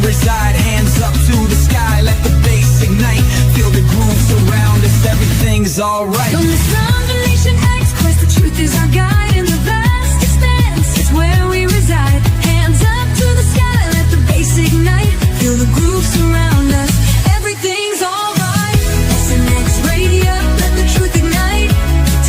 reside. Hands up to the sky, let the bass ignite. Feel the groove surround us, everything's alright. On this Foundation X quest, the truth is our guide. In the vast expanse, it's where we reside. Hands up to the sky, let the bass ignite. Feel the groove surround us, everything's alright. SNX radio, let the truth ignite.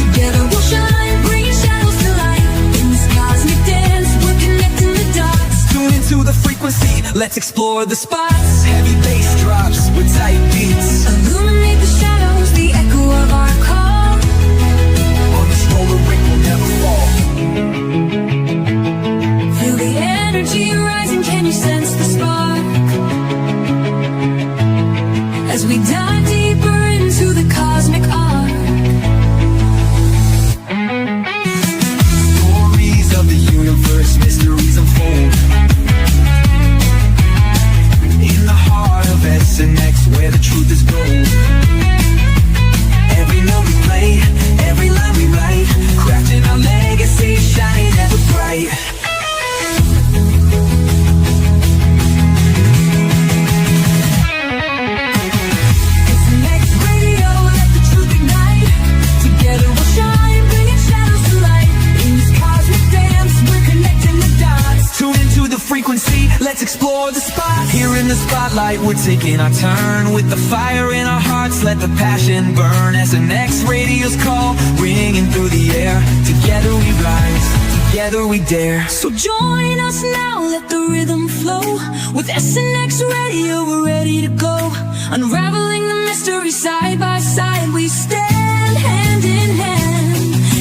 Together we'll shine, bringing shadows to light. In this cosmic dance, we're connecting the dots. Tune into the frequency, let's explore the spots. Heavy bass drops with tight beats. Illuminate the shadows, the echo of our call. On this roller ring will never fall. Feel the energy rising, can you sense the spark? As we dive deeper into the cosmic arc. Stories of the universe, mysteries unfold. In the heart of SNX, where the truth is gold. Every note we play, every line we write, crafting our legacy, shining ever bright. SNX radio, let the truth ignite. Together we'll shine, bringing shadows to light. In this cosmic dance, we're connecting the dots. Tune into the frequency, let's explore the spot. Here in the spotlight, we're taking our turn. With the fire in our hearts, let the passion burn. SNX radio's call, ringing through the air. Together we rise, together we dare. So join us now, let the rhythm flow. With SNX radio, we're ready to go. Unraveling the mystery side by side, we stand hand in hand.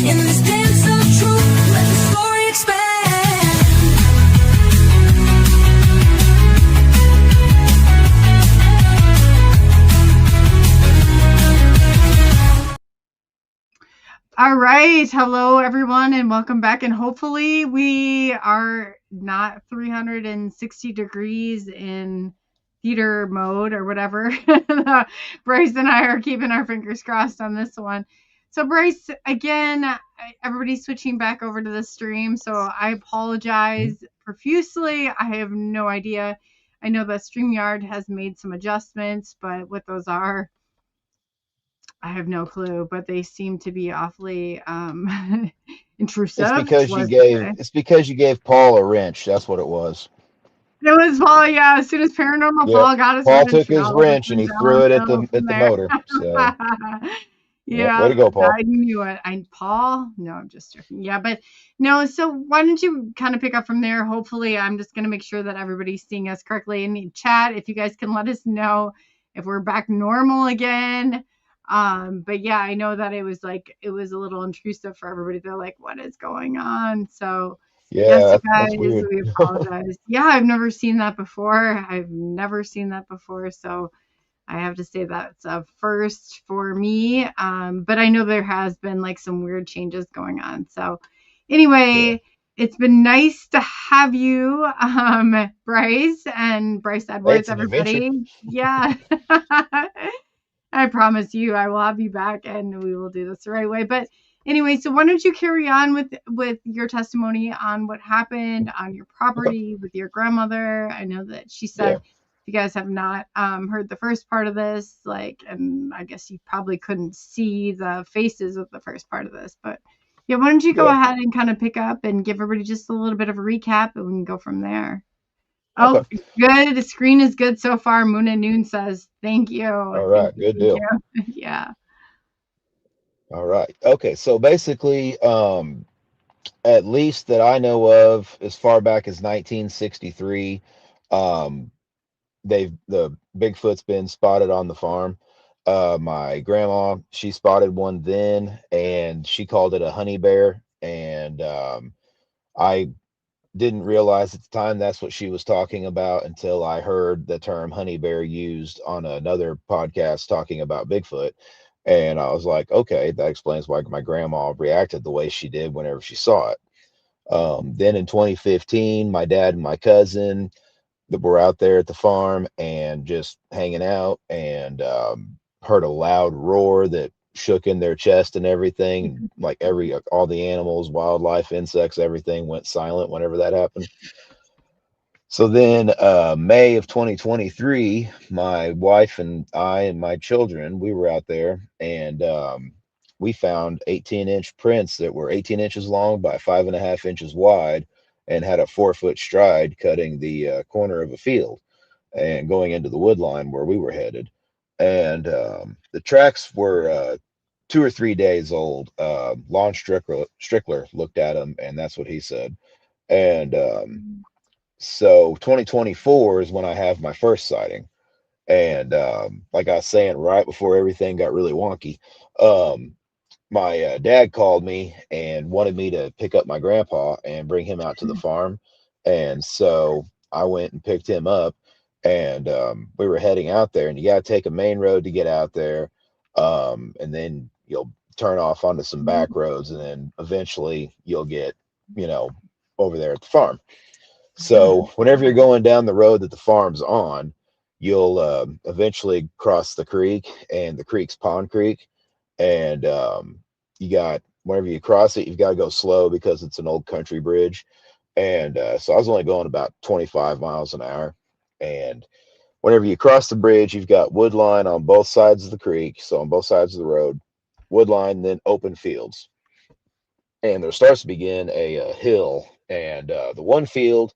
In this dance of truth, let the story expand. All right. Hello, everyone, and welcome back. And hopefully we are not 360 degrees in theater mode or whatever. Bryce and I are keeping our fingers crossed on this one. So, Bryce, again, everybody's switching back over to the stream. So I apologize profusely. I have no idea. I know that StreamYard has made some adjustments, but what those are, I have no clue, but they seem to be awfully intrusive. It's because you gave Paul a wrench. That's what it was. It was Paul, yeah. As soon as Paranormal Paul got his Paul wrench, took his wrench and he threw it at the motor. So yeah, way to go, Paul. I knew it. Paul? No, I'm just joking. Yeah, but no, so why don't you kind of pick up from there? Hopefully, I'm just going to make sure that everybody's seeing us correctly in the chat. If you guys can let us know if we're back normal again. But yeah, I know that it was a little intrusive for everybody. They're like, what is going on? So yes, guys, we apologize. Yeah, I've never seen that before. So I have to say that's a first for me. But I know there has been like some weird changes going on. So anyway, It's been nice to have you, Bryce and Bryce Edwards, everybody. Yeah. I promise you I will have you back and we will do this the right way. But anyway, so why don't you carry on with your testimony on what happened on your property with your grandmother? I know that she said if you guys have not heard the first part of this, and I guess you probably couldn't see the faces of the first part of this, but yeah, why don't you go ahead and kind of pick up and give everybody just a little bit of a recap and we can go from there. Oh, good. The screen is good so far. Moon and Noon says, thank you. All right. Good deal. Yeah. All right. Okay. So basically, at least that I know of, as far back as 1963, the Bigfoot's been spotted on the farm. My grandma, she spotted one then, and she called it a honey bear. And I didn't realize at the time that's what she was talking about until I heard the term honey bear used on another podcast talking about Bigfoot. And I was like, okay, that explains why my grandma reacted the way she did whenever she saw it. Then in 2015, my dad and my cousin that were out there at the farm and just hanging out and heard a loud roar that shook in their chest and everything. Like all the animals, wildlife, insects, everything went silent whenever that happened. So then, May of 2023, my wife and I and my children, we were out there, and we found 18-inch prints that were 18 inches long by 5.5 inches wide and had a 4 foot stride cutting the corner of a field and going into the wood line where we were headed. And the tracks were 2 or 3 days old. Lon Strickler looked at them, and that's what he said. And so 2024 is when I have my first sighting. And like I was saying, right before everything got really wonky, um, my dad called me and wanted me to pick up my grandpa and bring him out to the farm. And so I went and picked him up, and we were heading out there. And you got to take a main road to get out there, and then you'll turn off onto some back roads, and then eventually you'll get, you know, over there at the farm. So whenever you're going down the road that the farm's on, you'll eventually cross the creek, and the creek's Pond Creek. And you got, whenever you cross it, you've got to go slow because it's an old country bridge. And so I was only going about 25 miles an hour. And whenever you cross the bridge, you've got wood line on both sides of the creek. So on both sides of the road, wood line, then open fields. And there starts to begin a hill. And the one field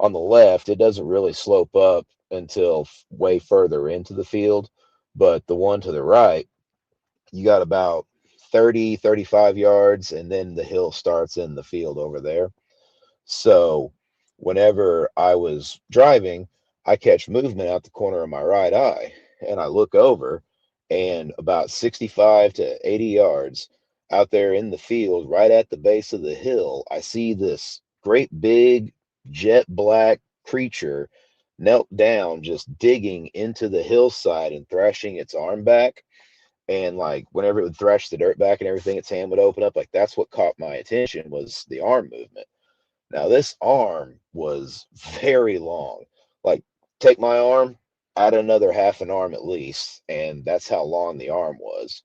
on the left, it doesn't really slope up until way further into the field. But the one to the right, you got about 30, 35 yards, and then the hill starts in the field over there. So whenever I was driving, I catch movement out the corner of my right eye, and I look over, and about 65 to 80 yards out there in the field, right at the base of the hill, I see this great big jet black creature knelt down, just digging into the hillside and thrashing its arm back. And like whenever it would thrash the dirt back and everything, its hand would open up. Like that's what caught my attention, was the arm movement. Now, this arm was very long. Like, take my arm, add another half an arm at least, and that's how long the arm was.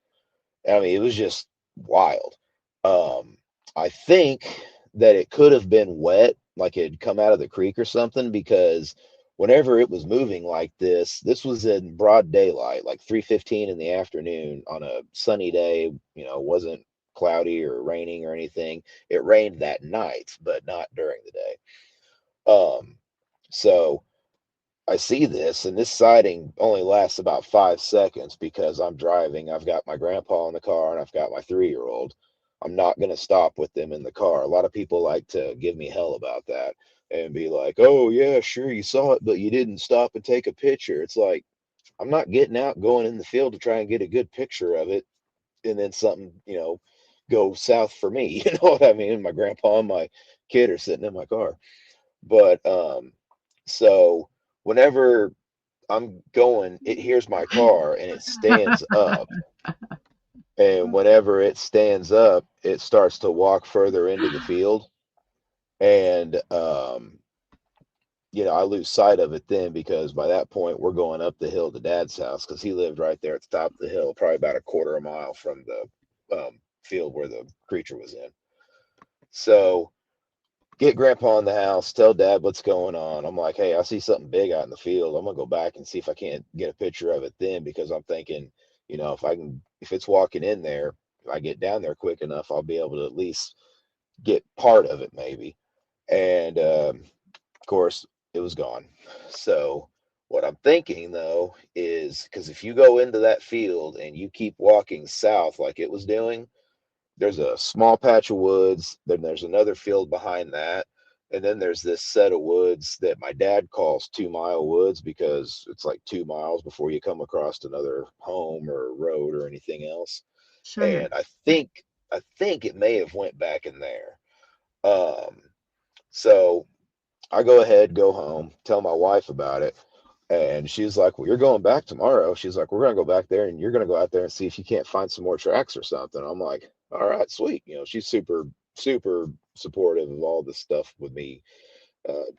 I mean, it was just wild. Um, I think that it could have been wet, like it had come out of the creek or something, because whenever it was moving like this was in broad daylight, like 3:15 in the afternoon on a sunny day. Wasn't cloudy or raining or anything. It rained that night, but not during the day. Um, so I see this, and this sighting only lasts about 5 seconds because I'm driving. I've got my grandpa in the car, and I've got my 3-year-old. I'm not going to stop with them in the car. A lot of people like to give me hell about that and be like, oh, yeah, sure, you saw it, but you didn't stop and take a picture. It's like, I'm not getting out, going in the field to try and get a good picture of it, and then something, go south for me. You know what I mean? My grandpa and my kid are sitting in my car. But so whenever I'm going, it hears my car and it stands up. And whenever it stands up, it starts to walk further into the field. And I lose sight of it then, because by that point we're going up the hill to Dad's house, because he lived right there at the top of the hill, probably about a quarter of a mile from the field where the creature was in. So get Grandpa in the house, tell Dad what's going on. I'm like, hey, I see something big out in the field. I'm gonna go back and see if I can't get a picture of it then, because I'm thinking, if it's walking in there, if I get down there quick enough, I'll be able to at least get part of it maybe. And of course, it was gone. So what I'm thinking though is, because if you go into that field and you keep walking south like it was doing, there's a small patch of woods, then there's another field behind that, and then there's this set of woods that my dad calls 2 Mile Woods, because it's like 2 miles before you come across another home or road or anything else. Sure. And I think it may have went back in there. So I go ahead, go home, tell my wife about it. And she's like, well, you're going back tomorrow. She's like, we're going to go back there, and you're going to go out there and see if you can't find some more tracks or something. I'm like, all right, sweet. She's super, super supportive of all this stuff with me, uh,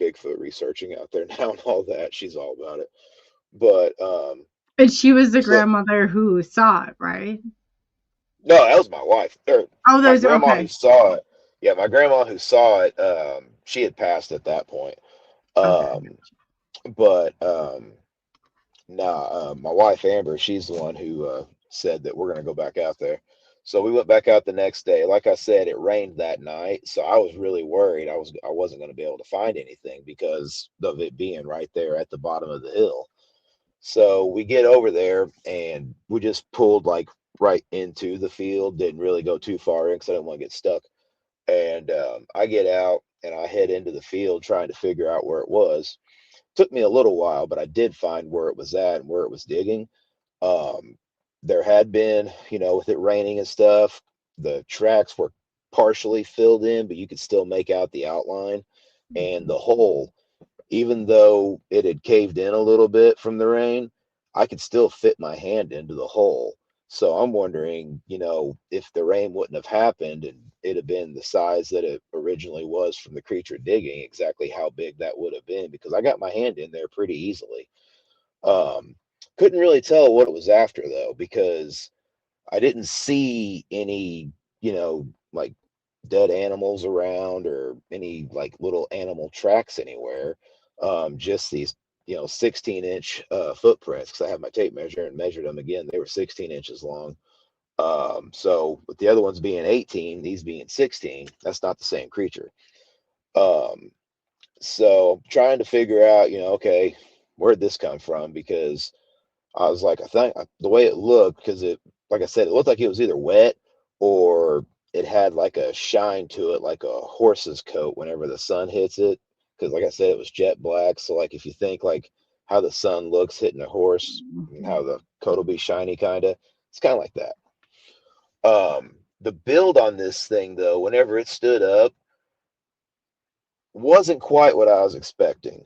Bigfoot researching out there now and all that. She's all about it. But And she was the so grandmother who saw it, right? no, that was my wife, or Oh, my there's grandma who okay. saw it. Yeah, my grandma who saw it, she had passed at that point. Okay. Um, but nah, my wife Amber, she's the one who said that we're gonna go back out there. So we went back out the next day. Like I said, it rained that night, so I was really worried I wasn't gonna be able to find anything because of it being right there at the bottom of the hill. So we get over there and we just pulled like right into the field, didn't really go too far in because I didn't want to get stuck. And I get out and I head into the field trying to figure out where it was. Took me a little while, but I did find where it was at and where it was digging. Um, there had been, with it raining and stuff, the tracks were partially filled in, but you could still make out the outline. And the hole, even though it had caved in a little bit from the rain, I could still fit my hand into the hole. So I'm wondering, if the rain wouldn't have happened and it had been the size that it originally was from the creature digging, exactly how big that would have been, because I got my hand in there pretty easily. Um, couldn't really tell what it was after though, because I didn't see any, like dead animals around or any like little animal tracks anywhere. Just these, 16-inch footprints because I have my tape measure and measured them again. They were 16 inches long. So with the other ones being 18, these being 16, that's not the same creature. Um, so trying to figure out, okay, where'd this come from? Because I was like, I think the way it looked, because like I said, it looked like it was either wet or it had like a shine to it, like a horse's coat whenever the sun hits it. Because, like I said, it was jet black. So, like, if you think like how the sun looks hitting a horse and how the coat will be shiny, kind of, it's kind of like that. The build on this thing, though, whenever it stood up, wasn't quite what I was expecting.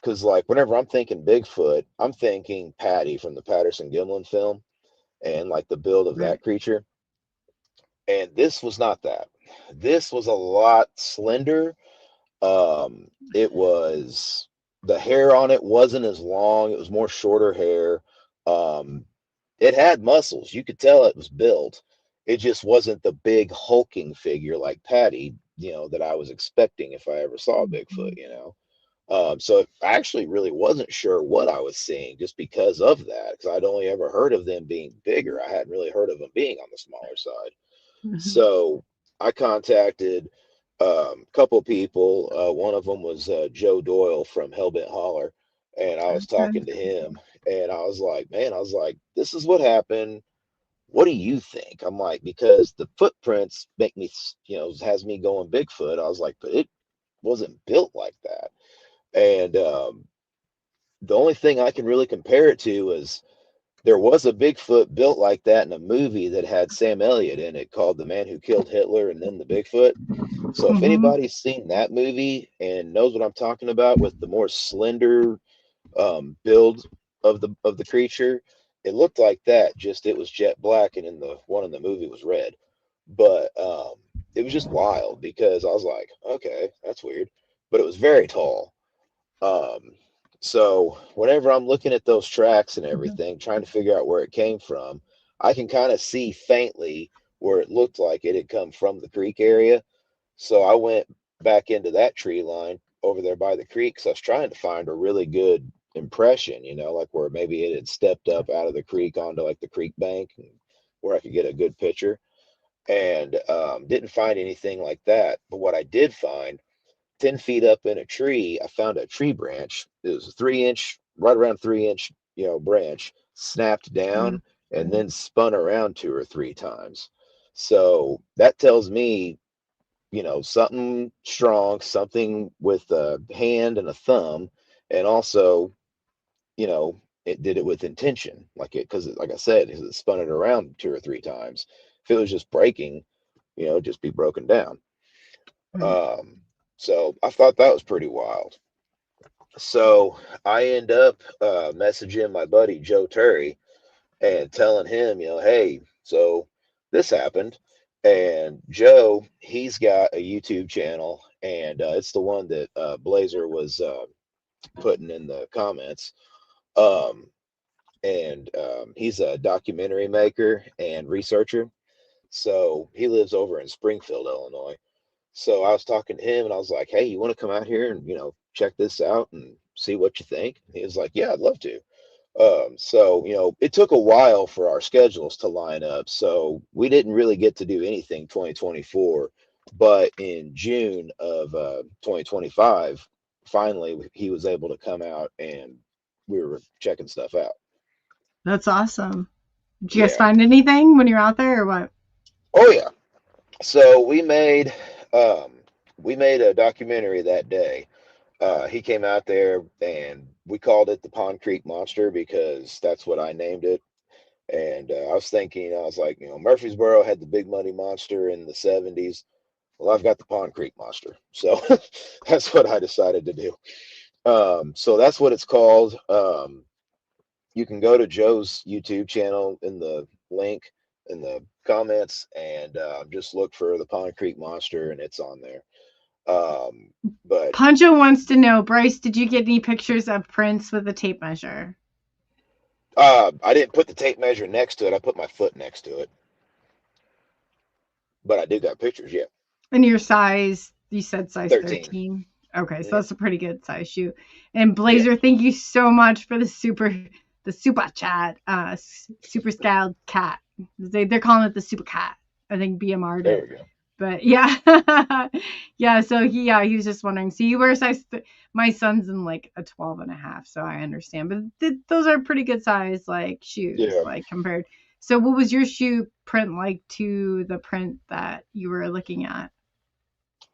Because, like, whenever I'm thinking Bigfoot, I'm thinking Patty from the Patterson Gimlin film and like the build of Right. that creature. And this was not that. This was a lot slender. It was the hair on it wasn't as long. It was more shorter hair. Um, it had muscles. You could tell it was built. It just wasn't the big hulking figure like Patty, that I was expecting if I ever saw Bigfoot. So I actually really wasn't sure what I was seeing just because of that, because I'd only ever heard of them being bigger. I hadn't really heard of them being on the smaller side. Mhm. So I contacted a couple people. One of them was Joe Doyle from Hellbent Holler, and I was Okay. talking to him, and I was like, man, this is what happened. What do you think? I'm like, because the footprints make me, has me going Bigfoot. I was like, but it wasn't built like that. And the only thing I can really compare it to is there was a Bigfoot built like that in a movie that had Sam Elliott in it called The Man Who Killed Hitler and Then the Bigfoot. So if Mhm. anybody's seen that movie and knows what I'm talking about with the more slender build of the creature, it looked like that. Just it was jet black, and in the one in the movie was red. But it was just wild because I was like, okay, that's weird. But it was very tall. Um, so whenever I'm looking at those tracks and Mhm. everything, trying to figure out where it came from, I can kind of see faintly where it looked like it had come from the creek area. So I went back into that tree line over there by the creek because I was trying to find a really good impression, like where maybe it had stepped up out of the creek onto like the creek bank and where I could get a good picture. And didn't find anything like that. But what I did find 10 feet up in a tree, I found a tree branch. It was a 3 inch, right around 3 inch, branch, snapped down and Okay. then spun around 2 or 3 times. So that tells me, something strong, something with a hand and a thumb, and also, it did it with intention, because, like I said, it spun it around 2 or 3 times. If it was just breaking, it'd just be broken down. Right. Um, so I thought that was pretty wild. So I end up messaging my buddy Joe Terry and telling him, hey, so this happened. And Joe, he's got a YouTube channel, and it's the one that Blazer was putting in the comments. Um, and he's a documentary maker and researcher. So he lives over in Springfield, Illinois. So I was talking to him and I was like, hey, you want to come out here and, check this out and see what you think? He was like, yeah, I'd love to. So, it took a while for our schedules to line up. So we didn't really get to do anything 2024. But in June of 2025, finally, he was able to come out and we were checking stuff out. That's awesome. Did you guys Yeah. find anything when you're out there or what? Oh, yeah. So we made a documentary that day. He came out there and we called it the Pond Creek Monster because that's what I named it. And I was thinking, I was like, Murfreesboro had the Big Money Monster in the 70s. Well, I've got the Pond Creek Monster. So that's what I decided to do. So that's what it's called. You can go to Joe's YouTube channel in the link in the comments and just look for the Pond Creek Monster and it's on there. Um, but Pancho wants to know, Bryce, did you get any pictures of Prince with a tape measure? I didn't put the tape measure next to it. I put my foot next to it. But I do got pictures, yeah. And your size, you said size 13. 13. Okay, so Mhm. that's a pretty good size shoe. And Yeah, Blazer, thank you so much for the super chat. Super scaled cat. They're calling it the super cat. I think BMR there did. we go. But yeah. Yeah, so he was just wondering. So you wear size my son's in like a 12 and a half, so I understand. But those are pretty good size like shoes Yeah. like compared. So what was your shoe print like to the print that you were looking at?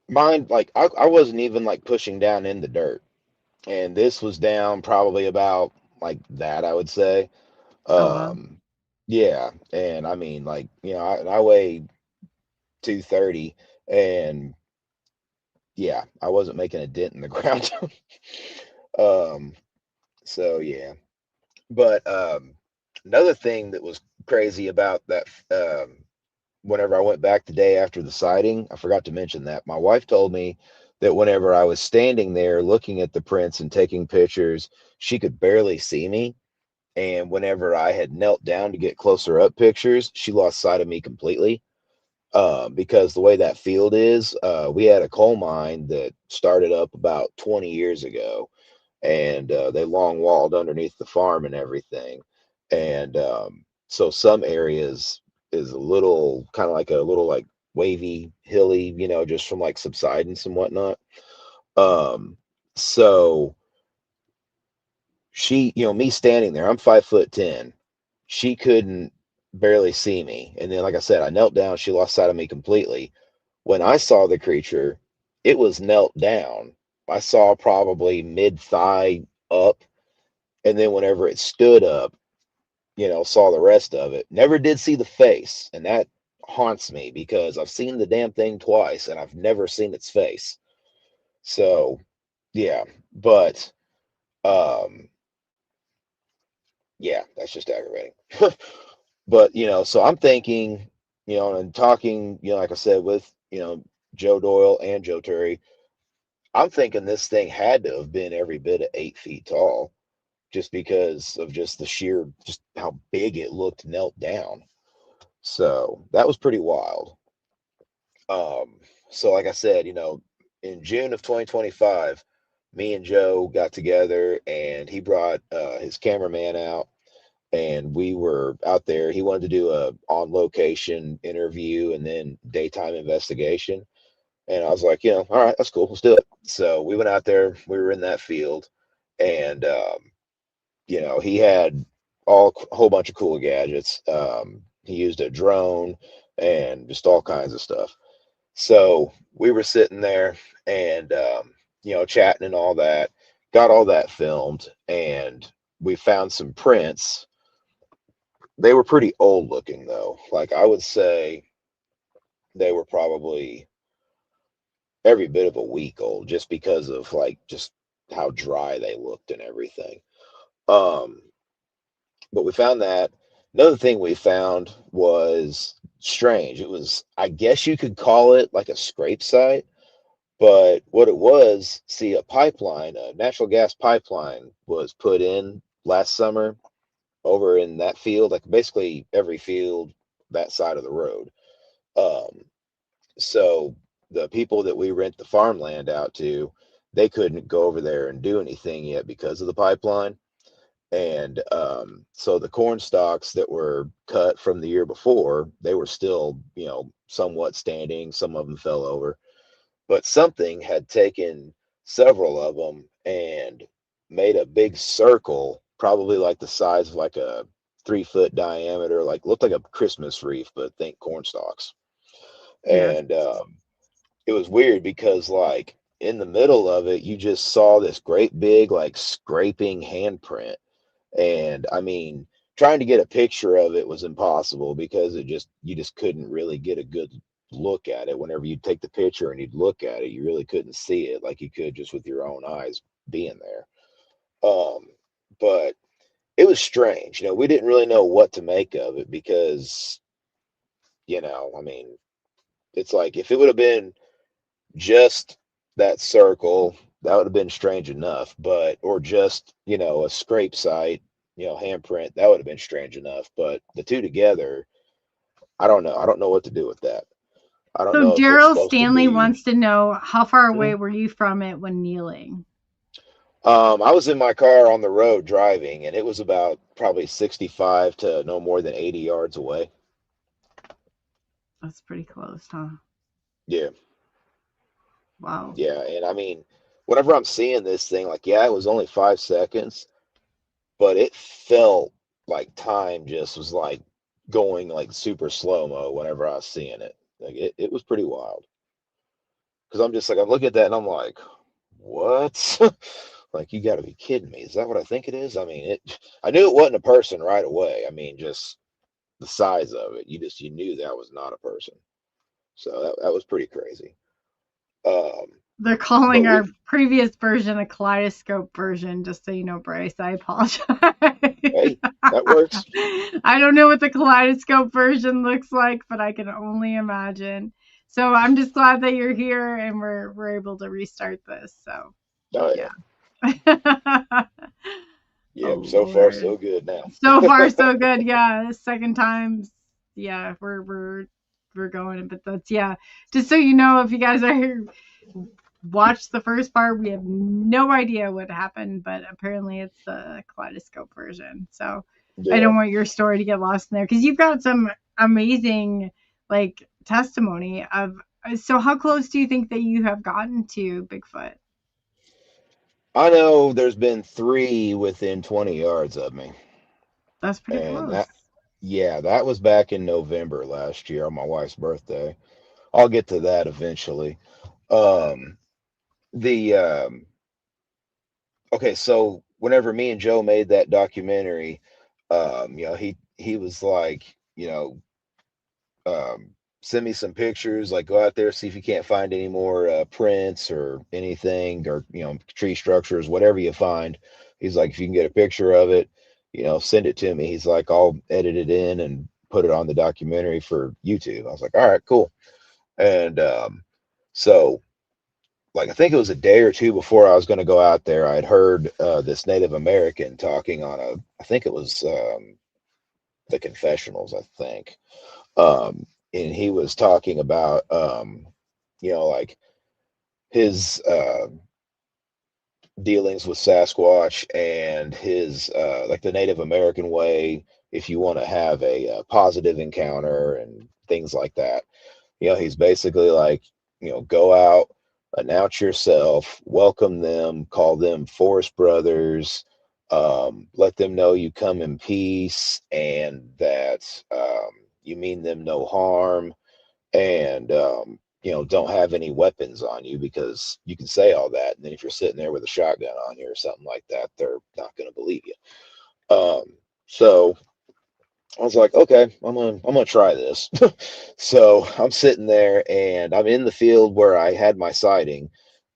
Mine, like, I wasn't even like pushing down in the dirt. And this was down probably about like that, I would say. Oh wow. Um, yeah. And I mean, like, I weigh 230 and yeah, I wasn't making a dent in the ground. um, so yeah. But another thing that was crazy about that, whenever I went back the day after the sighting, I forgot to mention that my wife told me that whenever I was standing there looking at the prints and taking pictures, she could barely see me. And whenever I had knelt down to get closer up pictures, she lost sight of me completely. Because the way that field is, we had a coal mine that started up about 20 years ago, and they long walled underneath the farm and everything. And so some areas is a little kind of like a little like wavy, hilly, just from like subsidence and whatnot. Um, so she, me standing there, I'm 5'10". She couldn't barely see me. And then, like I said, I knelt down. She lost sight of me completely. When I saw the creature, it was knelt down. I saw probably mid thigh up. And then whenever it stood up, saw the rest of it. Never did see the face. And that haunts me because I've seen the damn thing twice and I've never seen its face. So, yeah. But, um, yeah, that's just aggravating. But, so I'm thinking, and talking, like I said, with, Joe Doyle and Joe Terry, I'm thinking this thing had to have been every bit of 8 feet tall just because of just the sheer, just how big it looked knelt down. So that was pretty wild. So like I said, in June of 2025, me and Joe got together and he brought his cameraman out and we were out there. He wanted to do a on location interview and then daytime investigation. And I was like, all right, that's cool. Let's do it. So we went out there. We were in that field, and he had a whole bunch of cool gadgets. He used a drone and just all kinds of stuff. So we were sitting there and chatting and all that. Got all that filmed, and we found some prints. They were pretty old looking though. Like I would say they were probably every bit of a week old just because of like just how dry they looked and everything. Um, but we found that. Another thing we found was strange. It was, I guess you could call it like a scrape site, but what it was, see, a pipeline, a natural gas pipeline was put in last summer over in that field, like basically every field that side of the road. Um, so the people that we rent the farmland out to, they couldn't go over there and do anything yet because of the pipeline. And so the corn stalks that were cut from the year before, they were still, somewhat standing. Some of them fell over, but something had taken several of them and made a big circle, probably like the size of like a 3 foot diameter, like looked like a Christmas wreath, but think corn stalks. Yes. And it was weird because like in the middle of it, you just saw this great big like scraping handprint. And I mean, trying to get a picture of it was impossible because you just couldn't really get a good look at it. Whenever you'd take the picture and you'd look at it, you really couldn't see it like you could just with your own eyes being there. But it was strange. We didn't really know what to make of it because, I mean, it's like if it would have been just that circle, that would have been strange enough, but or just, a scrape site, handprint, that would have been strange enough. But the two together, I don't know. I don't know what to do with that. I don't So know if it's Daryl supposed to Stanley be. wants to know, how far away Mhm. were you from it when kneeling? I was in my car on the road driving, and it was about probably 65 to no more than 80 yards away. That's pretty close, huh? Yeah. Wow. Yeah. And I mean, whenever I'm seeing this thing, like, yeah, it was only 5 seconds, but it felt like time just was like going like super slow mo whenever I was seeing it. Like it was pretty wild. Because I'm just like, I look at that and I'm like, what? Like, you got to be kidding me. Is that what I think it is? I mean, I knew it wasn't a person right away. I mean, just the size of it. You knew that was not a person. So that was pretty crazy. Um, They're calling but our we, previous version a kaleidoscope version, just so you know, Bryce. I apologize. hey, that works. I don't know what the kaleidoscope version looks like, but I can only imagine. So I'm just glad that you're here and we're able to restart this. So Oh yeah. yeah. Oh Yep. So far, Lord. so good now. So far so good. Yeah. Second time. Yeah, we're going. But that's, yeah. Just so you know, if you guys are here, watch the first part. We have no idea what happened, but apparently it's the kaleidoscope version. So I Yeah. don't want your story to get lost in there because you've got some amazing like testimony of. So how close do you think that you have gotten to Bigfoot? I know there's been three within 20 yards of me. That's pretty And close. yeah, that was back in November last year on my wife's birthday. I'll get to that eventually. Um, the Okay, so whenever me and Joe made that documentary, he was like, um, send me some pictures, like go out there, see if you can't find any more prints or anything, or tree structures, whatever you find. He's like, if you can get a picture of it, send it to me. He's like, I'll edit it in and put it on the documentary for YouTube. I was like, all right, cool. And so like I think it was a day or two before I was going to go out there, I'd heard this Native American talking on I think it was the confessionals, I think, and he was talking about like his dealings with Sasquatch and his like the Native American way. If you want to have a positive encounter and things like that, he's basically like, go out, announce yourself, welcome them, call them forest brothers, let them know you come in peace and that you mean them no harm, and don't have any weapons on you, because you can say all that, and then if you're sitting there with a shotgun on you or something like that, they're not going to believe you. So I was like, okay, I'm gonna try this. So I'm sitting there and I'm in the field where I had my sighting.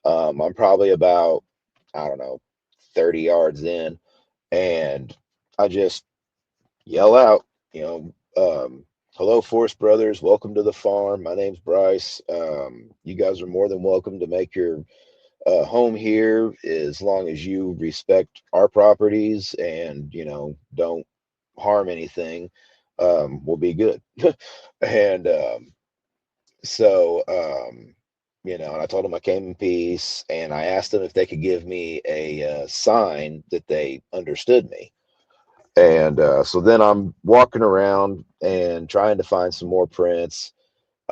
I'm probably about, I don't know, 30 yards in, and I just yell out, hello, Forest Brothers, welcome to the farm. My name's Bryce. You guys are more than welcome to make your home here as long as you respect our properties and don't harm anything. Will be good. And so And I told them I came in peace, and I asked them if they could give me a sign that they understood me. And so then I'm walking around and trying to find some more prints.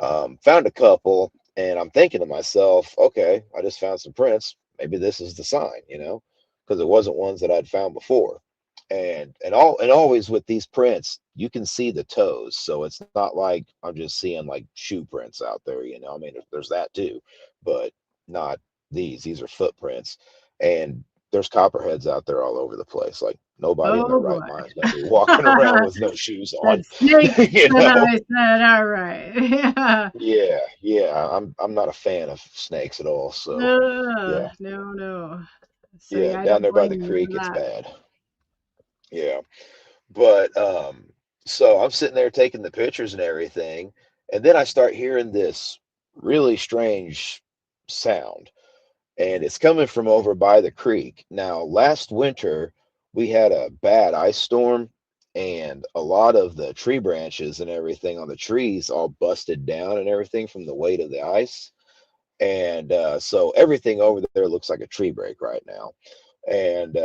Found a couple, and I'm thinking to myself, okay, I just found some prints. Maybe this is the sign, because it wasn't ones that I'd found before. And always with these prints, you can see the toes, so it's not like I'm just seeing like shoe prints out there. I mean, there's that too, but not these. These are footprints, and there's copperheads out there all over the place. Like nobody in their Oh right boy. mind is going to be walking around with no shoes on, That snakes you that know. I said, all right. Yeah. Yeah, yeah, I'm not a fan of snakes at all. So yeah, No, no. So yeah, yeah, I down don't there by the blame you for creek, it's that. bad. Yeah, but so I'm sitting there taking the pictures and everything, and then I start hearing this really strange sound, and it's coming from over by the creek. Now, last winter we had a bad ice storm, and a lot of the tree branches and everything on the trees all busted down and everything from the weight of the ice. And so everything over there looks like a tree break right now. And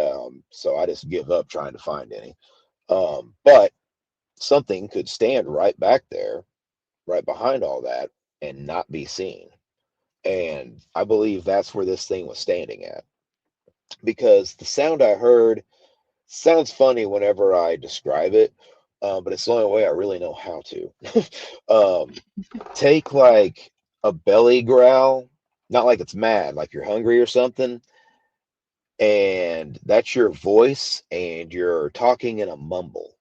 so I just give up trying to find any. But something could stand right back there, right behind all that, and not be seen. And I believe that's where this thing was standing at, because the sound I heard sounds funny whenever I describe it, but it's the only way I really know how to. um, Take like a belly growl, not like it's mad, like you're hungry or something, and that's your voice, and you're talking in a mumble.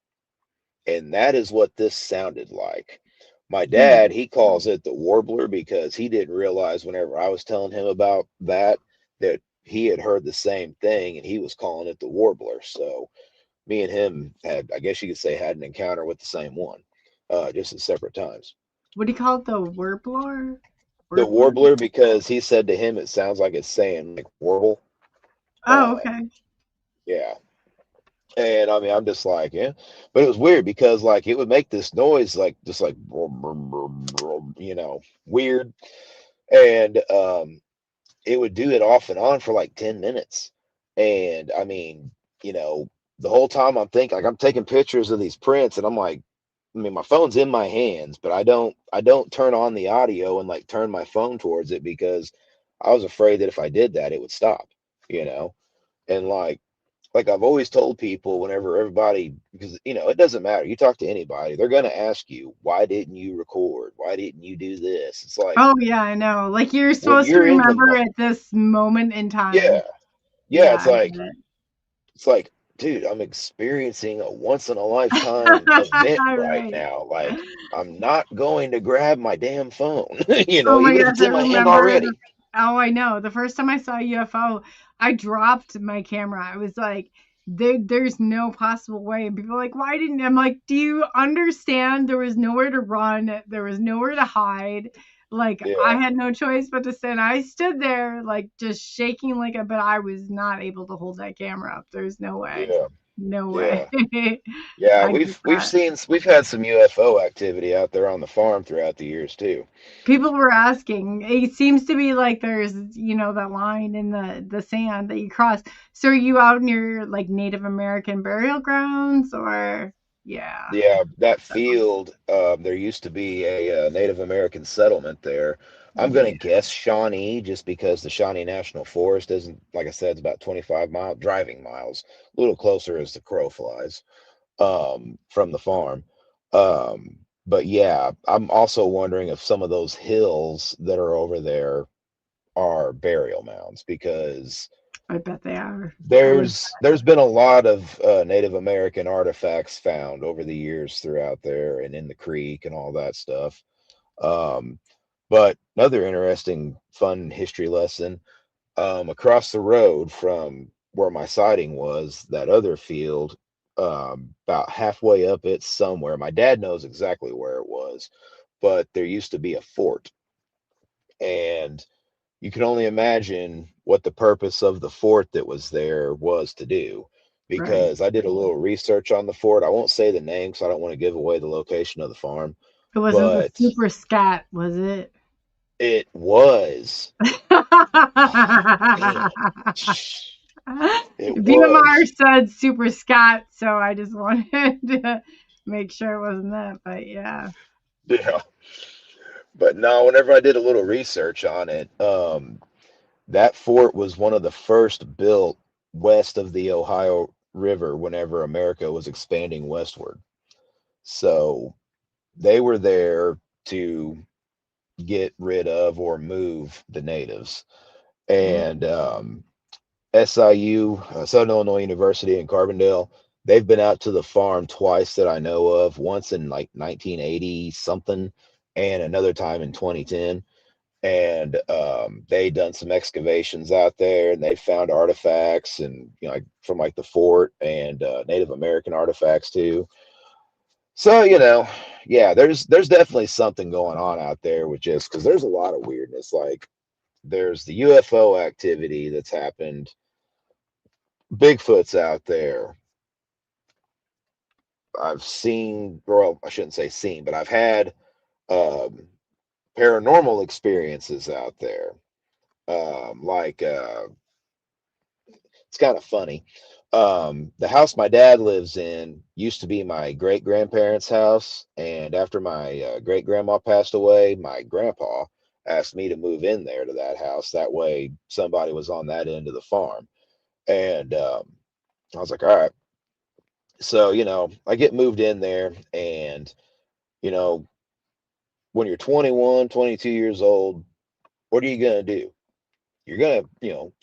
And that is what this sounded like. My dad, Hmm. he calls it the warbler because he didn't realize whenever I was telling him about that he had heard the same thing and he was calling it the warbler. So me and him had, I guess you could say, had an encounter with the same one, just at separate times. What do you call it? The warbler? The Warbler? warbler because he said to him it sounds like it's saying like warble. Oh, Um, okay. yeah. And I mean, I'm just like, yeah, but it was weird because like it would make this noise like just like weird, and it would do it off and on for like 10 minutes. And I mean, you know, the whole time I'm thinking like I'm taking pictures of these prints, and I'm like, I mean, my phone's in my hands, but I don't turn on the audio and like turn my phone towards it because I was afraid that if I did that, it would stop, you know, and like I've always told people whenever everybody, because it doesn't matter. You talk to anybody, they're going to ask you, why didn't you record? Why didn't you do this? It's like Oh yeah, I know. Like you're when supposed to you're in the remember at this moment in yeah, time. yeah, Yeah, it's I like get it. it's like, dude, I'm experiencing a once in a lifetime event right Right. now. Like I'm not going to grab my damn phone, Oh my even if gosh, it's I in my hand remember the already. oh, I know. The first time I saw a UFO, I dropped my camera. I was like, there's no possible way. And people are like, why didn't I'm like, do you understand? There was nowhere to run, there was nowhere to hide. Like I Yeah, had no choice but to stand. I stood there like just shaking like a but I was not able to hold that camera up. There's no way. yeah, No way. yeah. Yeah, I get we've that. seen we've had some UFO activity out there on the farm throughout the years too. People were asking. It seems to be like there's, that line in the sand that you cross. So are you out near like Native American burial grounds or yeah. Yeah, that So, field, there used to be a Native American settlement there. I'm yeah. gonna guess Shawnee, just because the Shawnee National Forest isn't, like I said, it's about 25 mile driving miles, a little closer as the crow flies, from the farm. But yeah, I'm also wondering if some of those hills that are over there are burial mounds because I bet they are. I would there's been a lot of Native American artifacts found over the years throughout there and in the creek and all that stuff. Um, but another interesting, fun history lesson, across the road from where my sighting was, that other field, about halfway up it somewhere. My dad knows exactly where it was, but there used to be a fort, and you can only imagine what the purpose of the fort that was there was to do. right. Because I did a little research on the fort. I won't say the name because I don't want to give away the location of the farm. It wasn't the But super scat, was it? It was. Man, it VMR was. said Super Scott, so I just wanted to make sure it wasn't that. But yeah. Yeah. But no, whenever I did a little research on it, that fort was one of the first built west of the Ohio River whenever America was expanding westward. So they were there to get rid of or move the natives. Mm, And SIU, Southern Illinois University in Carbondale, they've been out to the farm twice that I know of, once in like 1980 something, and another time in 2010. And they done some excavations out there, and they found artifacts, and like from like the fort, and Native American artifacts too. So yeah, there's definitely something going on out there with, just because there's a lot of weirdness. Like there's the UFO activity that's happened. Bigfoot's out there. I've seen, well, I shouldn't say seen, but I've had um, paranormal experiences out there. Like it's kind of funny. The house my dad lives in used to be my great grandparents' house, and after my great grandma passed away, my grandpa asked me to move in there to that house. That way, somebody was on that end of the farm, and I was like, all right. So I get moved in there, and you know, when you're 21, 22 years old, what are you gonna do? You're gonna,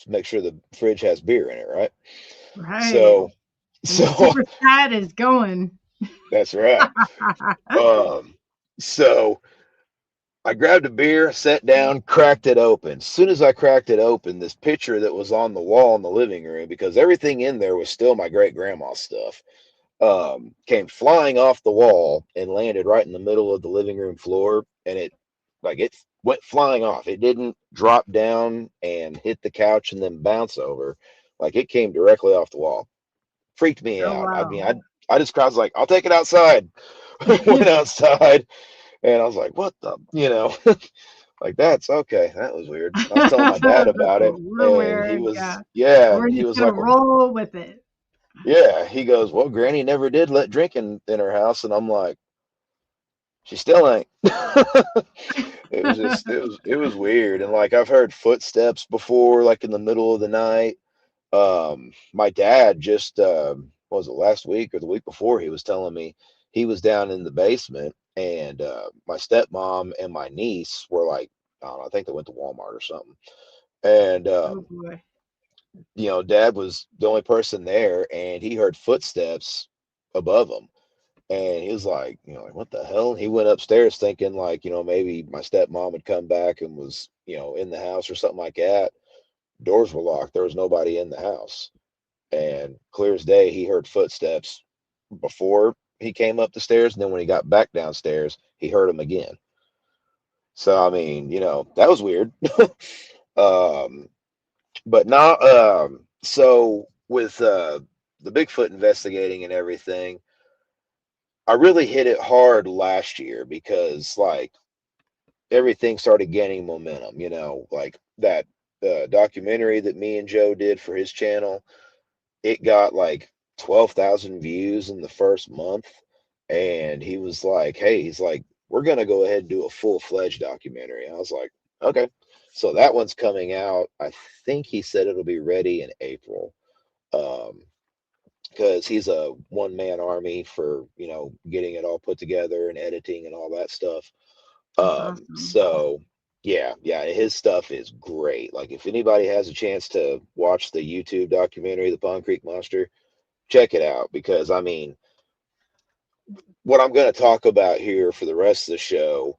make sure the fridge has beer in it, right? right. So, And the so Super Scott is going. that's right. Um, so I grabbed a beer, sat down, cracked it open. As soon as I cracked it open, this picture that was on the wall in the living room, because everything in there was still my great grandma's stuff, came flying off the wall and landed right in the middle of the living room floor. And it went flying off. It didn't drop down and hit the couch and then bounce over. Like it came directly off the wall. Freaked me Oh out. I wow. mean, I just, I was like, I'll take it outside. Went outside, and I was like, what the, like that's okay. That was weird. I was telling my dad about it, We're and he weird, was, yeah. yeah, We're and he just was gonna like, well, roll with it. yeah. He goes, well, Granny never did let drinking in her house, and I'm like, she still ain't. It was just, it was weird, and like I've heard footsteps before, like in the middle of the night. My dad just, what was it, last week or the week before, he was telling me he was down in the basement, and my stepmom and my niece were like, I don't know, I think they went to Walmart or something. And Oh boy. dad was the only person there, and he heard footsteps above him. And he was like, like, what the hell? And he went upstairs thinking like, maybe my stepmom had come back and was, in the house or something like that. Doors were locked. There was nobody in the house. And clear as day, he heard footsteps before he came up the stairs. And then when he got back downstairs, he heard them again. So, I mean, that was weird. um, but not, so with the Bigfoot investigating and everything, I really hit it hard last year because, like, everything started gaining momentum, like that documentary that me and Joe did for his channel. It got like 12,000 views in the first month. And he was like, hey, he's like, we're going to go ahead and do a full-fledged documentary. I was like, okay. So that one's coming out. I think he said it'll be ready in April. Um, because he's a one-man army for, getting it all put together and editing and all that stuff. That's awesome. So yeah, his stuff is great. Like if anybody has a chance to watch the YouTube documentary, The Pond Creek Monster, check it out, because I mean, what I'm going to talk about here for the rest of the show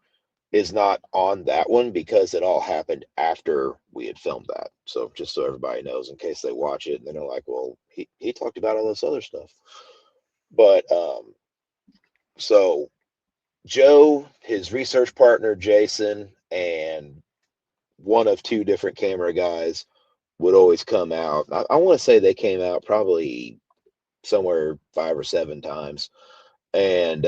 is not on that one, because it all happened after we had filmed that. So just so everybody knows, in case they watch it and they're like, well, he talked about all this other stuff. But so Joe, his research partner Jason, and one of two different camera guys would always come out. I want to say they came out probably somewhere 5 or 7 times. And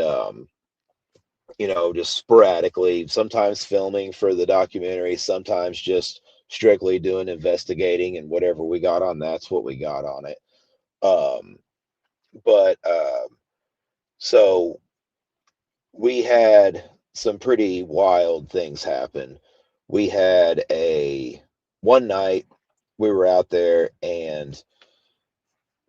just sporadically, sometimes filming for the documentary, sometimes just strictly doing investigating, and whatever we got on that's what we got on it. Um, but so we had some pretty wild things happen. We had a one night we were out there, and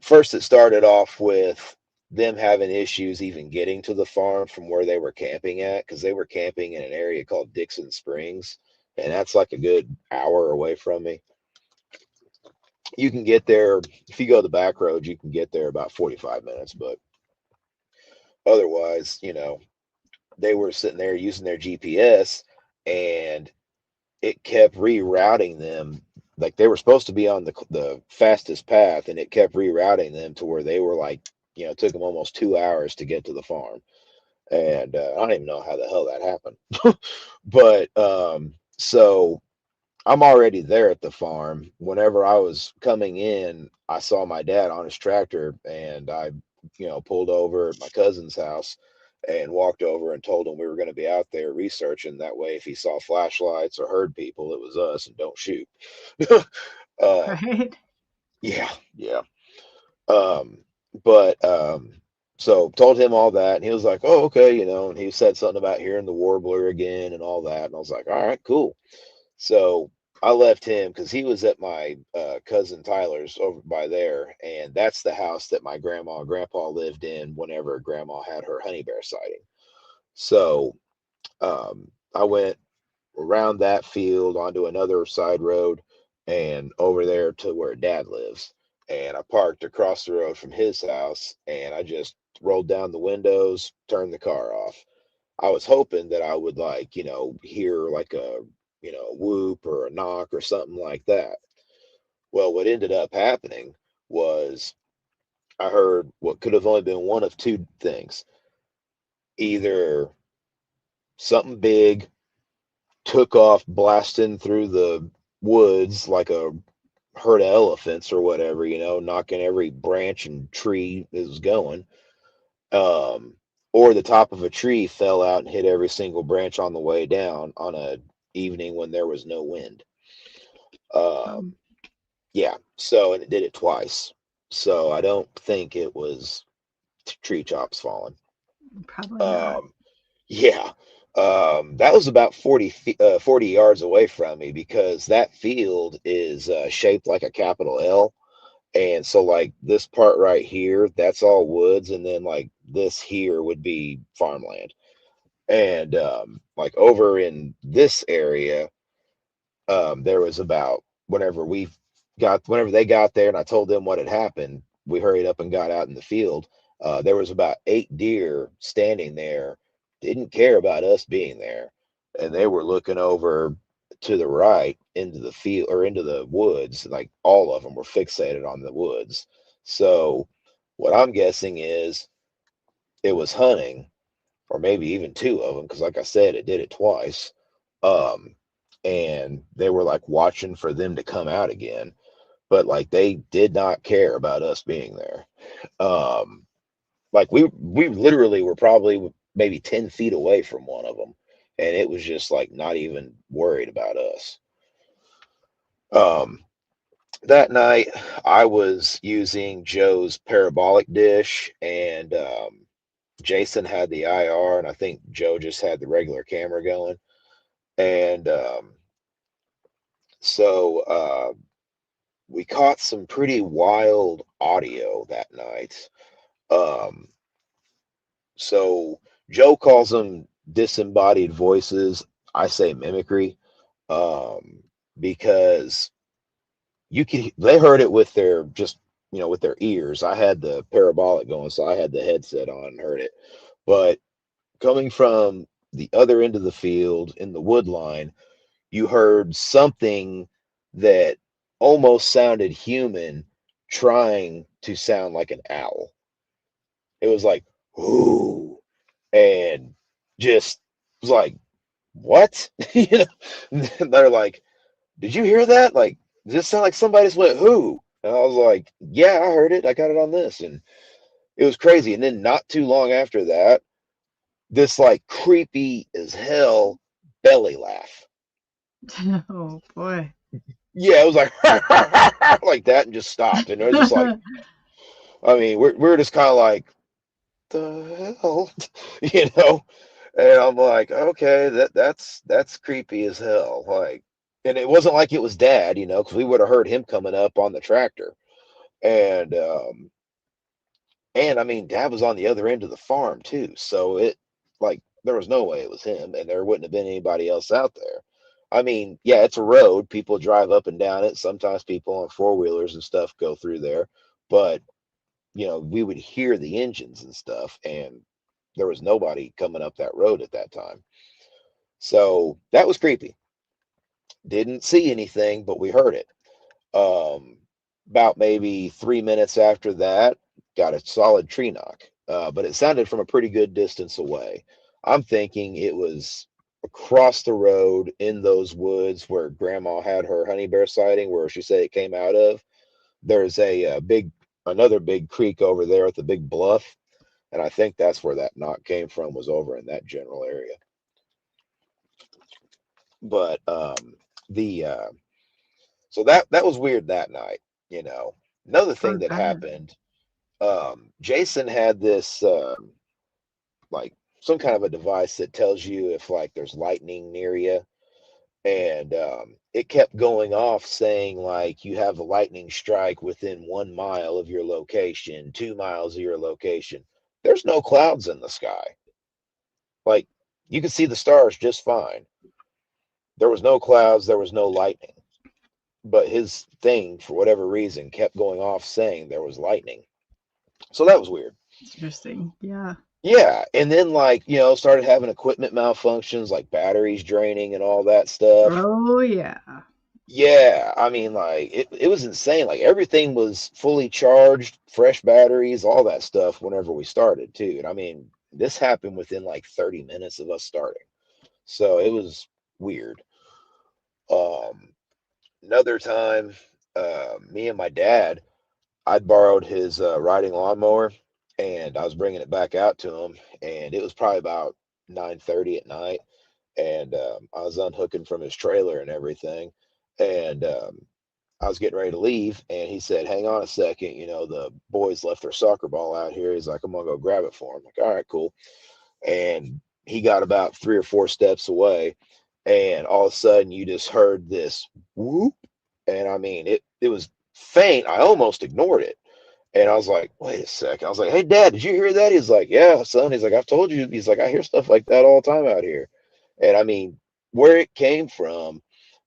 first it started off with them having issues even getting to the farm from where they were camping at, because they were camping in an area called Dixon Springs, and that's like a good hour away from me. You can get there if you go the back road, you can get there about 45 minutes, but otherwise, they were sitting there using their GPS, and it kept rerouting them. Like they were supposed to be on the fastest path, and it kept rerouting them to where they were like, it took them almost 2 hours to get to the farm. And I don't even know how the hell that happened. But so I'm already there at the farm. Whenever I was coming in, I saw my dad on his tractor, and I, pulled over at my cousin's house and walked over and told him we were going to be out there researching. That way, if he saw flashlights or heard people, it was us, and don't shoot. um, Right. yeah, yeah. Um, but so told him all that, and he was like, "Oh, okay," and he said something about hearing the warbler again and all that, and I was like, "All right, cool." So I left him because he was at my cousin Tyler's over by there, and that's the house that my grandma and grandpa lived in whenever grandma had her honey bear sighting. So I went around that field onto another side road and over there to where dad lives. And I parked across the road from his house, and I just rolled down the windows, turned the car off. I was hoping that I would, like, hear like a, whoop or a knock or something like that. Well, what ended up happening was I heard what could have only been one of two things. Either something big took off blasting through the woods like a herd of elephants or whatever, knocking every branch and tree that was going. Um, or the top of a tree fell out and hit every single branch on the way down on a evening when there was no wind. Um, Yeah, so and it did it twice. So I don't think it was tree chops falling. Probably not. Um, yeah, that was about 40 yards away from me, because that field is shaped like a capital L. And so, like, this part right here, that's all woods. And then, like, this here would be farmland. And, like, over in this area, there was about whenever they got there and I told them what had happened, we hurried up and got out in the field. There was about 8 deer standing there, didn't care about us being there, and they were looking over to the right into the field or into the woods. Like all of them were fixated on the woods. So what I'm guessing is it was hunting, or maybe even two of them, because like I said, it did it twice. Um, and they were like watching for them to come out again, but like they did not care about us being there. Um, like we literally were probably maybe 10 feet away from one of them, and it was just like not even worried about us. Um, that night I was using Joe's parabolic dish, and Jason had the IR, and I think Joe just had the regular camera going. And so we caught some pretty wild audio that night. Um, so Joe calls them disembodied voices. I say mimicry, um, because they heard it with their just with their ears. I had the parabolic going, so I had the headset on and heard it. But coming from the other end of the field in the wood line, you heard something that almost sounded human trying to sound like an owl. It was like, ooh, and just was like, what? And they're like, did you hear that? Like, does this sound like somebody just went, who? And I was like, yeah, I heard it. I got it on this. And it was crazy. And then not too long after that, this like creepy as hell belly laugh. Oh boy. Yeah, it was like like that and just stopped. And it was just like, I mean, we're just kind of like, the hell, you know? And I'm like, okay, that's creepy as hell. Like, and it wasn't like it was Dad, because we would have heard him coming up on the tractor. And and I mean, Dad was on the other end of the farm too, so it like there was no way it was him, and there wouldn't have been anybody else out there. I mean, yeah, it's a road. People drive up and down it. Sometimes people on four-wheelers and stuff go through there, but we would hear the engines and stuff, and there was nobody coming up that road at that time. So that was creepy. Didn't see anything, but we heard it. Um, about maybe 3 minutes after that, got a solid tree knock, but it sounded from a pretty good distance away. I'm thinking it was across the road in those woods where Grandma had her honey bear sighting, where she said it came out of. There's another big creek over there at the big bluff, and I think that's where that knock came from, was over in that general area. But the so that was weird that night. You know, another Oh thing that god. happened. Jason had this like some kind of a device that tells you if like there's lightning near you, and it kept going off saying like you have a lightning strike within 1 mile of your location, 2 miles of your location. There's no clouds in the sky. Like you could see the stars just fine. There was no clouds, there was no lightning. But his thing, for whatever reason, kept going off saying there was lightning. So that was weird. Interesting. Yeah. Yeah, and then like, started having equipment malfunctions like batteries draining and all that stuff. Oh yeah. Yeah, I mean like it was insane. Like everything was fully charged, fresh batteries, all that stuff whenever we started too. And I mean, this happened within like 30 minutes of us starting. So it was weird. Um Another time, me and my dad, I'd borrowed his riding lawnmower, and I was bringing it back out to him, and it was probably about 9:30 at night, and I was unhooking from his trailer and everything, and I was getting ready to leave, and he said, "Hang on a second, the boys left their soccer ball out here." He's like, "I'm gonna go grab it for him." Like, all right, cool. And he got about 3 or 4 steps away, and all of a sudden you just heard this whoop, and I mean it was faint. I almost ignored it. And I was like, wait a second. I was like, hey, Dad, did you hear that? He's like, yeah, son. He's like, I've told you. He's like, I hear stuff like that all the time out here. And I mean, where it came from,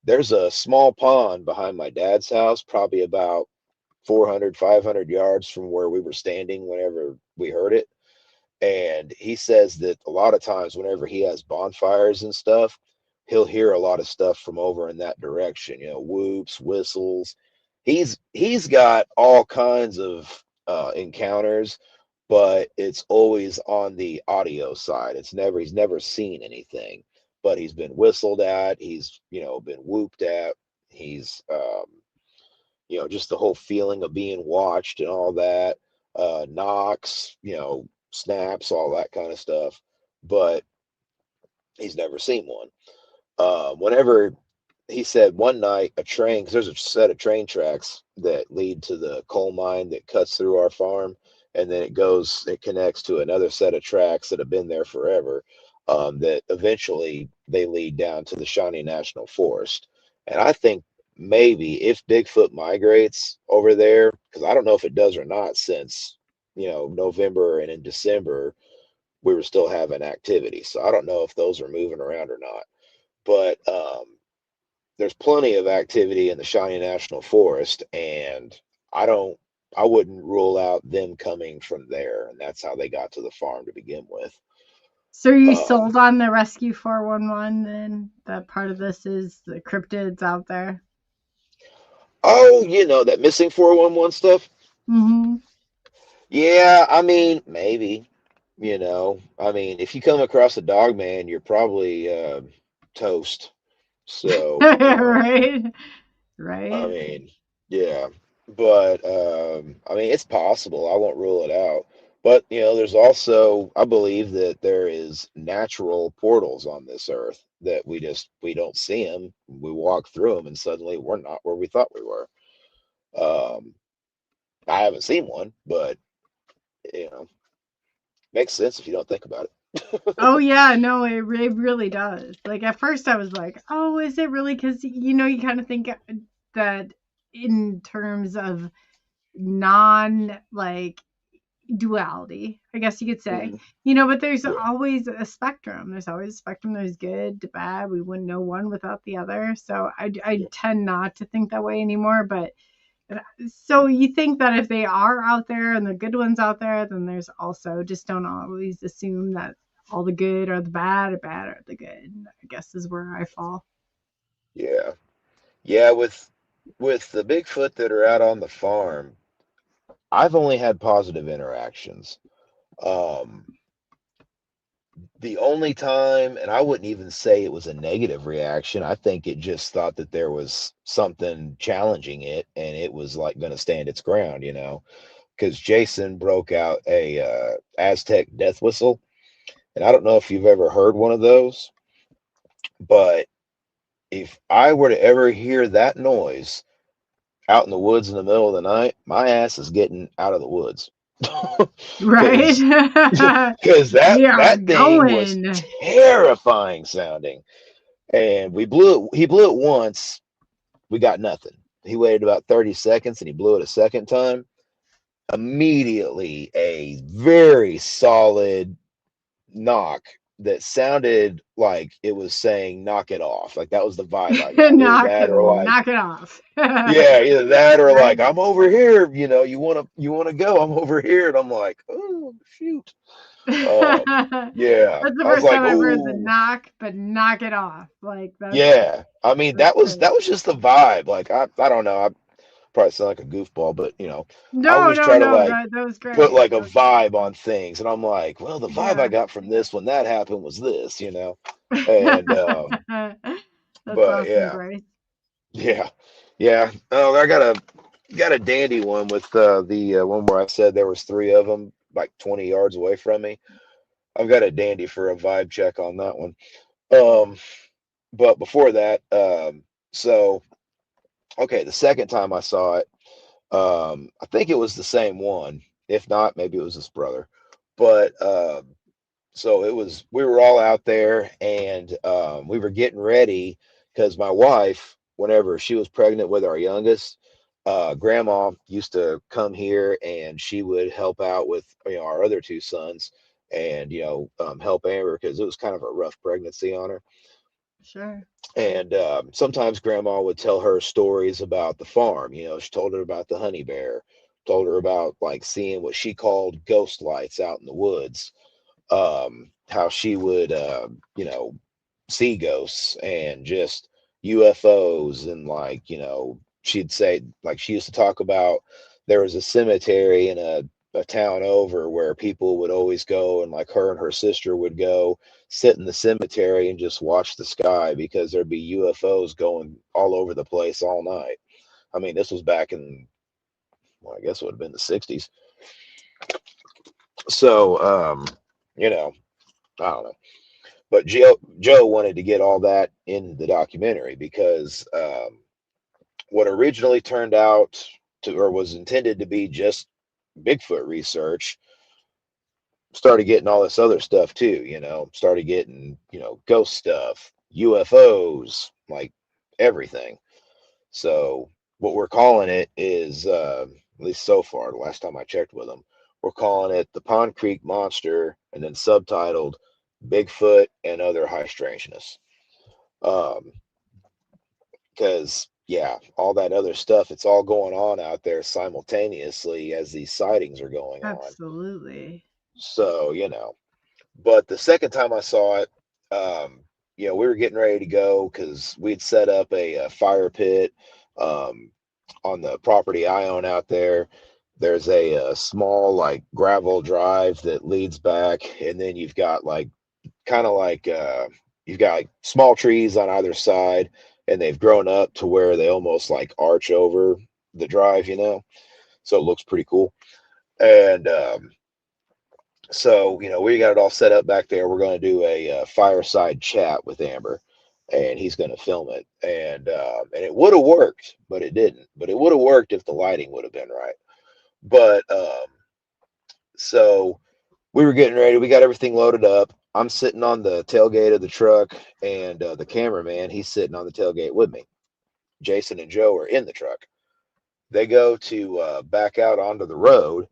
there's a small pond behind my dad's house, probably about 400, 500 yards from where we were standing whenever we heard it. And he says that a lot of times, whenever he has bonfires and stuff, he'll hear a lot of stuff from over in that direction, whoops, whistles. He's got all kinds of encounters, but it's always on the audio side. He's never seen anything, but he's been whistled at, he's, been whooped at, he's just the whole feeling of being watched and all that, knocks, snaps, all that kind of stuff. But he's never seen one. Whenever he said one night a train, because there's a set of train tracks that lead to the coal mine that cuts through our farm, and then it connects to another set of tracks that have been there forever. That eventually they lead down to the Shawnee National Forest. And I think maybe if Bigfoot migrates over there, because I don't know if it does or not, since November and in December we were still having activity. So I don't know if those are moving around or not. But there's plenty of activity in the Shawnee National Forest, and I don't, I wouldn't rule out them coming from there, and that's how they got to the farm to begin with. So are you Um, sold on the Rescue 411 then? That part of this is the cryptids out there? oh, that missing 411 stuff. Mm-hmm. Yeah, I mean, maybe. I mean, if you come across a dog man, you're probably toast. So, Right. I Right. mean, yeah, but I mean, it's possible. I won't rule it out. But there's also, I believe that there is natural portals on this earth that we don't see them. We walk through them, and suddenly we're not where we thought we were. Um, I haven't seen one, but you know, makes sense if you don't think about it. Oh yeah, no, it really does. Like at first I was like, oh, is it really? Because you kind of think that in terms of non like duality, I guess you could say, Mhm. but there's Yeah, always a spectrum. There's always a spectrum. There's good to bad. We wouldn't know one without the other. So I yeah, tend not to think that way anymore. But so you think that if they are out there and the good ones out there, then there's also just don't always assume that all the good are the bad or bad are the good. I guess is where I fall. yeah, yeah. With the Bigfoot that are out on the farm, I've only had positive interactions. Um, the only time, and I wouldn't even say it was a negative reaction. I think it just thought that there was something challenging it, and it was like going to stand its ground. Because Jason broke out a Aztec death whistle, and I don't know if you've ever heard one of those, but if I were to ever hear that noise out in the woods in the middle of the night, my ass is getting out of the woods. Right? Because because that We are that thing was going. terrifying sounding. And he blew it once, we got nothing. He waited about 30 seconds and he blew it a second time. Immediately a very solid knock that sounded like it was saying knock it off. Like that was the vibe I got. Either that or like, Knock it off. yeah, either that or Right? like I'm over here, you wanna go, I'm over here. And I'm like, oh shoot. Um, That's yeah. the I was first like, time I've heard the oh knock, but knock it off. Like yeah. I mean, that's that great. was just the vibe. Like I don't know. I probably sound like a goofball, but I No, always no, try to no. like That was put great. like a vibe on things. And I'm like, well, the vibe I Yeah. got from this when that happened was this. And That's but awesome, yeah, Bryce. yeah, yeah. Oh, I got a dandy one with the one where I said there was three of them like 20 yards away from me. I've got a dandy for a vibe check on that one. Um, but before that, so okay, the second time I saw it, I think it was the same one. If not, maybe it was his brother. But so we were all out there, and we were getting ready because my wife, whenever she was pregnant with our youngest, grandma used to come here and she would help out with our other two sons and help Amber because it was kind of a rough pregnancy on her. Sure. And sometimes grandma would tell her stories about the farm. She told her about the honey bear, told her about like seeing what she called ghost lights out in the woods, how she would, see ghosts and just UFOs. And like, she'd say, like, she used to talk about there was a cemetery in a town over where people would always go, and like her and her sister would go sit in the cemetery and just watch the sky because there'd be UFOs going all over the place all night. I mean, this was back in, well, I guess it would have been the 60s. So, I don't know. But Joe wanted to get all that in the documentary because what originally turned out to, or was intended to be just Bigfoot research, started getting all this other stuff too. Started getting ghost stuff, UFOs, like everything. So what we're calling it is, at least so far, the last time I checked with them, we're calling it the Pond Creek Monster, and then subtitled Bigfoot and Other High Strangeness. Um, because yeah, all that other stuff, it's all going on out there simultaneously as these sightings are going on. Absolutely. So, but the second time I saw it, we were getting ready to go because we'd set up a fire pit um, on the property I own out there. There's a small like gravel drive that leads back, and then you've got like kind of like you've got like small trees on either side, and they've grown up to where they almost like arch over the drive, so it looks pretty cool. And So, we got it all set up back there. We're going to do a fireside chat with Amber, and he's going to film it. And it would have worked, but it didn't. But it would have worked if the lighting would have been right. But so we were getting ready. We got everything loaded up. I'm sitting on the tailgate of the truck, and the cameraman, he's sitting on the tailgate with me. Jason and Joe are in the truck. They go to back out onto the road,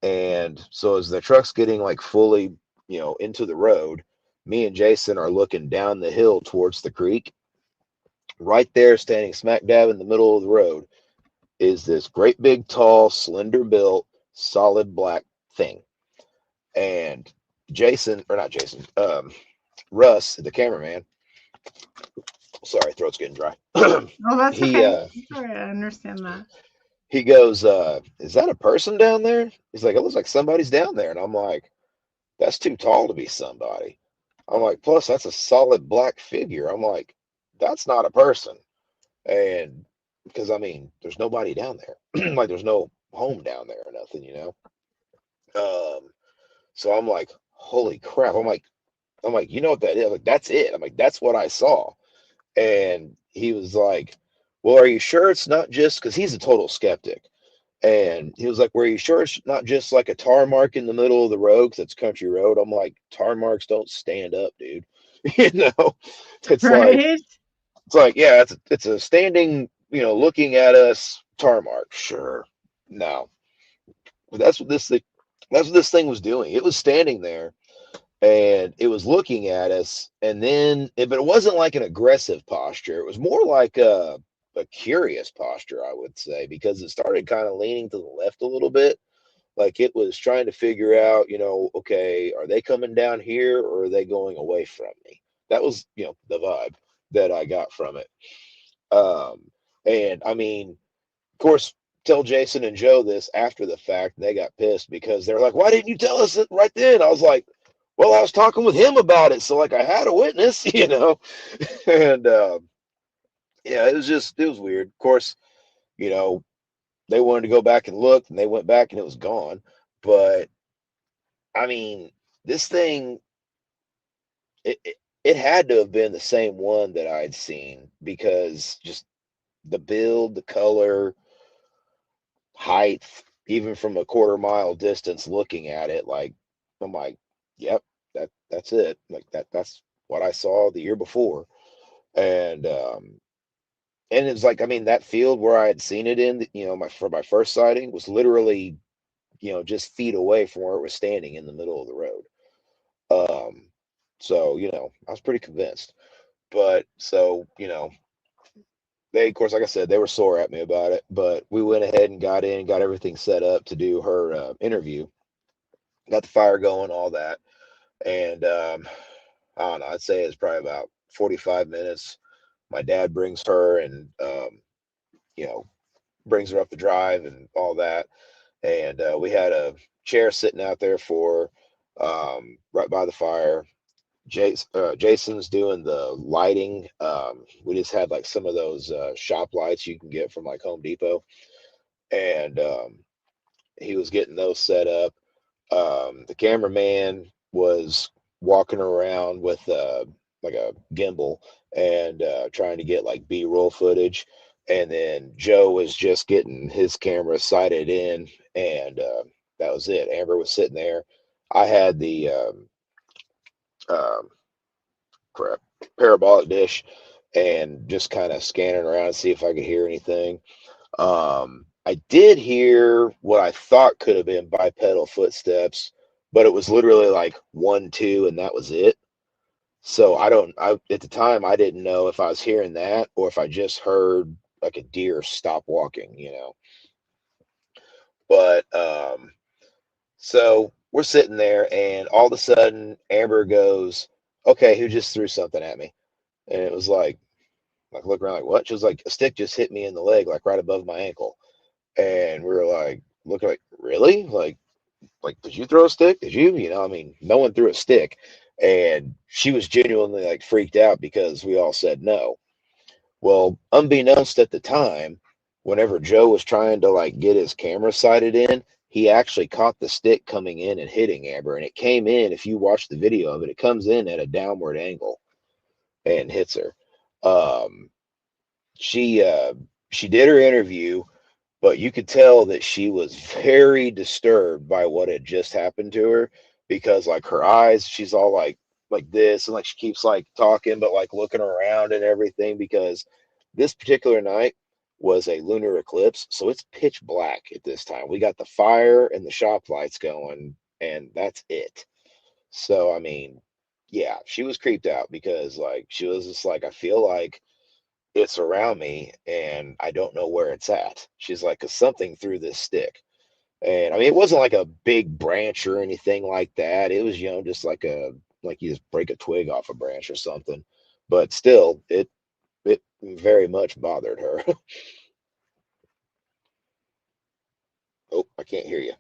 and so as the truck's getting like fully, into the road, me and Jason are looking down the hill towards the creek. Right there, standing smack dab in the middle of the road, is this great big, tall, slender built, solid black thing. And Jason, or not Jason, Russ, the cameraman. Sorry, throat's getting dry. Oh, that's he okay. Sorry, I understand that. he goes, "Is that a person down there?" He's like, "It looks like somebody's down there." And I'm like, "That's too tall to be somebody." I'm like, "Plus, that's a solid black figure." I'm like, "That's not a person." And because I mean, there's nobody down there. Like, there's no home down there or nothing. So I'm like, "Holy crap!" I'm like, "You know what that is?" I'm like, "That's it." I'm like, "That's what I saw." And he was like, "Well, are you sure it's not just," because he's a total skeptic. And he was like, "Were you sure it's not just like a tar mark in the middle of the road because it's country road?" I'm like, "Tar marks don't stand up, dude." You know, it's like Right? yeah, it's a standing, looking at us tar mark. Sure, no, but that's what this thing was doing. It was standing there and it was looking at us, and then but it wasn't like an aggressive posture. It was more like a curious posture, I would say, because it started kind of leaning to the left a little bit, like it was trying to figure out, okay, are they coming down here or are they going away from me? That was, the vibe that I got from it. Um, and I mean, of course, tell Jason and Joe this after the fact, and they got pissed because they're like, "Why didn't you tell us it right then?" I was like, "Well, I was talking with him about it, so like I had a witness." And yeah, it was weird. Of course, you know, they wanted to go back and look, and they went back, and it was gone. But I mean, this thing, it had to have been the same one that I'd seen because just the build, the color, height, even from a quarter mile distance looking at it, like I'm like, yep, that's it. Like that's what I saw the year before. And it's like, I mean, that field where I had seen it in, for my first sighting was literally, just feet away from where it was standing in the middle of the road. Um, so, I was pretty convinced. But so, they, of course, like I said, they were sore at me about it, but we went ahead and got everything set up to do her interview, got the fire going, all that. And I don't know, I'd say it's probably about 45 minutes. My dad brings her and, you know, brings her up the drive and all that. And we had a chair sitting out there for right by the fire. Jason's doing the lighting. We just had like some of those shop lights you can get from like Home Depot, and he was getting those set up. The cameraman was walking around with like a gimbal and trying to get like B-roll footage. And then Joe was just getting his camera sighted in, and that was it. Amber was sitting there. I had the um, crap parabolic dish and just kind of scanning around to see if I could hear anything. I did hear what I thought could have been bipedal footsteps, but it was literally like one, two, and that was it. So at the time, I didn't know if I was hearing that or if I just heard like a deer stop walking. But so we're sitting there, and all of a sudden, Amber goes, "Okay, who just threw something at me?" And it was like look around, like, what? She was like, "A stick just hit me in the leg, like right above my ankle." And we were like, looking like, really? Like, did you throw a stick? Did you? I mean, no one threw a stick. And she was genuinely like freaked out because we all said no. Well, unbeknownst at the time, whenever Joe was trying to like get his camera sighted in, he actually caught the stick coming in and hitting Amber, and it came in. If you watch the video of it, it comes in at a downward angle and hits her. Um, she she did her interview, but you could tell that she was very disturbed by what had just happened to her, because like her eyes, she's all like this, and like she keeps like talking but like looking around and everything, because this particular night was a lunar eclipse, so it's pitch black at this time. We got the fire and the shop lights going, and that's it. So I mean, yeah, she was creeped out, because like she was just like, I feel like it's around me and I don't know where it's at. She's like, cause something threw this stick. And I mean, it wasn't like a big branch or anything like that. It was, just like like you just break a twig off a branch or something. But still, it very much bothered her. Oh, I can't hear you.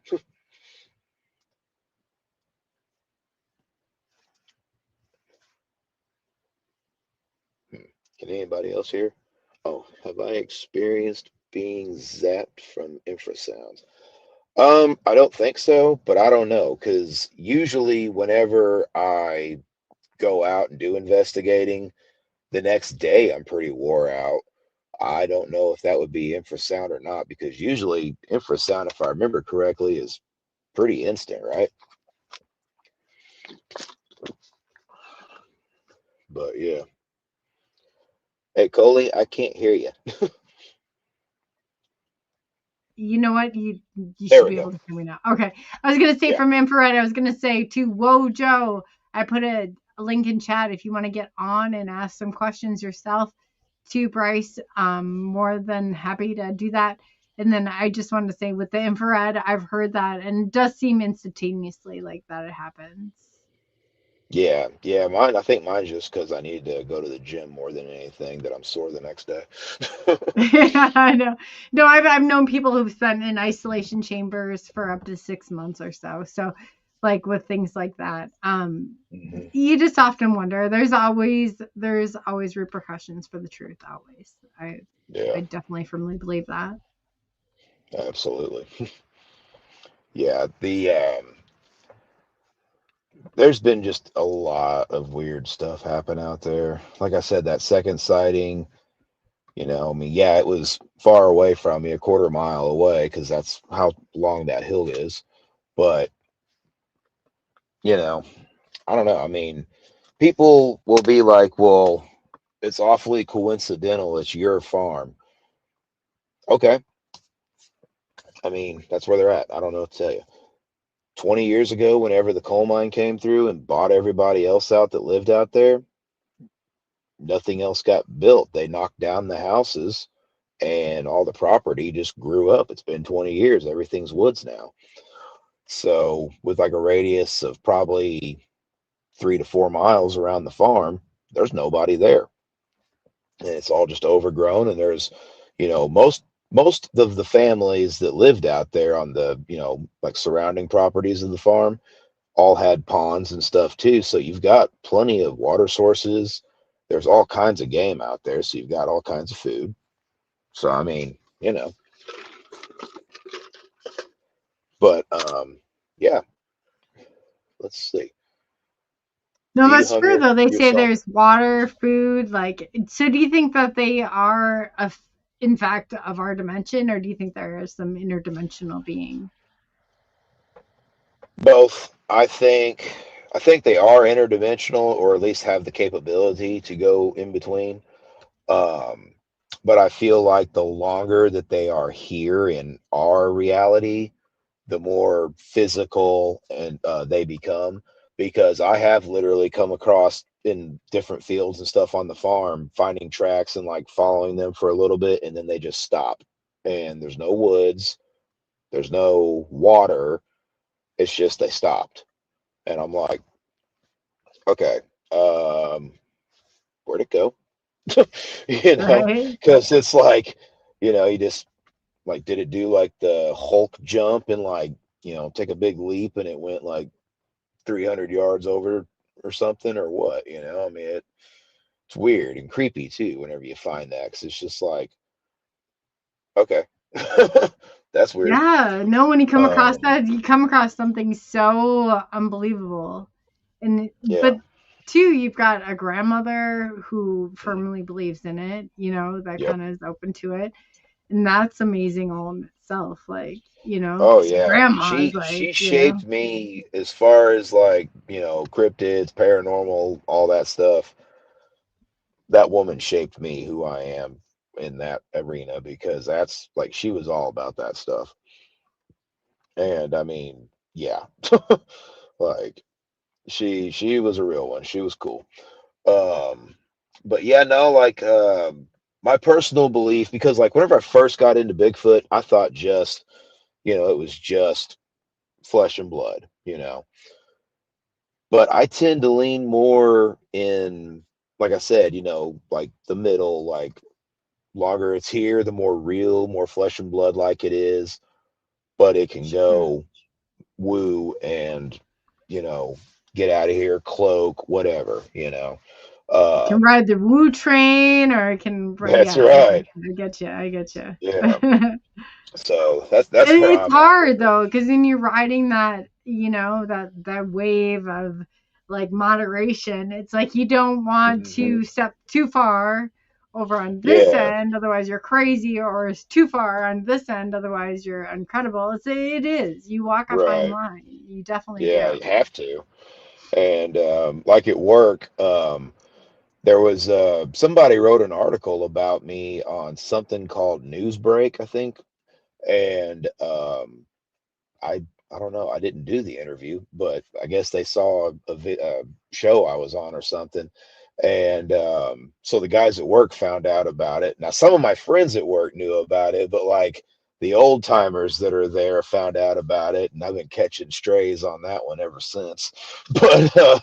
Hmm. Can anybody else hear? Oh, have I experienced being zapped from infrasounds? I don't think so, but I don't know, because usually whenever I go out and do investigating, the next day I'm pretty wore out. I don't know if that would be infrasound or not, because usually infrasound, if I remember correctly, is pretty instant, right? But yeah. Hey, Coley, I can't hear you. You know what? You There should we be go. able to hear me now. Okay. I was gonna say Yeah. from infrared, I was gonna say to Whoa Joe, I put a link in chat if you want to get on and ask some questions yourself to Bryce. More than happy to do that. And then I just wanted to say with the infrared, I've heard that and it does seem instantaneously like that it happens. Yeah, yeah, mine. I think mine's just because I need to go to the gym more than anything, that I'm sore the next day. Yeah, I know. No, I've known people who've spent in isolation chambers for up to 6 months or so. So, like with things like that, Hmm. you just often wonder. There's always repercussions for the truth. Always. I Yeah, I definitely firmly believe that. absolutely. Yeah, there's been just a lot of weird stuff happen out there. Like I said, that second sighting, I mean, yeah, it was far away from me, a quarter mile away, because that's how long that hill is. But, you know, I don't know. I mean, people will be like, well, it's awfully coincidental. It's your farm. Okay. I mean, that's where they're at. I don't know what to tell you. 20 years ago, whenever the coal mine came through and bought everybody else out that lived out there, nothing else got built. They knocked down the houses and all the property just grew up. It's been 20 years. Everything's woods now. So, with like a radius of probably 3 to 4 miles around the farm, there's nobody there. And it's all just overgrown. And there's, most of the families that lived out there on the, like surrounding properties of the farm all had ponds and stuff too. So you've got plenty of water sources. There's all kinds of game out there. So you've got all kinds of food. So, I mean, but yeah, let's see. No, Do you that's hunt true here though. They say yourself? there's water, food, like so do you think that they are in fact of our dimension or do you think there is some interdimensional being? Both. I think they are interdimensional, or at least have the capability to go in between. Um, but I feel like the longer that they are here in our reality, the more physical and they become. Because I have literally come across in different fields and stuff on the farm, finding tracks and like following them for a little bit, and then they just stop. And there's no woods, there's no water. It's just they stopped, and I'm like, okay, um, where'd it go? you know, Right? because it's like, you just like, did it do like the Hulk jump and like, take a big leap and it went like 300 yards over or something, or what? I mean, it's weird and creepy too whenever you find that, 'cause it's just like, okay, That's weird. Yeah, no, when you come across Um, that, you come across something so unbelievable. And yeah. but too, you've got a grandmother who Mhm. firmly believes in it, that Yep. kind of is open to it. And that's amazing all in itself. Like, Oh because yeah. grandma's She like, shaped me as far as like, cryptids, paranormal, all that stuff. That woman shaped me who I am in that arena because that's like she was all about that stuff. And I mean, yeah. Like she was a real one. She was cool. Um, but yeah, no, like my personal belief, because like whenever I first got into Bigfoot, I thought just, it was just flesh and blood. But I tend to lean more in, like I said, like the middle, like longer it's here, the more real, more flesh and blood like it is, but it can sure. go woo and, you know, get out of here, cloak, whatever. It can Um, ride the woo train or it can, that's yeah, right. I get you. I get you. Yeah. So that's where It's I'm at with hard it. though, because then you're riding that, that wave of like moderation. It's like you don't want Hmm. to step too far over on this Yeah. end, otherwise you're crazy, or it's too far on this end, otherwise you're incredible. It is. You walk a fine Right. line. You definitely Yeah, do. you have to. And like at work, there was somebody wrote an article about me on something called Newsbreak, I think. And I I don't know. I didn't do the interview, but I guess they saw a show I was on or something. And so the guys at work found out about it. Now, some of my friends at work knew about it, but like the old timers that are there found out about it, and I've been catching strays on that one ever since. But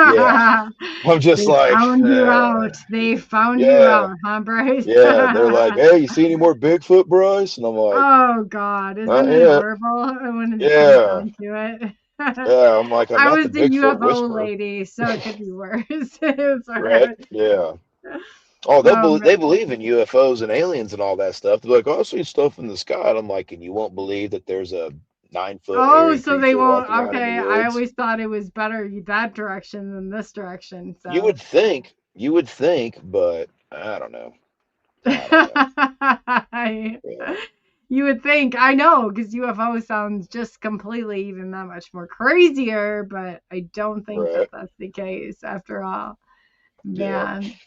yeah, I'm just They like, found you out. They found you yeah, out, huh, Bryce? yeah. They're like, hey, you see any more Bigfoot, Bryce? And I'm like, Oh God, not isn't it yet. horrible when it comes Yeah. down to it? Yeah, I'm like, I'm I not was the the Bigfoot UFO whisperer, lady, so it could be worse. It's right? alright. Yeah. Oh, Oh they man. believe in UFOs and aliens and all that stuff. They're like, oh, I see stuff in the sky. And I'm like, and you won't believe that there's a 9 foot Oh, hairy so they creature won't. walking around in the Okay, I woods. always thought it was better that direction than this direction. So, You would think, but I don't know. I don't know. Yeah, you would think. I know, because UFO sounds just completely even that much more crazier, but I don't think that right. that's the case after all. Yeah. Man.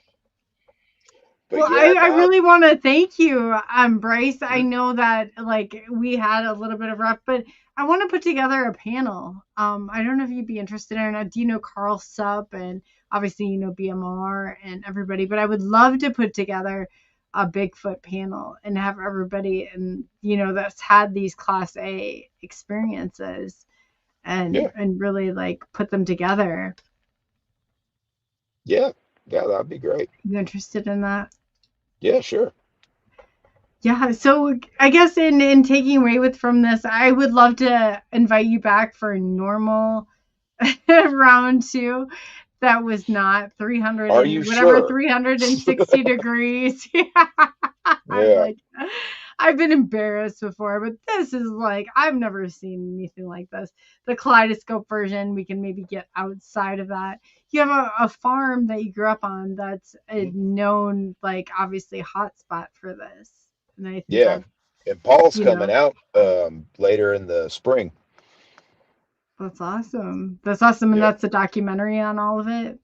But Well, yeah, I no. really want to thank you, Bryce. I Mhm. know that like we had a little bit of rough, but I want to put together a panel. I don't know if you'd be interested or not. Do you know Carl Supp, and obviously you know BMR and everybody, but I would love to put together a Bigfoot panel and have everybody and that's had these class A experiences Yeah. and really like put them together. Yeah. Yeah, that'd be great. You interested in that? Yeah, sure. Yeah, so I guess in taking away with from this, I would love to invite you back for a normal round two that was not 300 Are you and whatever sure? 360 degrees. I'm Yeah. like I've been embarrassed before, but this is like I've never seen anything like this. The kaleidoscope version, we can maybe get outside of that. You have a farm that you grew up on that's a Mhm. known, like obviously hotspot for this. And I think Yeah. that, And Paul's you coming know, out later in the spring. that's awesome. That's awesome. And Yeah. that's a documentary on all of it.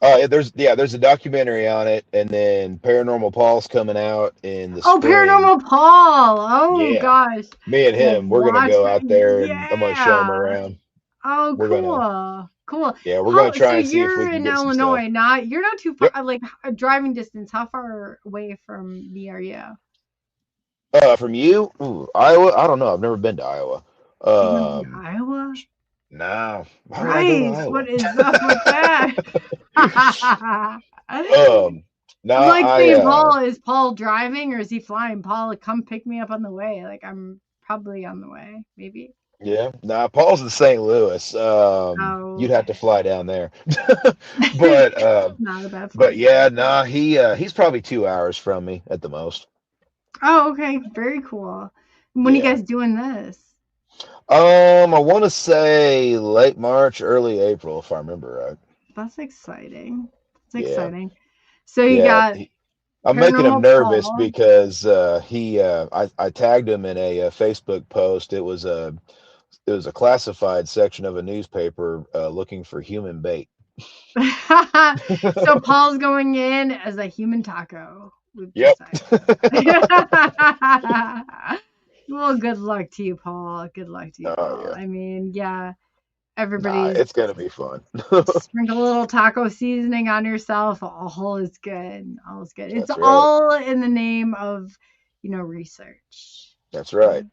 There's a documentary on it, and then Paranormal Paul's coming out in the Oh, spring. Paranormal Paul. Oh Yeah, gosh. me and Well, him, we're gonna watch go that. out there and I'm gonna show him Yeah. around. Oh, We're gonna, cool. Cool. yeah, we're gonna How, so try and see if we you're can in get some stuff. Illinois, not, you're not too far, Yep. like driving distance. How far away from me are you? From you, ooh, Iowa. I don't know. I've never been to Iowa. You've never been to Um, Iowa? no. Why would I go to Bryce, Iowa? what is up with that? Um, no, I'm like I saying, Paul, is Paul driving or is he flying? Paul, come pick me up on the way. Like I'm probably on the way, maybe. Yeah, nah, Paul's in St. Louis. Oh, You'd have to okay. fly down there. But Not a bad but flight. yeah, nah, he's probably 2 hours from me at the most. Oh, okay. Very cool. When are you Yeah. guys doing this? I want to say late March, early April, if I remember right. That's exciting. It's Yeah. exciting. So you Yeah. got I'm making him Paranormal nervous Paul. because I tagged him in a, Facebook post. It was a classified section of a newspaper looking for human bait. So Paul's going in as a human taco. We've Yep. decided. Well, good luck to you, Paul. Good luck to you, Oh Paul. yeah. I mean, yeah, Nah, everybody's it's gonna be fun. sprinkle a little taco seasoning on yourself. All is good. All is good. It's That's right. all in the name of, research. That's right.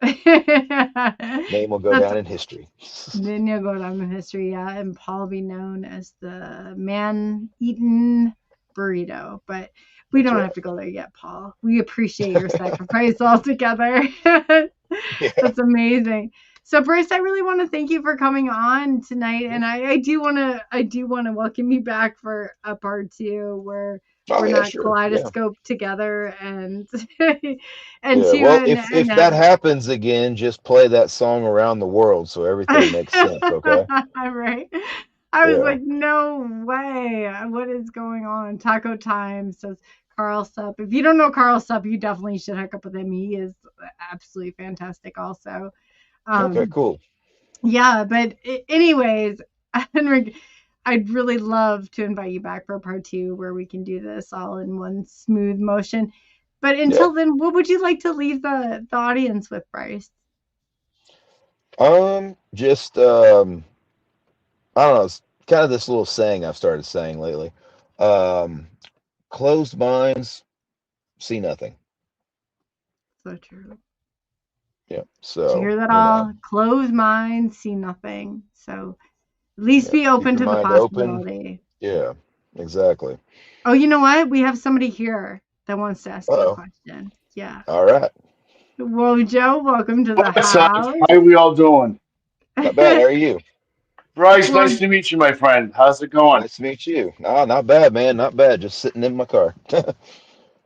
That's Name will go down in history. then you'll go down in history, yeah, and Paul be known as the man-eaten burrito. But we That's don't right. have to go there yet, Paul. We appreciate your sacrifice altogether. Yeah. That's amazing. So, Bryce, I really want to thank you for coming on tonight, and I do want to welcome you back for a part two where Oh we're yeah, not sure. Yeah. kaleidoscope together and Yeah. two Well, if that happens again, just play that song around the world so everything makes sense, okay? right. I was Yeah. like, no way. What is going on? Taco Time says Carl Sup. If you don't know Carl Sup, you definitely should hook up with him. He is absolutely fantastic also. Okay, Um, cool. yeah, but anyways, Henrik, I'd really love to invite you back for part two where we can do this all in one smooth motion. But Yeah. until then, what would you like to leave the audience with, Bryce? Just I don't know, it's kind of this little saying I've started saying lately. Um, Closed minds see nothing. So true. Yeah. Did you So, hear that all? Close mind, see nothing. So at least yeah, be keep open your to the mind open. possibility. Yeah, exactly. Oh, you know what? We have somebody here that wants to ask you a Uh-oh. question. Yeah. All right. Whoa, Joe, welcome to the What's up? house. How are we all doing? Not bad. How are you? Bryce, Well, nice to meet you, my friend. How's it going? Nice to meet you. No, not bad, man. Not bad. Just sitting in my car.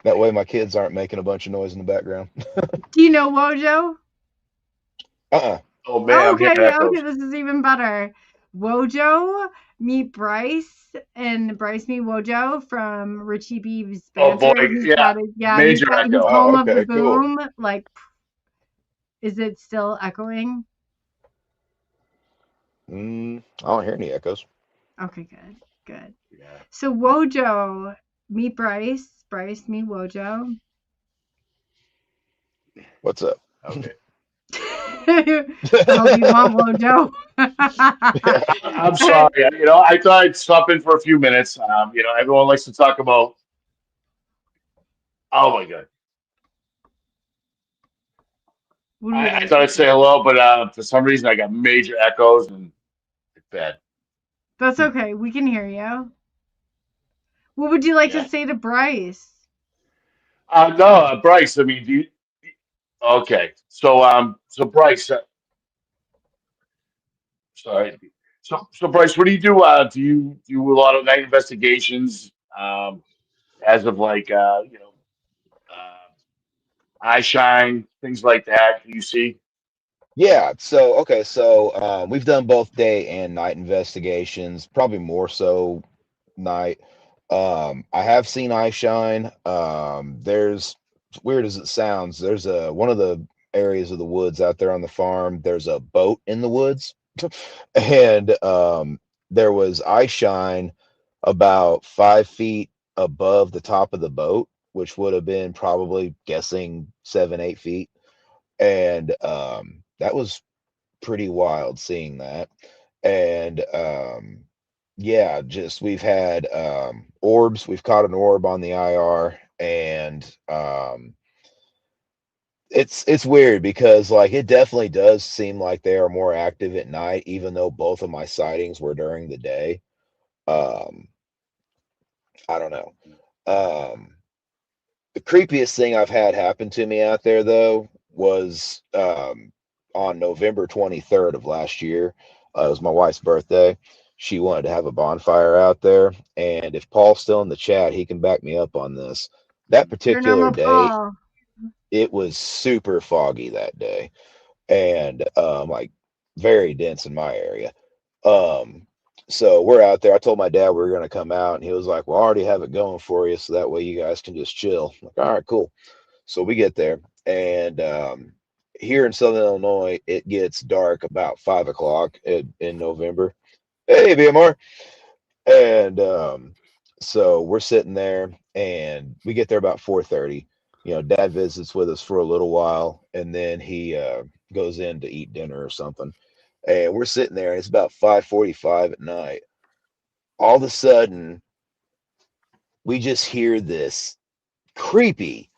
That way my kids aren't making a bunch of noise in the background. do you know Wojo? Uh-uh. Oh man, Oh, I'm getting okay, okay, echoes. this is even better. Wojo, meet Bryce, and Bryce meet Wojo from Richie Beeves Oh boy, Banter. yeah, He's major got his echo. home Oh, of the okay, cool. boom. Like, is it still echoing? I don't hear any echoes. Okay, good, good. Yeah. So Wojo, meet Bryce. Bryce, meet Wojo. What's up? Okay. I hope you want Wojo. I'm sorry. I thought I'd stop in for a few minutes. Everyone likes to talk about. Oh my god. What do we I like thought to I'd say do? hello, but for some reason I got major echoes and it's bad. That's okay. We can hear you. What would you like to Yeah. say to Bryce? No, Bryce. I mean, do you? Okay. So Bryce. Sorry. So Bryce, what do you do? Do you do a lot of night investigations? As of like, eye shine, things like that. Do you see? Yeah, so okay, so we've done both day and night investigations, probably more so night. I have seen eye shine. There's as weird as it sounds, there's a one of the areas of the woods out there on the farm, there's a boat in the woods. And there was eye shine about 5 feet above the top of the boat, which would have been probably guessing 7, 8 feet. And that was pretty wild seeing that. And yeah, just we've had orbs. We've caught an orb on the IR, and it's weird because like it definitely does seem like they are more active at night, even though both of my sightings were during the day. Um, I don't know. Um, the creepiest thing I've had happen to me out there though was on November 23rd of last year. It was my wife's birthday. She wanted to have a bonfire out there, and if Paul's still in the chat, he can back me up on this. That particular Paranormal day, Paul. it was super foggy that day, and like very dense in my area. Um, so we're out there. I told my dad we were gonna come out, and he was like, "Well, I already have it going for you, so that way you guys can just chill." I'm like, all right, cool. So we get there, and here in Southern Illinois, it gets dark about 5 o'clock in November. Hey, BMR. And so we're sitting there, and we get there about 4:30. Dad visits with us for a little while, and then he goes in to eat dinner or something. And we're sitting there, and it's about 5:45 at night. All of a sudden, we just hear this creepy,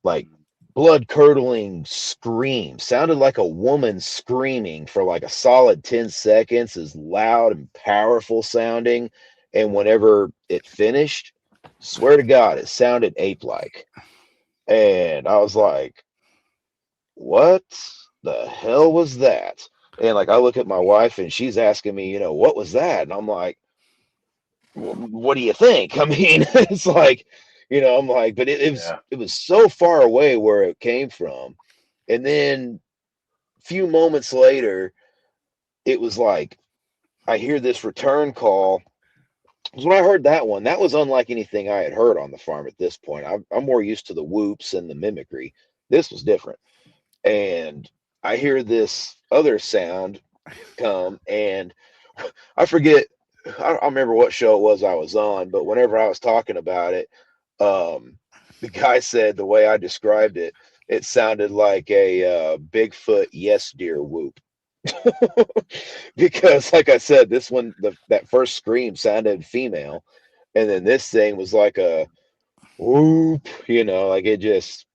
like blood curdling scream. Sounded like a woman screaming for like a solid 10 seconds, as loud and powerful sounding. And whenever it finished, swear to God, it sounded ape like. And I was like, what the hell was that? And like, I look at my wife, and she's asking me, what was that? And I'm like, what do you think? I mean, it's like, I'm like, but it was so far away where it came from. And then a few moments later, it was like, I hear this return call. Because when I heard that one, that was unlike anything I had heard on the farm at this point. I'm more used to the whoops and the mimicry. This was different. And I hear this other sound come, and I forget, I don't remember what show it was I was on, but whenever I was talking about it, the guy said the way I described it, it sounded like a Bigfoot yes deer whoop. Because, like I said, this one, that first scream sounded female, and then this thing was like a whoop, like it just,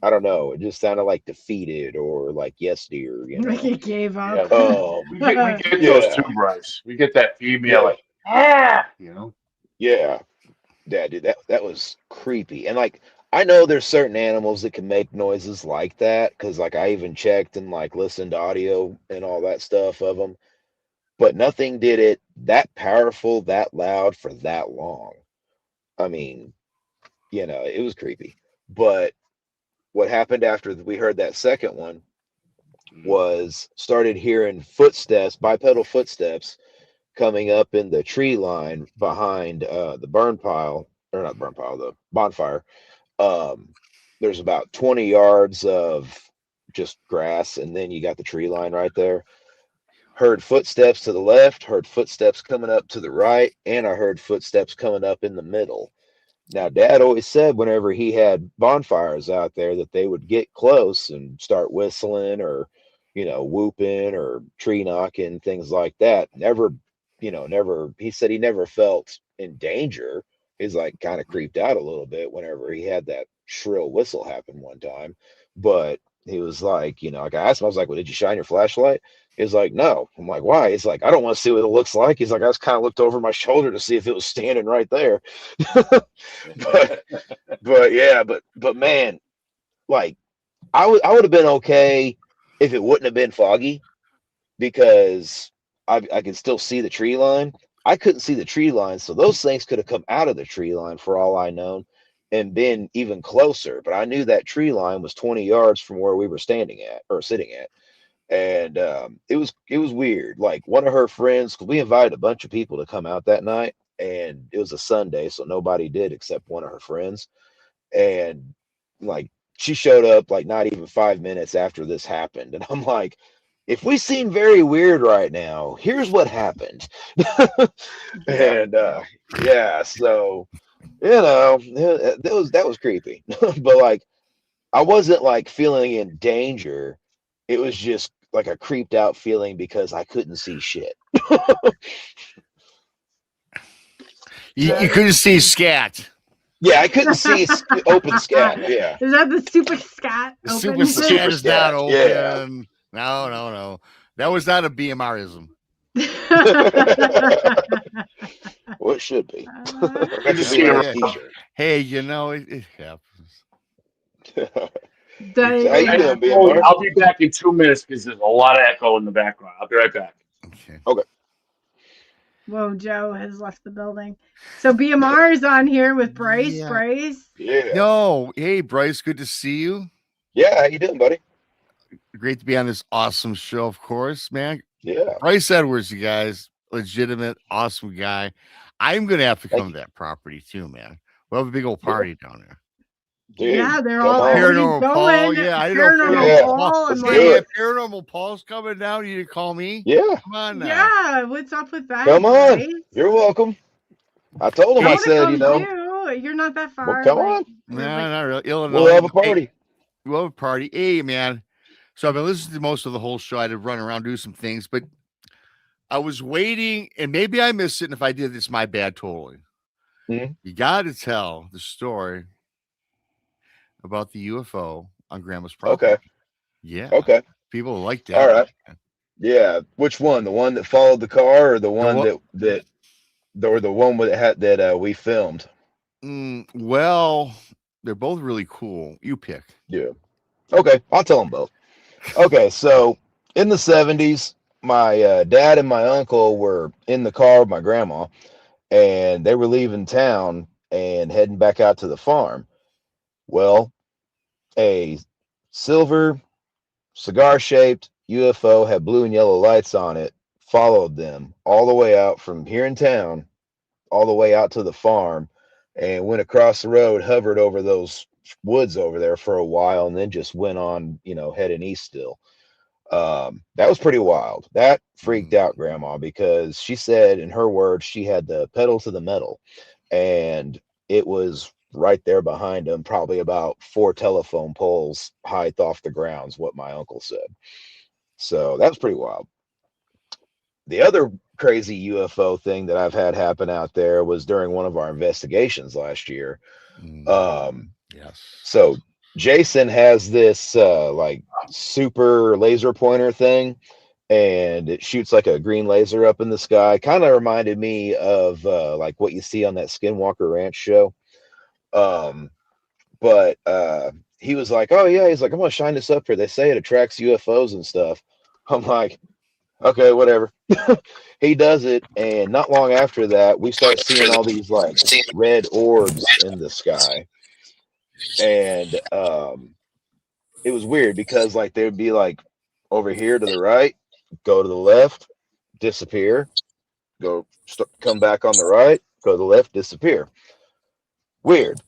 I don't know, it just sounded like defeated or like yes dear, Like he gave Yeah, up. we get those too, Yeah. Bryce. We get that female Yeah. like, ah. Yeah. Yeah, dude, that was creepy. And like, I know there's certain animals that can make noises like that, because like I even checked and like listened to audio and all that stuff of them, but nothing did it that powerful, that loud for that long. I mean, it was creepy. But what happened after we heard that second one was started hearing footsteps, bipedal footsteps coming up in the tree line behind the burn pile, or not burn pile, the bonfire. There's about 20 yards of just grass, and then you got the tree line right there. Heard footsteps to the left, heard footsteps coming up to the right, and I heard footsteps coming up in the middle. Now, Dad always said whenever he had bonfires out there that they would get close and start whistling or, whooping or tree knocking, things like that. Never, never, he said he never felt in danger. He's like kind of creeped out a little bit whenever he had that shrill whistle happen one time. But he was like, like I asked him, I was like, well, did you shine your flashlight? He's like, no. I'm like, why? He's like, I don't want to see what it looks like. He's like, I just kind of looked over my shoulder to see if it was standing right there. but but man, like I would have been okay if it wouldn't have been foggy, because I could still see the tree line. I couldn't see the tree line, so those things could have come out of the tree line for all I known and been even closer. But I knew that tree line was 20 yards from where we were standing at or sitting at. And it was weird. Like one of her friends, 'cause we invited a bunch of people to come out that night, and it was a Sunday, so nobody did except one of her friends. And like she showed up like not even 5 minutes after this happened, and I'm like, if we seem very weird right now, here's what happened. And yeah, so that was creepy. But like, I wasn't like feeling in danger. It was just like a creeped out feeling because I couldn't see shit. You couldn't see scat. Yeah, I couldn't see open scat. Yeah. Is that the super scat? The open? super scat is scat, not open. yeah. No. That was not a BMRism. Well, it should be. Good to see you around. Hey, it happens. How you doing, BMR? I'll be back in 2 minutes because there's a lot of echo in the background. I'll be right back. Okay. Okay. Whoa, Joe has left the building. So BMR is on here with Bryce. Yeah. Bryce. Yeah. No, hey Bryce, good to see you. Yeah. How you doing, buddy? Great to be on this awesome show, of course, man. Yeah. Bryce Edwards, you guys, legitimate, awesome guy. I'm gonna have to Thank come you. to that property too, man. We'll have a big old Yeah. party down there. Dude, Yeah, they're come all on. everybody's Paranormal Paul, going. yeah, I didn't know Paranormal Yeah. Paul. I'm Let's like, do Hey, it. Paranormal Paul's coming down. You didn't call me. Yeah. Come on now. yeah, what's up with that, Come on. Bryce? You're welcome. I told him, I I want to said, come too. You're not that well, far. come Like, on. we're No, like, not really. We'll Illinois. have a Hey, party. we'll have a party. Hey, man. So I've been listening to most of the whole show. I had to run around, do some things, but I was waiting, and maybe I missed it. And if I did, it's my bad totally. Mhm. You got to tell the story about the UFO on Grandma's property. Okay. Yeah. Okay. People like All that. right. Yeah. Which one? The one that followed the car, or the one one- or the one with that we filmed? Well, they're both really cool. You pick. Yeah. Okay. I'll tell them both. Okay. So in the 70s, my dad and my uncle were in the car with my grandma, and they were leaving town and heading back out to the farm. Well, a silver cigar shaped UFO had blue and yellow lights on it, followed them all the way out from here in town, all the way out to the farm, and went across the road, hovered over those woods over there for a while, and then just went on, heading east still. That was pretty wild. That freaked out Grandma, because she said, in her words, she had the pedal to the metal, and it was right there behind him, probably about 4 telephone poles height off the ground's what my uncle said. So that was pretty wild. The other crazy UFO thing that I've had happen out there was during one of our investigations last year. Yes. So Jason has this like super laser pointer thing, and it shoots like a green laser up in the sky. Kind of reminded me of like what you see on that Skinwalker Ranch show. But he was like, "Oh yeah," he's like, "I'm gonna shine this up here. They say it attracts UFOs and stuff." I'm like, "Okay, whatever." He does it, and not long after that, we start seeing all these like red orbs in the sky, and it was weird because like they would be like over here to the right, go to the left, disappear, come back on the right, go to the left, disappear. Weird.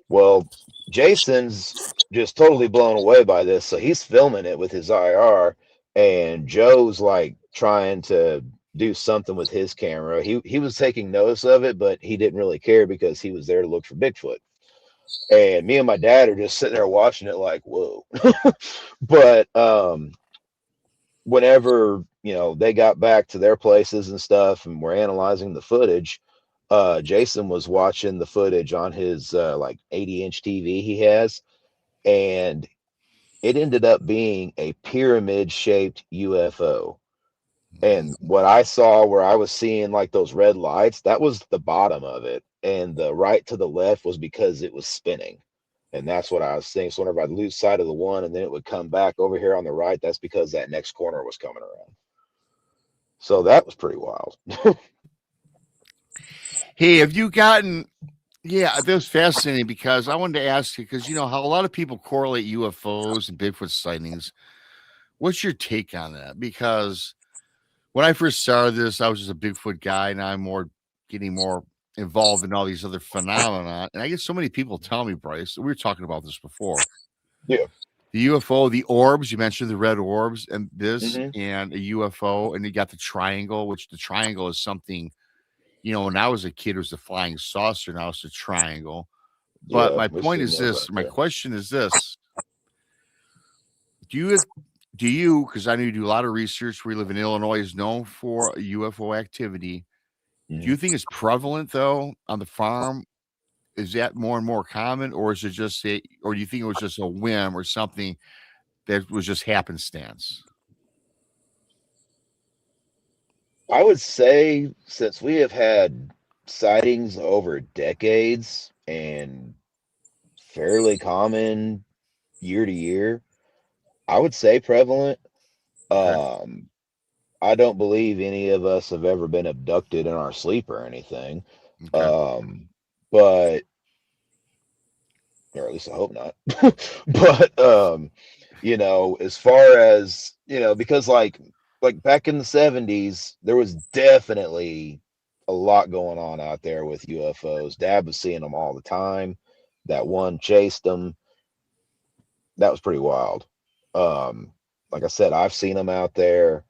Well, Jason's just totally blown away by this, so he's filming it with his IR, and Joe's like trying to do something with his camera. He was taking notice of it, but he didn't really care because he was there to look for Bigfoot. And me and my dad are just sitting there watching it like, whoa. But whenever they got back to their places and stuff, and we're analyzing the footage, Jason was watching the footage on his like 80-inch TV he has, and it ended up being a pyramid shaped UFO. And what I saw, where I was seeing like those red lights, that was the bottom of it, and the right to the left was because it was spinning. And that's what I was seeing. So whenever I'd lose sight of the one and then it would come back over here on the right, that's because that next corner was coming around. So that was pretty wild. Hey, have you gotten? Yeah, that was fascinating because I wanted to ask you, because you know how a lot of people correlate UFOs and Bigfoot sightings. What's your take on that? Because when I first started this, I was just a Bigfoot guy. Now I'm getting more involved in all these other phenomena. And I get so many people tell me, Bryce, we were talking about this before. Yeah. The UFO, the orbs, you mentioned the red orbs, and this, Mhm. and a UFO, and you got the triangle, which the triangle is something, when I was a kid, it was a flying saucer. Now it's a triangle. But Yeah, my we've point seen is those this, out my there. question is this. Do you, because I know you do a lot of research where you live in Illinois, is known for UFO activity. Do Mhm. you think it's prevalent though on the farm? Is that more and more common, or is it just or do you think it was just a whim or something that was just happenstance? I would say, since we have had sightings over decades and fairly common year to year, I would say prevalent. Okay. Um, I don't believe any of us have ever been abducted in our sleep or anything. Okay. But or at least I hope not. But as far as because like back in the 70s, there was definitely a lot going on out there with UFOs. Dad was seeing them all the time. That one chased them. That was pretty wild. Um, like I said, I've seen them out there.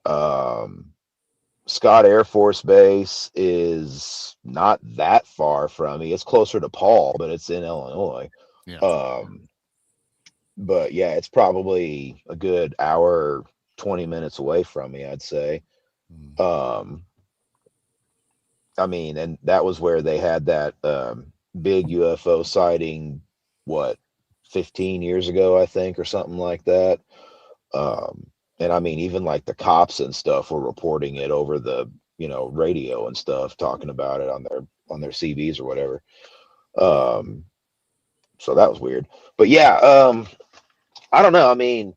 Um, Scott Air Force Base is not that far from me. It's closer to Paul, but it's in Illinois. Yeah. Um, but yeah, it's probably a good hour, 20 minutes away from me, I'd say. Mm. I mean, and that was where they had that big UFO sighting, what, 15 years ago, I think, or something like that. And I mean, even like the cops and stuff were reporting it over the, radio and stuff, talking about it on their CVs or whatever. So that was weird. But yeah, I don't know. I mean,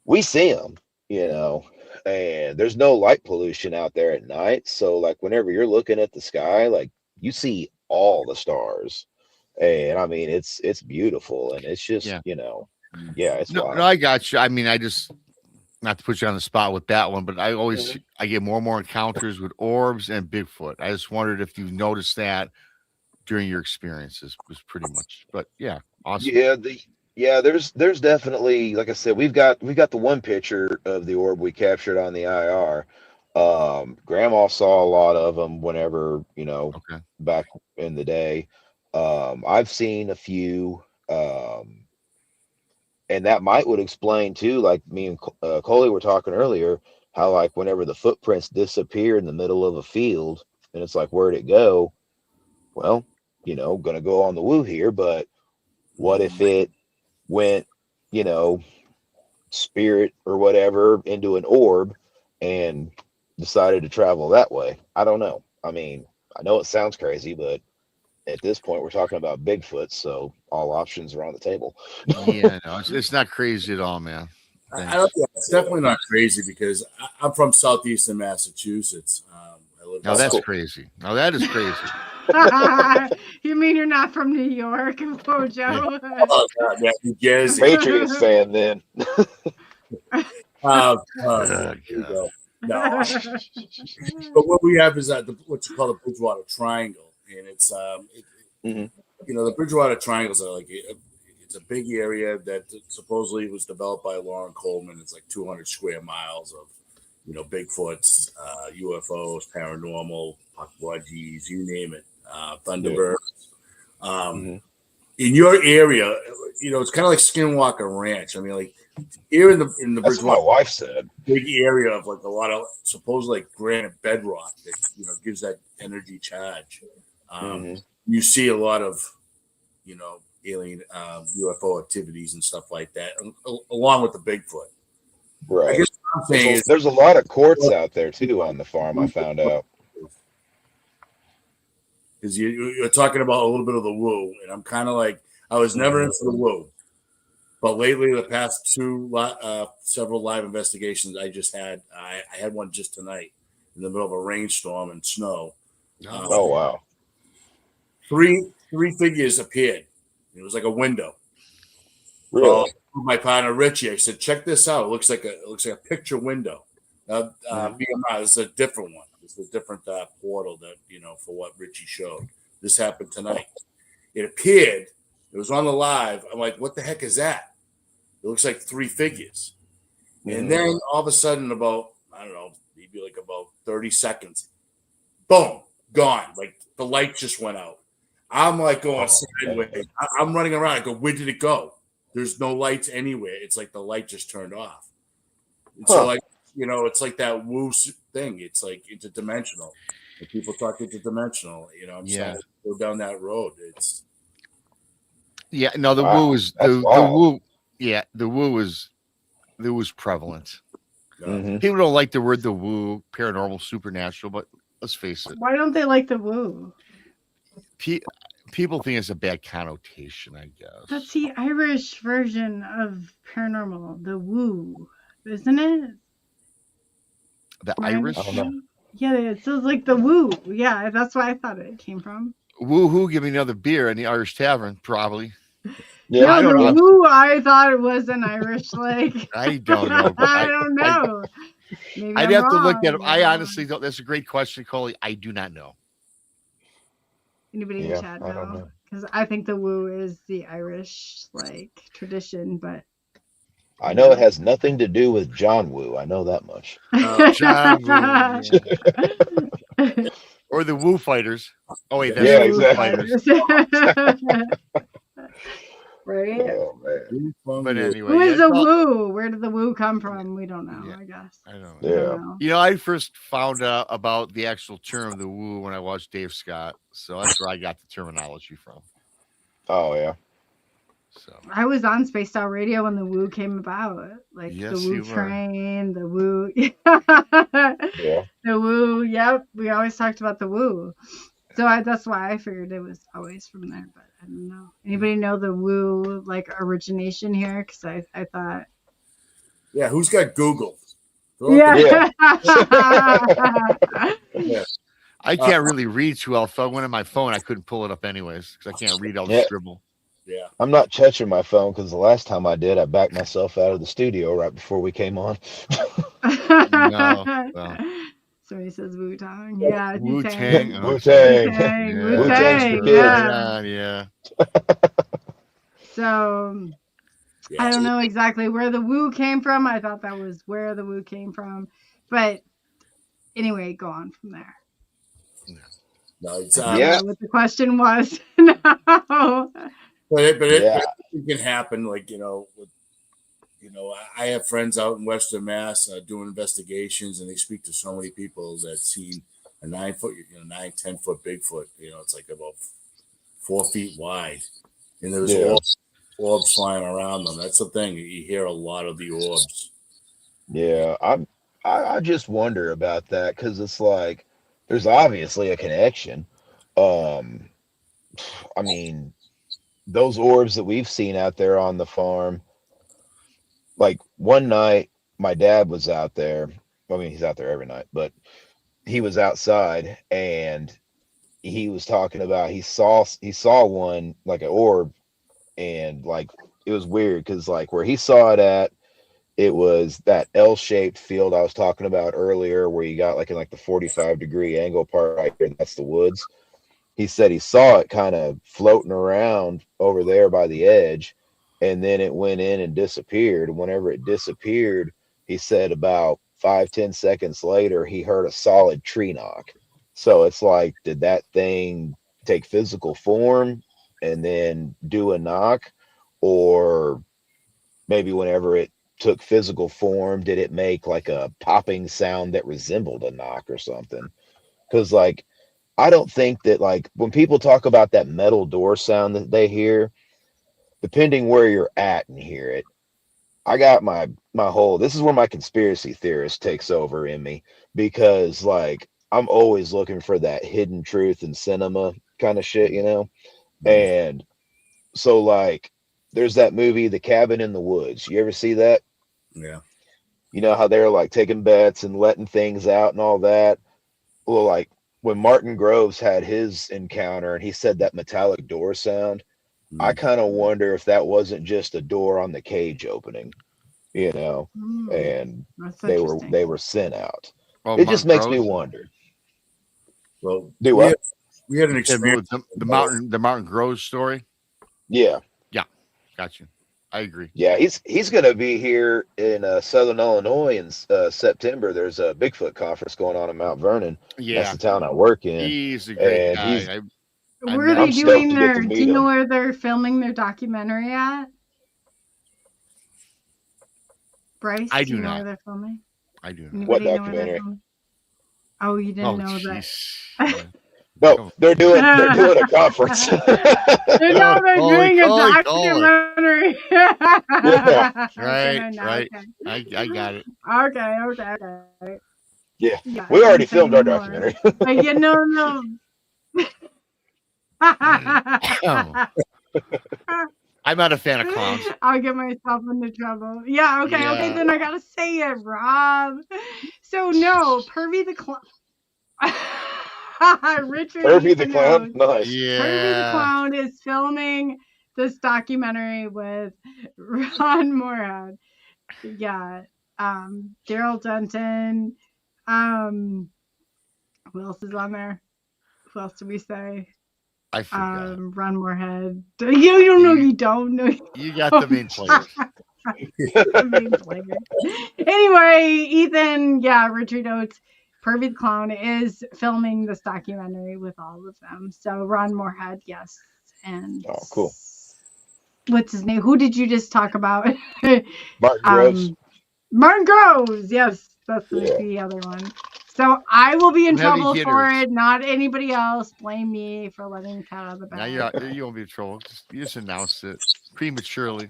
we see them, and there's no light pollution out there at night. So like whenever you're looking at the sky, like you see all the stars. And I mean, it's beautiful, and it's just, Yeah. yeah, it's No, wild. I got you. I mean, I just not to put you on the spot with that one, but I get more and more encounters with orbs and Bigfoot. I just wondered if you've noticed that during your experiences. Was pretty much, but yeah, awesome. There's definitely, like I said, we've got the one picture of the orb we captured on the IR. Grandma saw a lot of them whenever, Okay. back in the day. I've seen a few, and that would explain too, like me and Coley were talking earlier, how like whenever the footprints disappear in the middle of a field, and it's like, where'd it go? Well, gonna go on the woo here, but what if it went, you know, spirit or whatever into an orb and decided to travel that way? I don't know. I mean, I know it sounds crazy, but at this point we're talking about Bigfoot, so all options are on the table. Yeah, no, it's not crazy at all, man. I don't, yeah, it's definitely not crazy because I'm from southeastern Massachusetts. I live Now in that's cool. crazy. Now that is crazy. You mean you're not from New York, Mojo? oh, God, yeah, New Jersey. Patriots fan then. God. Here we go. No, but what we have is what's called the Bridgewater Triangle, and it's Mhm. the Bridgewater Triangles are like it's a big area that supposedly was developed by Lauren Coleman. It's like 200 square miles of Bigfoots, UFOs, paranormal, Pukwudgies, you name it, Thunderbirds. Mhm. In your area, it's kind of like Skinwalker Ranch. I mean, like here in the That's what my Bridgewater wife said. big area of like a lot of supposedly like granite bedrock that gives that energy charge. Mhm. You see a lot of alien UFO activities and stuff like that, along with the Bigfoot. I Right. guess what I'm saying is There's a lot of quartz out there too on the farm, I found out. because you're talking about a little bit of the woo, and I'm kind of like I was never into the woo, but lately the past several live investigations I just had, I had one just tonight in the middle of a rainstorm and snow. Oh wow. Three figures appeared. It was like a window. Really? My partner Richie, I said, "Check this out. It looks like a picture window." BMI, this is a different one. This is a different portal that for what Richie showed. This happened tonight. It appeared. It was on the live. I'm like, "What the heck is that?" It looks like three figures. And then all of a sudden, about I don't know, maybe like about 30 seconds, boom, gone. Like the light just went out. I'm like going sideways. I'm running around. I go, where did it go? There's no lights anywhere. It's like the light just turned off. And so, like, it's like that woo thing. It's like interdimensional. When people talk interdimensional, I'm starting to go down that road. It's No, the woo is That's the wild. woo. Yeah, the woo is prevalent. Mhm. People don't like the word the woo, paranormal, supernatural, but let's face it. Why don't they like the woo? People think it's a bad connotation, I guess. That's the Irish version of paranormal, the woo, isn't it? The My Irish? I don't know. understanding? Yeah, it sounds like the woo. Yeah, that's where I thought it came from. Woohoo, give me another beer in the Irish Tavern, probably. Yeah, No, I don't the know. woo, I thought it was an Irish, like, I don't know. But I don't know. Maybe I'd I'm have to look at it. wrong. I honestly don't. That's a great question, Coley. I do not know. Anybody in yeah, chat I don't know? know. Because I think the woo is the Irish, like, tradition, but. I know it has nothing to do with John Woo. I know that much. John Woo, yeah. Or the Woo Fighters. Oh wait, that's Yeah, the Woo exactly. Fighters. Right? Oh man. But Who anyway, is yeah, a well, woo? Where did the woo come from? We don't know, yeah, I guess. I don't know. We don't Yeah. know. You know, I first found out about the actual term the woo when I watched Dave Scott. So that's where I got the terminology from. Oh yeah. So I was on Space Style Radio when the woo came about. Like Yes, the woo you were. train, the woo. Yeah. The woo, yep. We always talked about the woo. So that's why I figured it was always from there, but I don't know. Anybody know the woo like origination here? Because I thought. Yeah, who's got Google? Throw up Yeah. Yeah. I can't really read too well. If I went on my phone, I couldn't pull it up anyways because I can't read all the Yeah. scribble. Yeah. I'm not touching my phone because the last time I did, I backed myself out of the studio right before we came on. No, well. So he says Wu Tang. Yeah, Wu Wu-Tang. Tang. Wu Okay. Tang. Yeah. Wu-Tang's for Wu-Tang, kids. yeah. Yeah. So Yeah. I don't know exactly where the woo came from. I thought that was where the woo came from. But anyway, go on from there. No, it's, I don't Yeah. know what the question was. No. but Yeah. it can happen. Like I have friends out in Western Mass doing investigations, and they speak to so many people that see a 9 foot, 10 foot Bigfoot. It's like about 4 feet wide, and there's Yeah. orbs flying around them. That's the thing. You hear a lot of the orbs. Yeah. I just wonder about that because it's like there's obviously a connection. I mean, those orbs that we've seen out there on the farm, like one night my dad was out there. I mean, he's out there every night, but he was outside and he was talking about he saw one like an orb, and like it was weird because like where he saw it at, it was that L-shaped field I was talking about earlier where you got like in like the 45-degree angle part right here, that's the woods. He said he saw it kind of floating around over there by the edge, and then it went in and disappeared. And whenever it disappeared, he said about 5-10 seconds later, he heard a solid tree knock. So it's like, did that thing take physical form and then do a knock? Or maybe whenever it took physical form, did it make like a popping sound that resembled a knock or something? Because like, I don't think that like when people talk about that metal door sound that they hear, depending where you're at and hear it, I got my whole, this is where my conspiracy theorist takes over in me, because like I'm always looking for that hidden truth in cinema kind of shit, And so like there's that movie, The Cabin in the Woods. You ever see that? Yeah. You know how they're like taking bets and letting things out and all that? Well, like when Martin Groves had his encounter and he said that metallic door sound, I kind of wonder if that wasn't just a door on the cage opening, and That's they interesting. were sent out. Oh, It just Mark makes me Groves? wonder. Well, Do what? we had an Yeah, experience. the Mountain Groves story. Yeah, Got you. I agree. yeah. He's gonna be here in Southern Illinois in September. There's a Bigfoot conference going on in Mount Vernon. That's Yeah, the town I work in, he's a great and he's. guy. Where are I'm they stoked doing to get their? to Do meet you know him. where they're filming their documentary at? Bryce, I do do you know not. where they're filming? I do not. Anybody know where documentary? they're filming? Oh, you didn't Oh, know that. jeez. No, they're doing a conference. They're Holy doing a caller. documentary. Yeah. Right, Okay, right. okay. I got it. Okay. Yeah, Yeah, we already say filmed our more. documentary. But yeah, no. Oh, I'm not a fan of clowns. I'll get myself into trouble. Yeah, okay, Yeah. then I gotta say it, Rob. So no, Pervy the Clown. Richard Herbie the Ethan Clown. knows. Nice. Pervy the Yeah. Clown is filming this documentary with Ron Moorhead. Yeah. Daryl Denton. Who else is on there? Who else did we say? I forgot. Ron Moorhead. You don't know. You don't know. You got the main players. The main player. Anyway, Ethan, yeah, Richard Oates, Pervy the Clown is filming this documentary with all of them. So Ron Moorhead, yes, and Oh, cool. What's his name? Who did you just talk about? Martin Groves. Martin Groves. Yes, that's the other one. So I will be in Some heavy trouble for hitters. it, not anybody else. Blame me for letting the cat out of the Now bag. you won't be in trouble. You just announced it prematurely.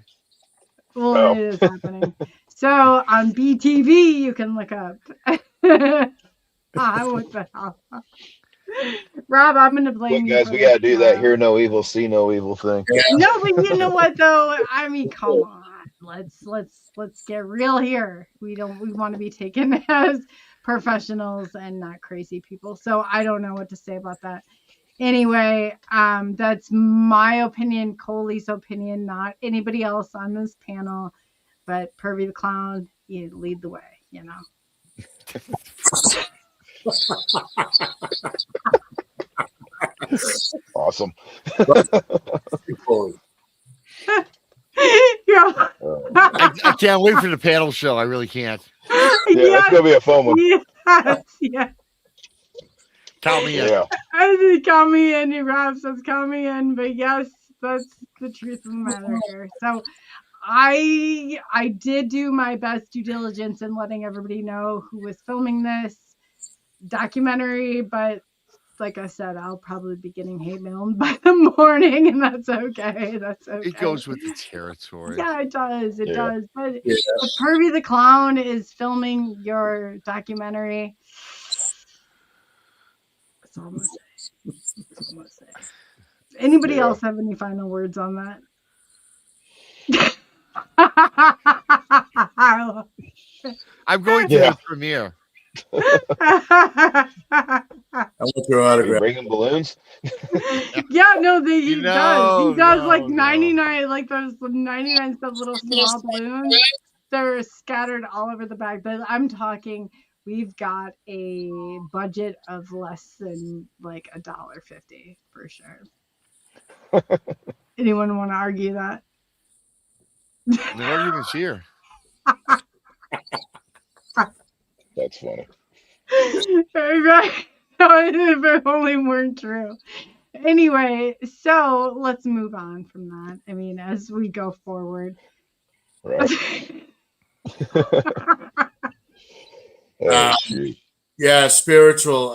Well, Oh. it is happening. So on BTV, you can look up. What the hell? Rob, I'm going to blame Look, you. guys, for we this, gotta do that Rob. hear no evil, see no evil thing. No, but you know what though? I mean, come on. Let's get real here. We want to be taken as professionals and not crazy people. So I don't know what to say about that. Anyway, that's my opinion, Coley's opinion, not anybody else on this panel. But Pervy the Clown, you lead the way, you know. Awesome. Yeah. I can't wait for the panel show. I really can't. Yeah, it's gonna be a fun one. Yes. Count me in. Yeah. I think count me in. Rob says count me in, but yes, that's the truth of the matter here. So I did do my best due diligence in letting everybody know who was filming this documentary, but like I said, I'll probably be getting hate mail by the morning, and that's okay. That's okay. It goes with the territory. Yeah, it does. It Yeah. does. But if Pervy the Clown is filming your documentary, that's all I'm gonna say. That's all I'm gonna say. Anybody else have any final words on that? I'm going to the premiere. I want your Are you autograph. bringing balloons? Yeah, no, he No, does. He does no, like no. 99, like those 99 stuff, little small balloons. They're scattered all over the bag. But I'm talking, we've got a budget of less than like $1.50 for sure. Anyone want to argue that? The argument's here. That's funny. Right. If it only weren't true. Anyway, so let's move on from that. I mean, as we go forward. Right. Oh, shoot. Yeah, spiritual.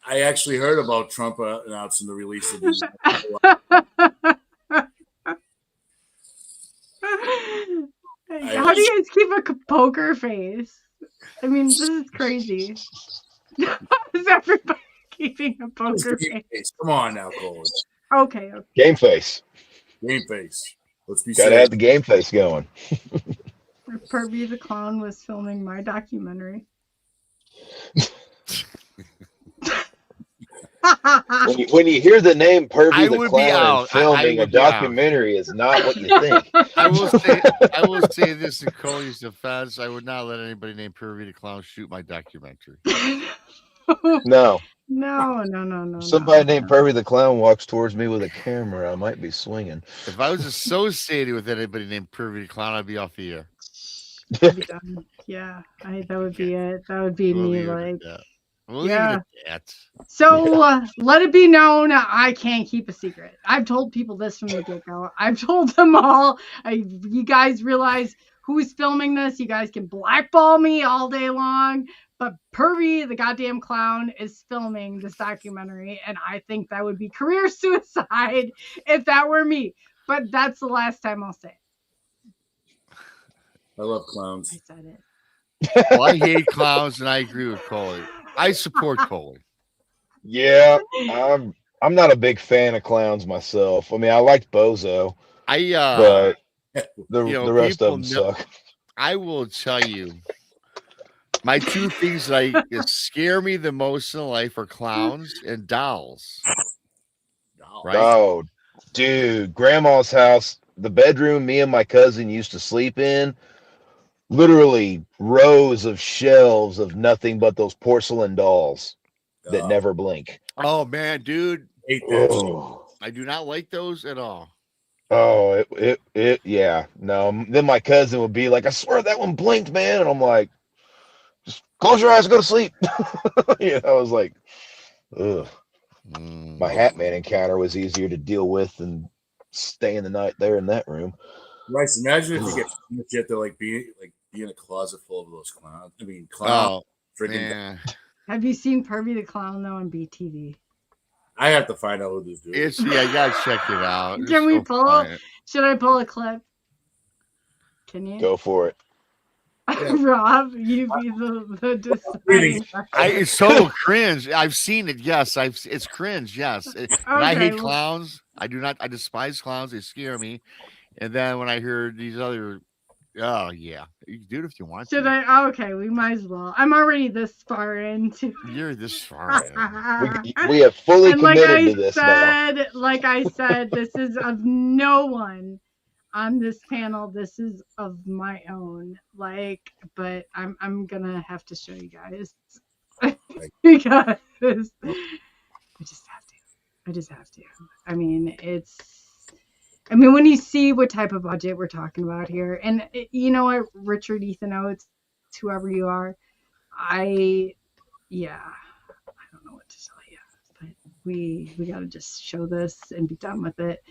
I actually heard about Trump announcing the release of these. How do you guys keep a poker face? I mean, this is crazy. Is everybody keeping a poker face? Come on now, Cole. Okay. Game face. Game face. Let's be Gotta serious. have the game face going. Pervy the Clown was filming my documentary. When you hear the name I Pervy the would be Clown out. and filming I a would be out. documentary is not what you think. I will say this in Coley's defense. I would not let anybody named Pervy the Clown shoot my documentary. No. No. Somebody named Pervy the Clown walks towards me with a camera, I might be swinging. If I was associated with anybody named Pervy the Clown, I'd be off the air. Yeah, that would be it. That would be We'll me. leave it Like, at that. We'll yeah. leave it at that. So let it be known, I can't keep a secret. I've told people this from the get-go. I've told them all. You guys realize who's filming this. You guys can blackball me all day long. But Pervy, the goddamn clown, is filming this documentary. And I think that would be career suicide if that were me. But that's the last time I'll say it. I love clowns. I said it. Well, I hate clowns, and I agree with Coley. I support Coley. Yeah, I'm not a big fan of clowns myself. I mean, I liked Bozo. but the you know, the rest of people them know. suck. I will tell you, my two things that scare me the most in life are clowns and dolls. Right? Oh, dude, grandma's house, the bedroom me and my cousin used to sleep in, literally rows of shelves of nothing but those porcelain dolls that never blink. Oh man, dude, Hate that shit. Oh, I do not like those at all. oh, yeah. No, then my cousin would be like, "I swear that one blinked, man," and I'm like, "Just close your eyes, and go to sleep." I was like, ugh. My Hat Man encounter was easier to deal with than staying the night there in that room. Bryce, imagine if you get you have to be in a closet full of those clowns. I mean, clowns. Oh Freaking. man, Have you seen Pervy the Clown though on BTV? I have to find out who this dude is. you gotta check it out. It's Can we so pull? funny. Should I pull a clip? Can you? Go for it. Rob, you be the deciding factor. It's total cringe. I've seen it. Yes, it's cringe. Yes, and I hate well- clowns. I do not. I despise clowns. They scare me. And then when I hear these other, oh yeah, you can do it if you want Should to. I? Okay, we might as well. I'm already this far into. You're this far in. We have fully And like committed I to this now. said, like I said, this is of no one on this panel. This is of my own. But I'm gonna have to show you guys because I just have to. I mean, when you see what type of budget we're talking about here, and you know what, Richard, Ethan Oates, whoever you are, I don't know what to tell you, but we got to just show this and be done with it.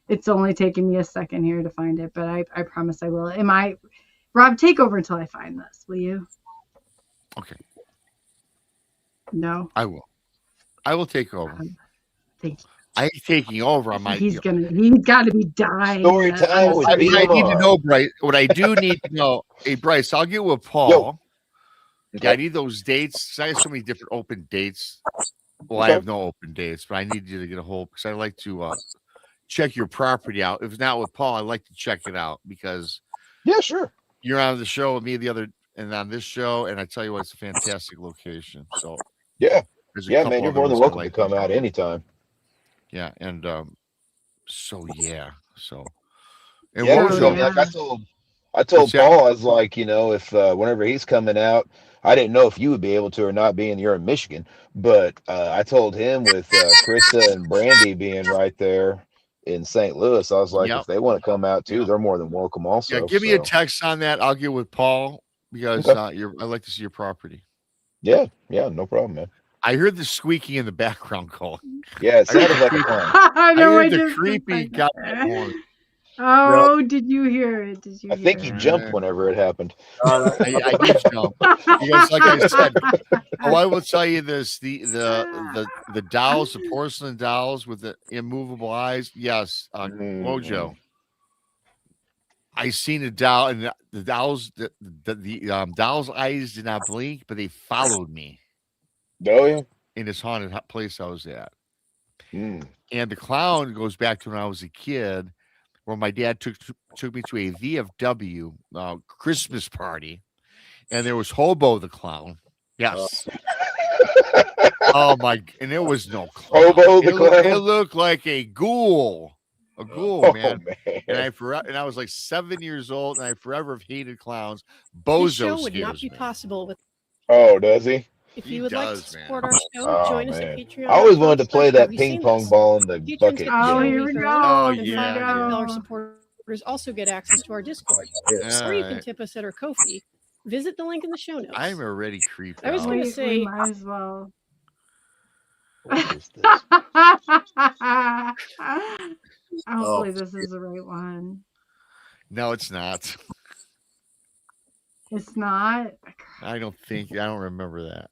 It's only taking me a second here to find it, but I promise I will. Rob, take over until I find this, will you? Okay, No, I will. I will take over. thank you. I ain't taking over on my. He's got to be dying. Story time with I need to BMR. know, Bryce. What I do need to know, hey Bryce, I'll get with Paul. Yo. Yeah, I need those dates. 'Cause I have so many different open dates. Well, I Okay. have no open dates, but I need you to get a hold because I like to check your property out. If not with Paul, I like to check it out because Yeah, sure. you're on the show with me and on this show, and I tell you what, it's a fantastic location. So Yeah, there's a yeah, couple man. You're other more than ones I welcome like. to come out anytime. Yeah, and so and Yeah, Wojo, yeah. like I told What's that? Paul, I was like, if whenever he's coming out, I didn't know if you would be able to or not, being you're in Michigan. But I told him with Krista and Brandy being right there in St. Louis, I was like, Yep. if they want to come out too, Yep. they're more than welcome. Also, Yeah, give me a so, text on that. I'll get with Paul because Okay. I like to see your property. yeah, no problem, man. I heard the squeaking in the background call. Yeah, it sounded like a plan. I know. I heard the just- creepy goddamn horn. Oh, did you hear it? Did you? I think hear he it? jumped whenever it happened. I did jump because, like I said, I will tell you this: the dolls, the porcelain dolls with the immovable eyes. Yes, Mojo. I seen a doll, and the doll's doll's eyes did not blink, but they followed me Oh yeah. in this haunted place I was at. Mm. And the clown goes back to when I was a kid, where my dad took me to a VFW Christmas party, and there was Hobo the clown. Yes. Oh my! And there was no clown. Hobo the clown? It looked like a ghoul, Oh man. man. And I was like 7 years old, and I forever have hated clowns. This Bozo show would not scares be me. possible with. Oh, does he? If He you would like to does, man. support our show, Oh join us at man. Patreon. I always wanted to play that Have you ping seen pong this? ball in the Patrons bucket. get the Oh, show here week we early, go. Oh, and yeah, $5 yeah. supporters also get access to our Discord. Yes. Or you All can right. tip us at our Ko-fi. Visit the link in the show notes. I'm already creeped I was out. gonna we say- might as well. What is this? Hopefully, this is the right one. No, it's not. It's not. I don't remember that.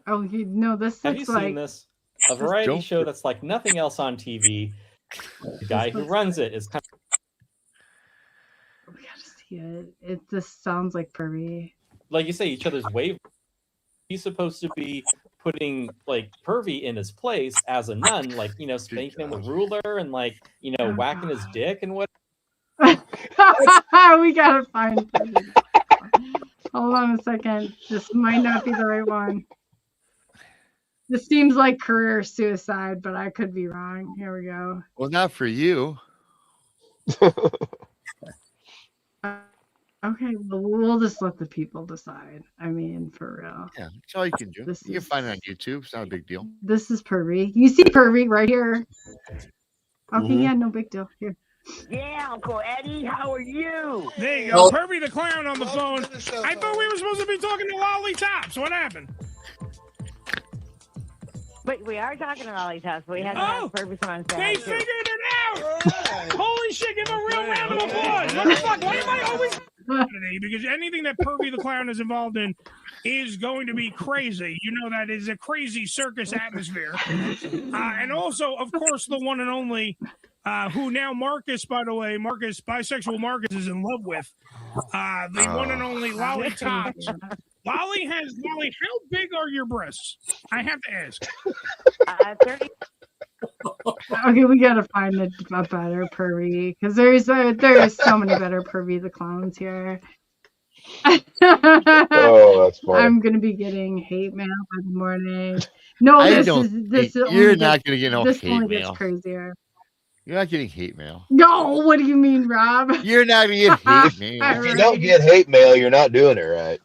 Oh, no, this Have you looks seen like. this? A variety Don't- show that's like nothing else on TV. The guy who runs it is kind We gotta see it. It just sounds like Pervy. like you say, each other's wave. He's supposed to be putting like Pervy in his place as a nun, like, you know, spanking him with a ruler and like, you know, whacking his dick and what. We gotta find Pervy. Hold on a second. This might not be the right one. This seems like career suicide, but I could be wrong. Here we go. Well, not for you. Okay, well, we'll just let the people decide. I mean, for real. Yeah, that's all you can do. This You can find it on YouTube. It's not a big deal. This is Pervy. You see Pervy right here. Okay, yeah, no big deal. Here. Yeah, Uncle Eddie, how are you? There you go. Pervy the clown on the phone. I thought we were supposed to be talking to Lolly Tops. What happened? Wait, we are talking to Lolly Tops, but we had to have Pervy come on They stage. figured it out! Holy shit, give a real round of applause! What the fuck? Why am I always today? Because anything that Pervy the Clown is involved in is going to be crazy. You know, that is a crazy circus atmosphere. And also, of course, the one and only, who now Marcus, by the way, bisexual Marcus is in love with, the one and only Lolly Tops. Lolly, how big are your breasts? I have to ask. 30. Okay, we gotta find a better Pervy because there is so many better Pervy the Clowns here. Oh, that's funny. I'm gonna be getting hate mail by the morning. No, You're not gonna get no this hate only mail. gets crazier. You're not getting hate mail. No, what do you mean, Rob? You're not gonna get hate mail. If you don't get hate mail, you're not doing it right.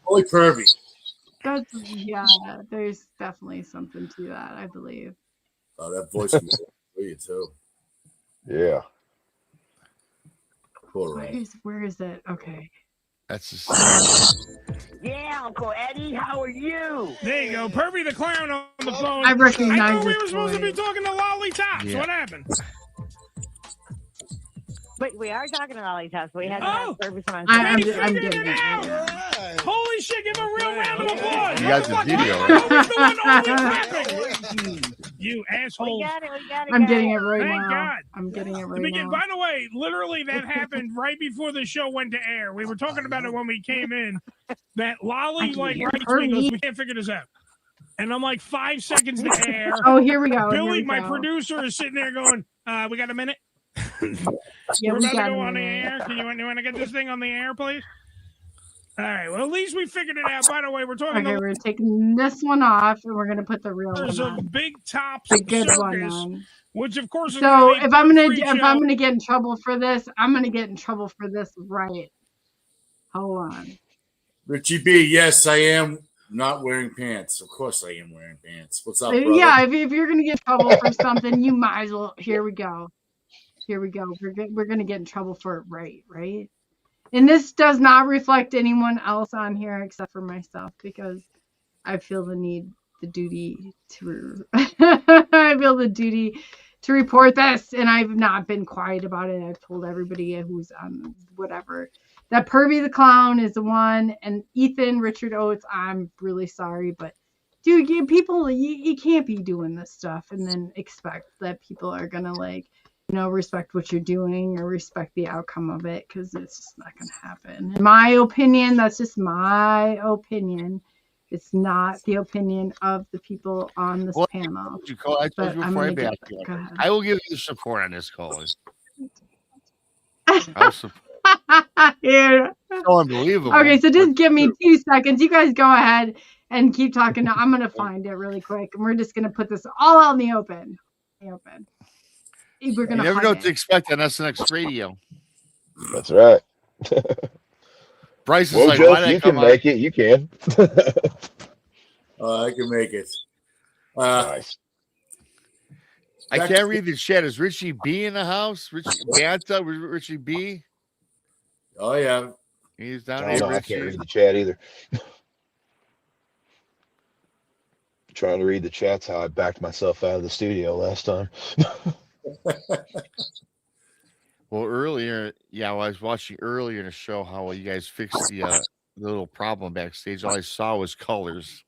Only Pervy. Yeah, there's definitely something to that, I believe. Oh, that voice can for you too. Yeah. Poor Ray. Where is it? Okay. That's just... Yeah, Uncle Eddie, how are you? There you go. Pervy the Clown on the phone. I recognize I thought we this were supposed to be voice. talking to Lolly Tops. Yeah. What happened? Wait, we are talking to Lolly Tops, but we had to have Pervy come on I'm stage. getting Figured it it. out. Holy shit, give a real round of applause. You got the What video, fuck? right? Always the one only clapping. You asshole. We got it. I'm getting it right Thank now. God. I'm getting it right Begin. now. By the way, literally that happened right before the show went to air. We were talking about it when we came in. That Lolly I can like hear writes me, Pervy. goes, we can't figure this out. And I'm like 5 seconds to air. Oh, here we go. Billy, Here we my go. producer, is sitting there going, we got a minute? Yeah, We're we about to got go a on the minute. air. Can you want to get this thing on the air, please? All right. Well, at least we figured it out. By the way, we're talking Okay, we're taking this one off and we're gonna put the real one on. of Big Tops The good one Circus, on. which of course is So gonna be if I'm gonna free if show. I'm gonna get in trouble for this, I'm gonna get in trouble for this right. Hold on. Richie B, yes, I am not wearing pants. Of course I am wearing pants. What's up, brother? Yeah, if you're gonna get in trouble for something, you might as well. Here we go. Here we go. We're gonna get in trouble for it right? And this does not reflect anyone else on here except for myself because I feel the duty to I feel the duty to report this, and I've not been quiet about it. I've told everybody who's on whatever that Pervy the Clown is the one, and Ethan Richard Oates. I'm really sorry, but dude, you can't be doing this stuff and then expect that people are gonna respect what you're doing or respect the outcome of it, because it's just not going to happen. In my opinion, that's just my opinion. It's not the opinion of the people on this panel. I told you before I back you. I will give you support on this call. I'll support. Yeah. So unbelievable. Okay, so just give me 2 seconds. You guys go ahead and keep talking. Now, I'm going to find it really quick, and we're just going to put this all out in the open. We're You never know what to expect on SNX Radio. That's right. Bryce is Well, like, Jeff, why did I you can come make it. You can. I can make it. Nice. I can't read the chat. Is Richie B in the house? Richie B? Oh, yeah. He's down I here. can't read the chat either. Trying to read the chat's how I backed myself out of the studio last time. Well, earlier, I was watching earlier in the show how you guys fixed the little problem backstage. All I saw was colors.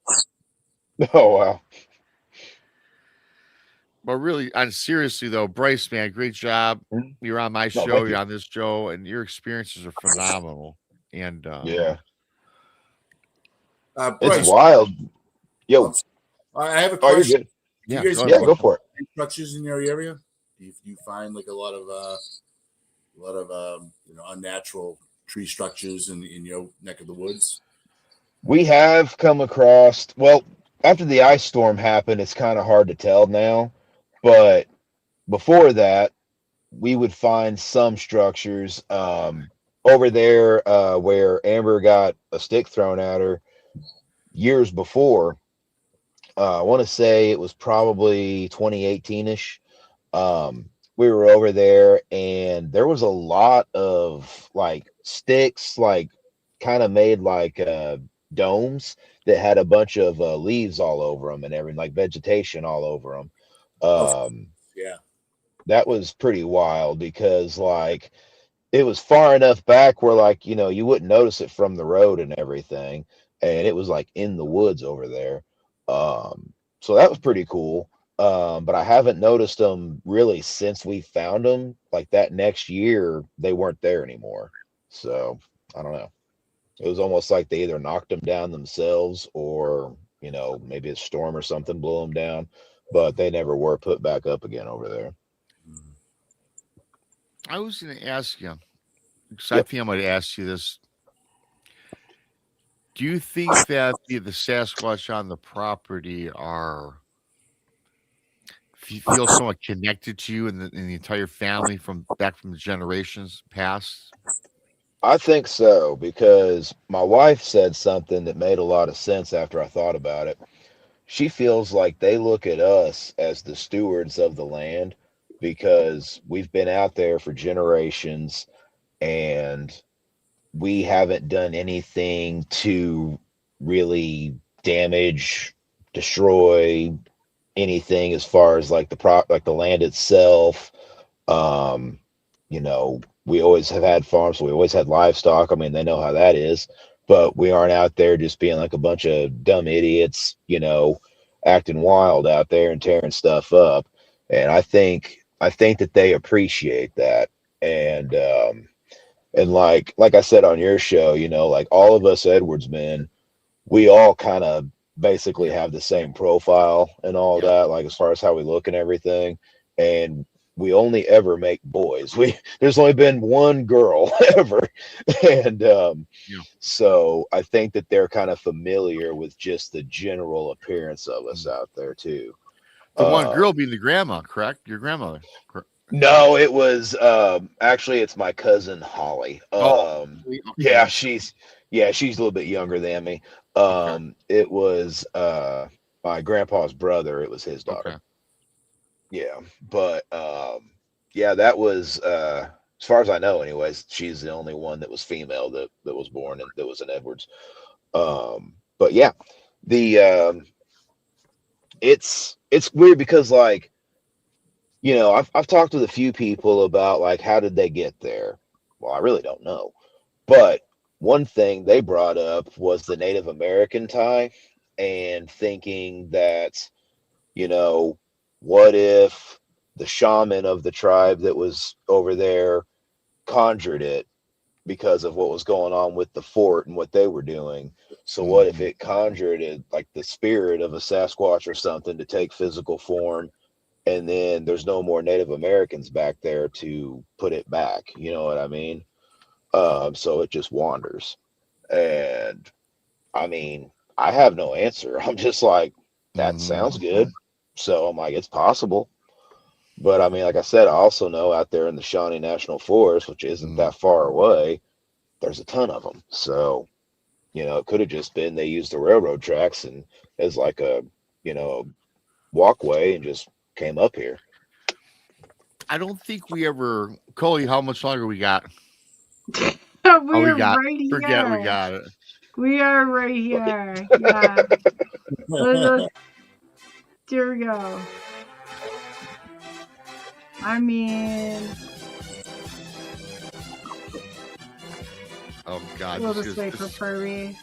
Oh, wow. But really, seriously though, Bryce, man, great job. You're on my show, thank you're you. on this show, and your experiences are phenomenal. And Yeah. Bryce, It's wild. Yo. I have a Oh, you're question. good. Do Yeah, you guys go Yeah, ahead. go for it. structures in your area? Do you find like a lot of unnatural tree structures in your neck of the woods? We have come across, well, after the ice storm happened, it's kind of hard to tell now, but before that, we would find some structures over there where Amber got a stick thrown at her years before. I want to say it was probably 2018-ish. We were over there and there was a lot of like sticks, like kind of made like domes that had a bunch of leaves all over them and everything, like vegetation all over them. Oh, Um, yeah. that was pretty wild because like it was far enough back where like you wouldn't notice it from the road and everything, and it was like in the woods over there. So that was pretty cool. But I haven't noticed them really since we found them. Like that next year they weren't there anymore, so I don't know. It was almost like they either knocked them down themselves or maybe a storm or something blew them down, but they never were put back up again over there. I was going to ask you, because I Yep. think I might ask you this. Do you think that the Sasquatch on the property feel somewhat connected to you and the entire family from the generations past? I think so because my wife said something that made a lot of sense after I thought about it. She feels like they look at us as the stewards of the land because we've been out there for generations and we haven't done anything to really damage, destroy anything as far as like like the land itself. Um, we always have had farms, so we always had livestock. I mean, they know how that is, but we aren't out there just being like a bunch of dumb idiots, acting wild out there and tearing stuff up. And I think that they appreciate that. And like I said on your show, like all of us Edwards men, we all kind of basically have the same profile and all Yeah. that, like as far as how we look and everything. And we only ever make boys. There's only been one girl ever. And Yeah. so I think that they're kind of familiar with just the general appearance of us out there too. The one girl Um, being the grandma, correct? Your grandmother. Correct. no, it was actually it's my cousin Holly. Oh, Yeah, okay. she's a little bit younger than me. Okay. It was my grandpa's brother. It was his daughter. Okay. Yeah, but yeah, that was as far as I know, anyways. She's the only one that was female that was born and that was in Edwards. But yeah, the it's weird because like I've talked with a few people about like how did they get there. Well, I really don't know, but one thing they brought up was the Native American tie and thinking that you know, what if the shaman of the tribe that was over there conjured it because of what was going on with the fort and what they were doing? So what if it conjured it like the spirit of a Sasquatch or something to take physical form, and then there's no more Native Americans back there to put it back? You know what I mean? So it just wanders. And I mean, I have no answer. I'm just like, that sounds good. So I'm like, it's possible. But I mean, like I said, I also know out there in the Shawnee National Forest, which isn't that far away, there's a ton of them. So, it could have just been they used the railroad tracks and as like a, walkway and just came up here. I don't think we ever, Coley, how much longer we got? We're we got, right forget we here. got it. We are right here. Yeah. Here we go. I mean, Oh God. we'll this just is- wait for this- Furby.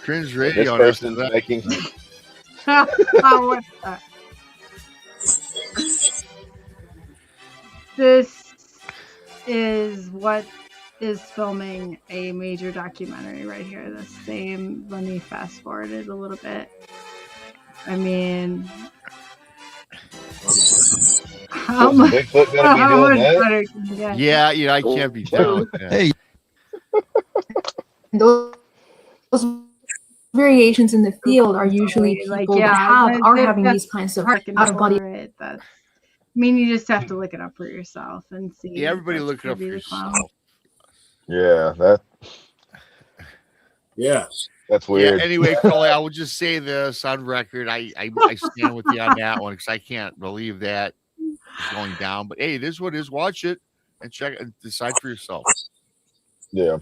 Cringe This radio. person's making Oh, what the? This is what is filming a major documentary right here. Let me fast forward it a little bit. I mean, how Was much? Bigfoot gonna be How doing much that? better can you get? Yeah, I can't be down with that. Hey, those variations in the field are usually Like, people yeah, that are that- having that's these kinds of looking out of body. for it. That's. I mean, you just have to look it up for yourself and see. Yeah, everybody if look that's it up for Kirby the Clown. yourself. Yeah, Yeah. that's Yeah. weird. Anyway, Coley, I will just say this on record. I stand with you on that one because I can't believe that is going down. But hey, it is what it is. Watch it and check and decide for yourself. Yeah,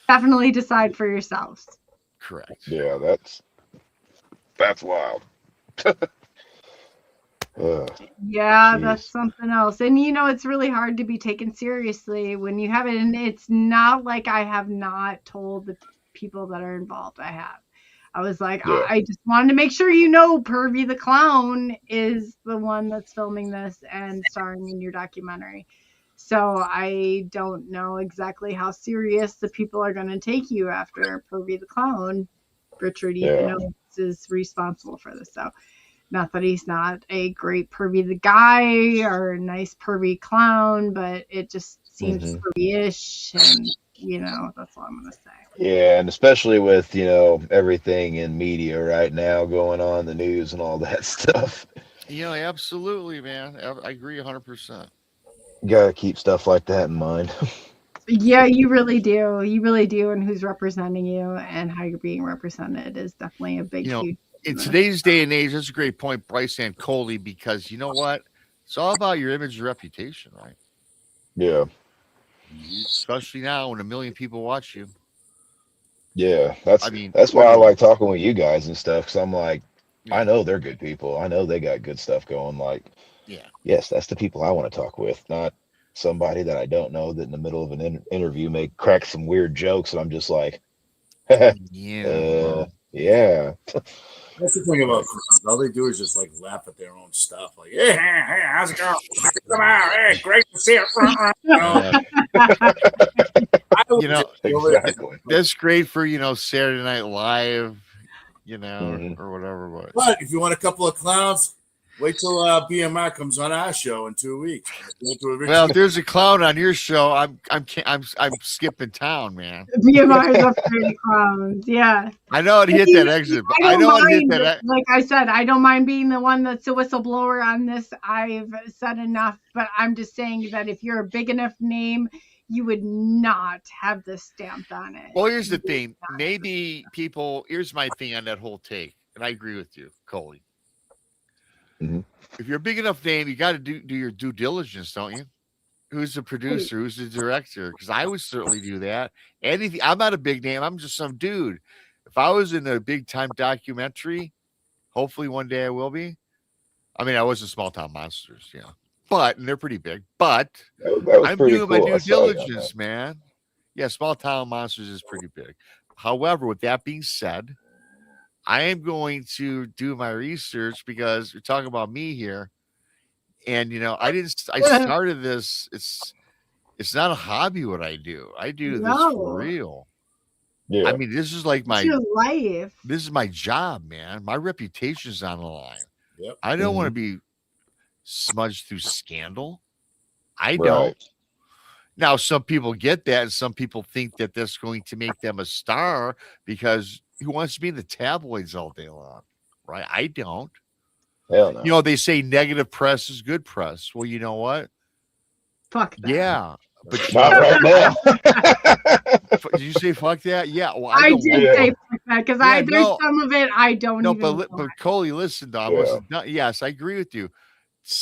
Definitely decide for yourselves. Correct. yeah, that's wild. Yeah, Jeez. that's something else. And it's really hard to be taken seriously when you have it. And it's not like I have not told the people that are involved. I have. I was like, Yeah. I just wanted to make sure Pervy the Clown is the one that's filming this and starring in your documentary. So I don't know exactly how serious the people are going to take you after Pervy the Clown, Richard, even Yeah. though is responsible for this. So not that he's not a great Pervy the guy or a nice Pervy clown, but it just seems Pervy-ish, and that's all I'm gonna say. Yeah, and especially with everything in media right now going on, in the news and all that stuff. Absolutely, man. I agree 100%. You gotta keep stuff like that in mind. Yeah, you really do. You really do. And who's representing you and how you're being represented is definitely a big, huge. In today's day and age, that's a great point, Bryce and Coley, because you know what? It's all about your image and reputation, right? Yeah. Especially now when 1 million people watch you. Yeah, that's why I like talking with you guys and stuff, because I'm like, I know they're good people. I know they got good stuff going. Like, yes, that's the people I want to talk with, not somebody that I don't know that in the middle of an interview may crack some weird jokes, and I'm just like, yeah. That's the thing about clowns. All they do is just like laugh at their own stuff. Like, hey, how's it going? Come out, hey, great to see you. Exactly. That's great for Saturday Night Live, or whatever. But if you want a couple of clowns, wait till BMI comes on our show in 2 weeks. Well, if there's a clown on your show, I'm skipping town, man. BMI is up for the clowns. Yeah. I know how to hit that exit, but I know how to hit that. Like I said, I don't mind being the one that's a whistleblower on this. I've said enough, but I'm just saying that if you're a big enough name, you would not have this stamped on it. Well, here's the thing. Maybe people. Here's my thing on that whole take, and I agree with you, Coley. If you're a big enough name, you got to do your due diligence, don't you? Who's the producer? Who's the director? Because I would certainly do that. Anything. I'm not a big name. I'm just some dude. If I was in a big time documentary, hopefully one day I will be. I mean, I was in Small Town Monsters, and they're pretty big. But I'm doing my due diligence, man. Yeah, Small Town Monsters is pretty big. However, with that being said, I am going to do my research because we're talking about me here. And I started this. It's not a hobby what I do. I do this for real. Yeah. I mean, this is like it's your life. This is my job, man. My reputation is on the line. Yep. I don't want to be smudged through scandal. I don't. Now, some people get that, and some people think that that's going to make them a star because who wants to be in the tabloids all day long, right? I don't. Hell no. They say negative press is good press. Well, you know what? Fuck that. Yeah. But not right now. Did you say fuck that? Yeah. Well, I did say fuck that because there's some of it I don't even know. But Coley, listen, Dom. Yes, I agree with you.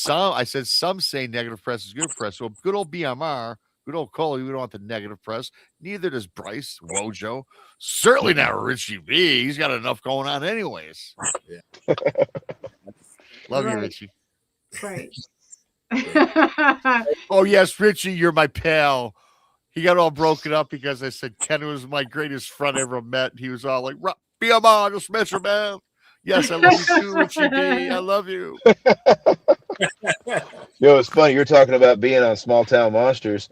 I said some say negative press is good press. Well, good old BMR, good old Coley, we don't want the negative press. Neither does Bryce, Wojo. Certainly not Richie B. He's got enough going on anyways. Yeah. Love you, Richie. Right. Oh, yes, Richie, you're my pal. He got all broken up because I said Ken was my greatest friend I ever met. He was all like, BMR, just met your man. Yes, I love you too, Richie B. I love you. It's funny. You're talking about being on Small Town Monsters.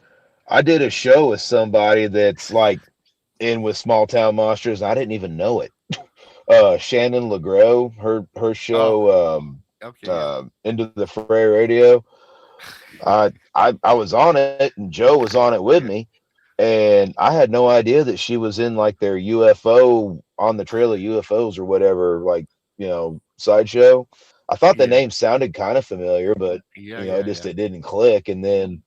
I did a show with somebody that's like in with Small Town Monsters. And I didn't even know it. Shannon LeGros, her show, Okay. Yeah. Into the Fray Radio. I was on it, and Joe was on it with me, and I had no idea that she was in like their UFO on the trail of UFOs or whatever, like, sideshow. I thought the Yeah. name sounded kind of familiar, but Yeah. it didn't click. And then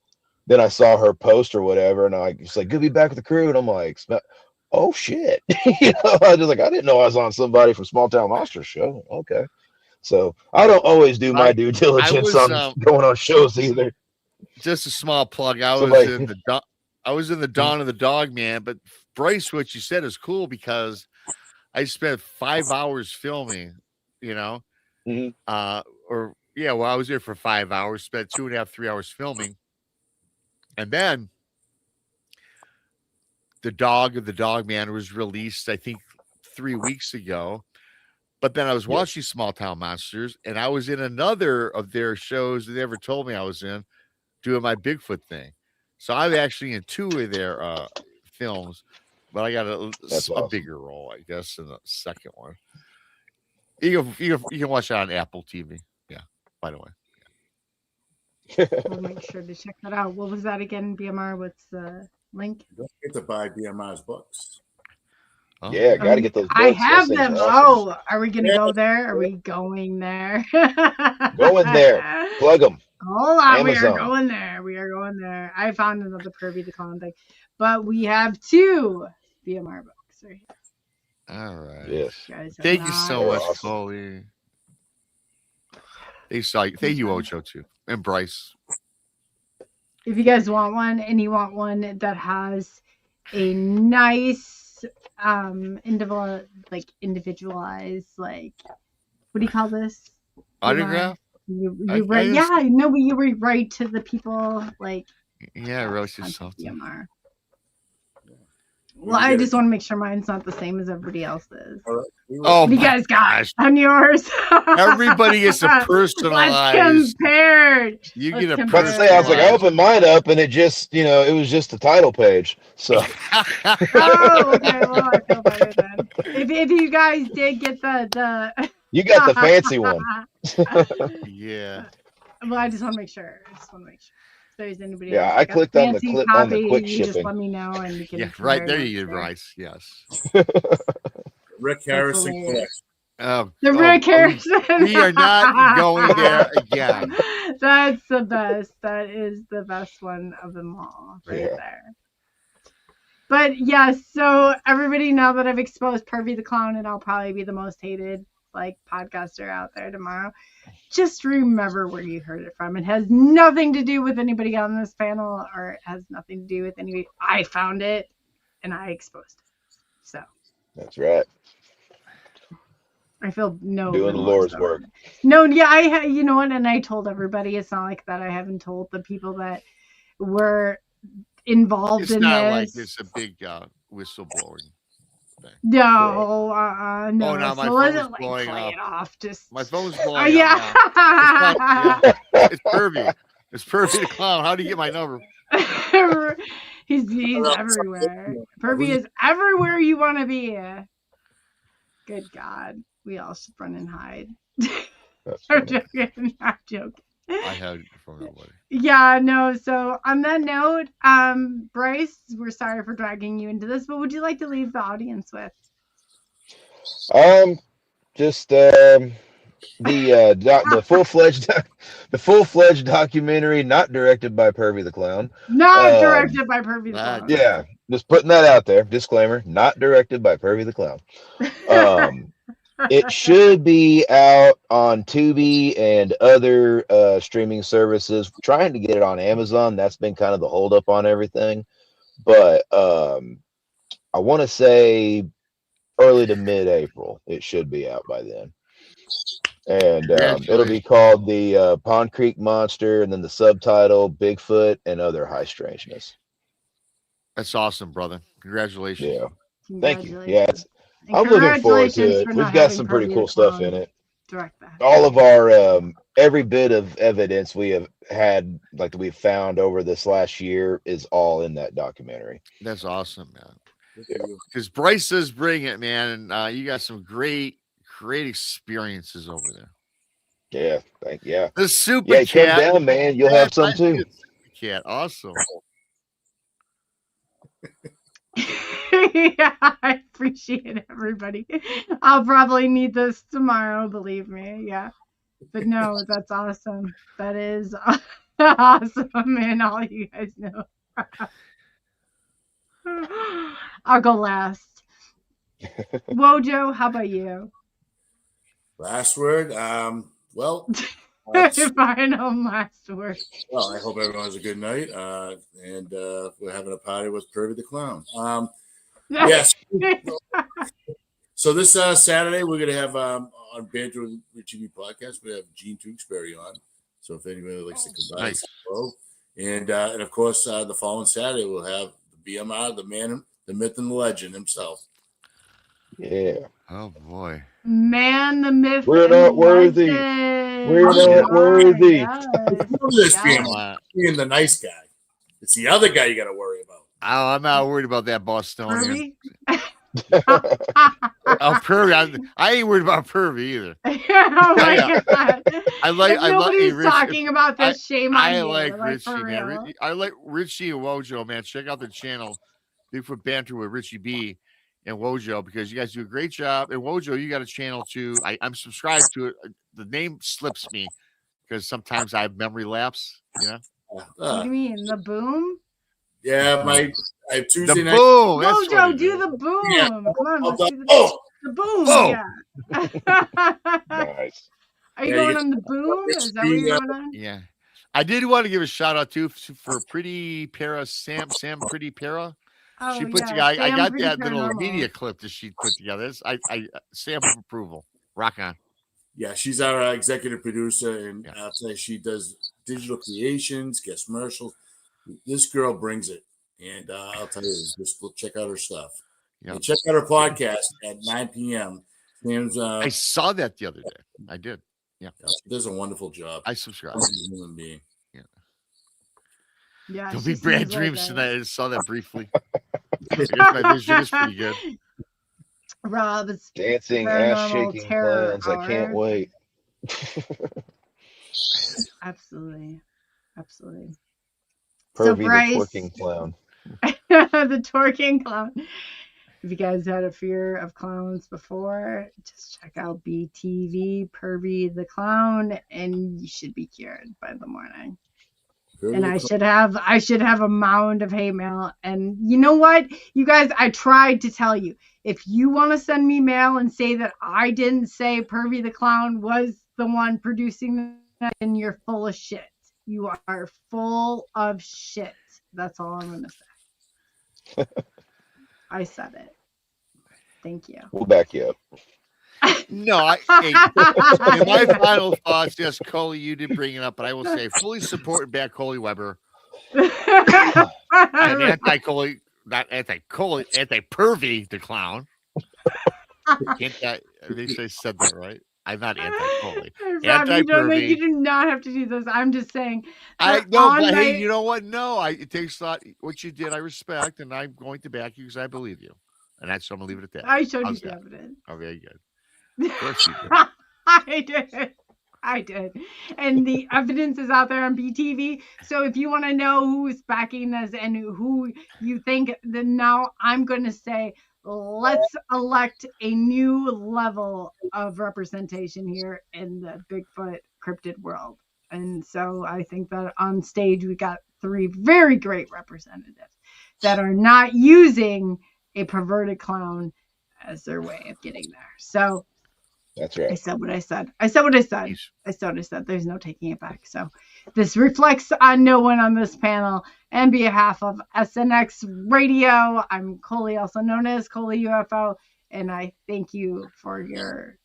I saw her post or whatever, and I was like, "Good to be back with the crew," and I'm like, "Oh shit!" I was just like, I didn't know I was on somebody from Small Town Monsters show. Okay, so I don't always do my due I diligence was on going on shows either. just a small plug. I was Somebody, in the Dawn of the Dog Man, but Bryce, what you said is cool because I spent 5 hours filming, Mhm. well, I was there for 5 hours, spent 2.5, 3 hours filming. And then the Dog of the Dog Man was released, I think 3 weeks ago. But then I was watching Small Town Monsters, and I was in another of their shows that they never told me I was in, doing my Bigfoot thing. So I'm actually in 2 of their films, but I got That's a awesome. bigger role, I guess, in the second one. You can watch it on Apple TV. Yeah, by the way. We'll make sure to check that out. What was that again, BMR? What's the link? Don't forget to buy BMR's books. Oh. Yeah, got to get those books. I have Those things them. are awesome. Oh, are we going to go there? Are we going there? Going there. Plug them. Hold on. We are Amazon. going there. We are going there. I found another Pervy the Clown thing. But we have 2 BMR books right here. All right. Yes. Guys are Thank you so not- much, awesome. Chloe. Thank you, Ocho, too. And Bryce. If you guys want one and you want one that has a nice individualized, like, what do you call this? Autograph? You I write, just- yeah, no, but you write to the people, like, Yeah, Roach contact yourself. BMR. Well, I just want to make sure mine's not the same as everybody else's. Oh, What do you my guys got gosh. on yours? Everybody gets a Let's personalized. compare. You Let's get a compare. About to say, I was like, I opened mine up, and it just, it was just the title page. So Oh, okay. Well, I feel better then. If you guys did get the you got the fancy one. Yeah. Well, I just want to make sure. If there's anybody Yeah, else I that got clicked on the fancy clip on the copy, quick you just shipping. let me know and we can. Yeah, right compare there notes you did, there. Bryce. Yes. Rick Harrison hilarious. collection. The Rick Harrison. We are not going there again. That's the best. That is the best one of them all, right there. But yes, so everybody, now that I've exposed Pervy the Clown, and I'll probably be the most hated podcaster out there tomorrow, just remember where you heard it from. It has nothing to do with anybody on this panel, or it has nothing to do with anybody. I found it and I exposed it. So That's right. I feel no Doing the remorse Lord's over work. it. No, yeah, you know what? And I told everybody. It's not like that. I haven't told the people that were involved It's in not this. like it's a big whistleblowing thing. No, no. Oh, now my so phone's let's blowing play up. it off. Just My phone's blowing oh up yeah. now. It's Pervy. It's Pervy the Clown. How do you get my number? he's everywhere. Pervy is everywhere you want to be. Good God, we all should run and hide. I'm joking. I'm joking. I had it from nobody. Yeah, no. So on that note, Bryce, we're sorry for dragging you into this, but would you like to leave the audience with? Just the full-fledged documentary, not directed by Pervy the Clown. Not directed by Pervy the Clown. Yeah, just putting that out there. Disclaimer: not directed by Pervy the Clown. It should be out on Tubi and other streaming services. Trying to get it on Amazon. That's been kind of the holdup on everything. But I want to say early to mid-April. It should be out by then. And it'll be called the Pond Creek Monster, and then the subtitle Bigfoot and Other High Strangeness. That's awesome, brother. Congratulations. Yeah. Thank you. Yeah, I'm looking forward to it. We've got some pretty cool stuff in it. Direct that. All of our every bit of evidence we have had, like we've found over this last year, is all in that documentary. That's awesome, man. Because Bryce says bring it, man. And you got some great experiences over there. Yeah, The super yeah, chat. come down, man. You'll have some too. Super chat, awesome. Yeah, I appreciate everybody. I'll probably need this tomorrow, believe me. Yeah. But no, that's awesome. That is awesome, and all you guys know. I'll go last. Wojo, how about you? Last word. Well, Final last word. well, I hope everyone has a good night. And we're having a party with Pervy the Clown. Yes. So this Saturday we're gonna have on Banter with Richie B podcast. We have Gene Tewksbury on. So if anybody likes to come by, Nice. and of course the following Saturday we'll have the BMR, the man, the myth, and the legend himself. Yeah. Oh boy. Man, the myth. We're and not worthy. legend. We're not worthy. Yes. This Yes. family being the nice guy. It's the other guy you got to worry about. Oh, I'm not worried about that Bostonian. Pervy? Oh, Pervy. I ain't worried about Pervy either. Oh my God. I like. If I like. nobody's Hey, Rich, talking about this, shame on I you. like Like, Richie, for man. real. I like Richie and Wojo, man. Check out the channel, Bigfoot Banter with Richie B and Wojo, because you guys do a great job. And Wojo, you got a channel too. I'm subscribed to it. The name slips me because sometimes I have memory lapse. You know. What do you mean? The boom? Yeah, I have Tuesday The night. boom. That's what Wojo, it do is. the boom. Yeah. Come on, let's do the, Oh, the boom. Boom. Yeah. Nice. Are you Yeah, you going get- on the boom? Is that what you're going on? Yeah. I did want to give a shout out too for Pretty Para Sam Pretty Para. Oh, She put yeah, together. I Sam got Pretty that little Paranormal. media clip that she put together. I stamp of approval. Rock on. Yeah, she's our executive producer, and Yeah. I'll tell you, she does digital creations, guest commercials. This girl brings it, and I'll tell you, just check out her stuff. Yeah. And check out her podcast at 9 p.m. Sam's, I saw that the other day. I did. Yeah. she does a wonderful job. I subscribe. Awesome human being. Yeah, There'll she be bad seems like dreams a- tonight. I just saw that briefly. I guess my vision is pretty good. Rob's Dancing, Paranormal ass shaking Terror clowns. I can't Hour. wait. Absolutely. Absolutely. Pervy the Bryce- twerking clown. The twerking clown. If you guys had a fear of clowns before, just check out BTV, Pervy the Clown, and you should be cured by the morning. And I should have a mound of hate mail. And you know what? You guys, I tried to tell you. If you want to send me mail and say that I didn't say Pervy the Clown was the one producing that, then you're full of shit. You are full of shit. That's all I'm going to say. I said it. Thank you. We'll back you up. No, in my final thoughts, yes, Coley, you did bring it up, but I will say fully support and back Coley Weber. I'm anti-Coley, not anti-Coley, anti-Pervy the Clown. They say said that right. I'm not anti-Coley. Rob, you Anti-Pervy. you do not have to do this. I'm just saying. I that know, on but my- hey, you know what? No, it takes a lot. What you did, I respect, and I'm going to back you because I believe you. And that's so I'm gonna leave it at that. I showed How's you the that? evidence. Oh, very good. Of course you did. I did. And the evidence is out there on BTV. So if you want to know who's backing this and who you think, then now I'm going to say, let's elect a new level of representation here in the Bigfoot cryptid world. And so I think that on stage, we got 3 very great representatives that are not using a perverted clown as their way of getting there. So That's I right. said what I said. I said what I said. I said what I said. There's no taking it back. So this reflects on no one on this panel. And behalf of SNX Radio, I'm Coley, also known as Coley UFO, and I thank you for your.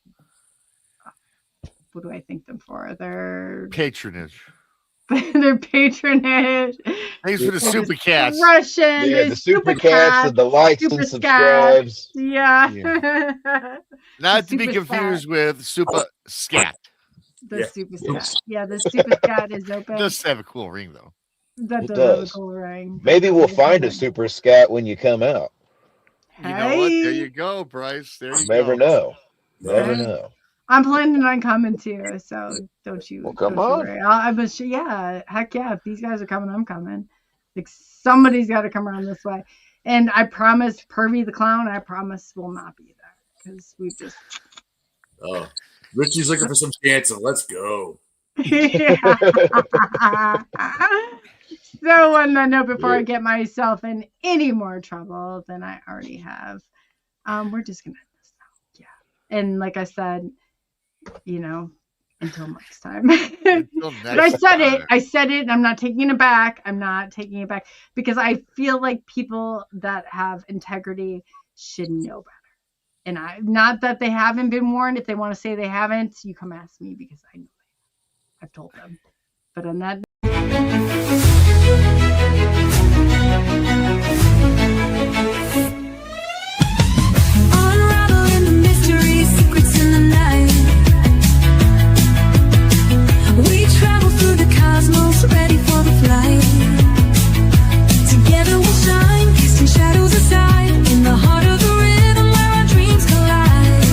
What do I thank them for? Their patronage. Their patronage. Thanks for the super cats. Russian. Yeah, the super cats and the likes and super subscribes. Yeah. Not to be Super confused with super scat. The super scat. Yeah, the super scat is open. It does have a cool ring though. That It does have a does. cool ring. Maybe we'll find a super scat when you come out. You know what? There you go, Bryce. There you Never go. know. Never Hey. know. I'm planning on coming too, so don't you? Well, come don't you on. worry. Yeah, heck yeah. If these guys are coming, I'm coming. Like somebody's got to come around this way, and I promise, Pervy the clown, I promise will not be there because we just. Oh, Richie's looking for some chances. Let's go. Yeah. So on that note, before I get myself in any more trouble than I already have, we're just gonna end this now. Yeah, and like I said, until next time. But I said it, and I'm not taking it back. Because I feel like people that have integrity should know better. And not that they haven't been warned. If they want to say they haven't, you come ask me because I know I've told them. But on that. Unraveling the mysteries, secrets in the night. We travel through the cosmos, ready for the flight. Together we'll shine, casting shadows aside. In the heart of the rhythm where our dreams collide.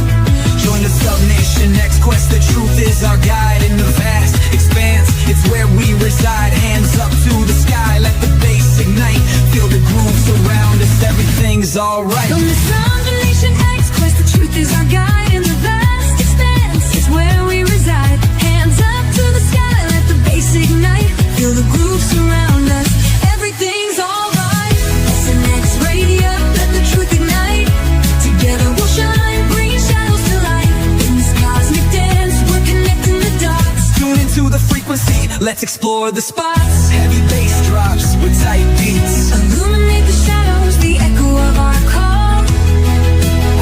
Join the Sub-Nation X quest, the truth is our guide. In the vast expanse, it's where we reside. Hands up to the sky, let the bass ignite. Feel the grooves around us, everything's alright. On the Sub-Nation X quest, the truth is our guide. In the vast expanse, it's where we reside. Hands up to the sky, let the bass ignite. Feel the grooves surround us, everything's alright. SNX radio, let the truth ignite. Together we'll shine, bringing shadows to light. In this cosmic dance, we're connecting the dots. Tune into the frequency, let's explore the spots. Heavy bass drops with tight beats. Illuminate the shadows, the echo of our call.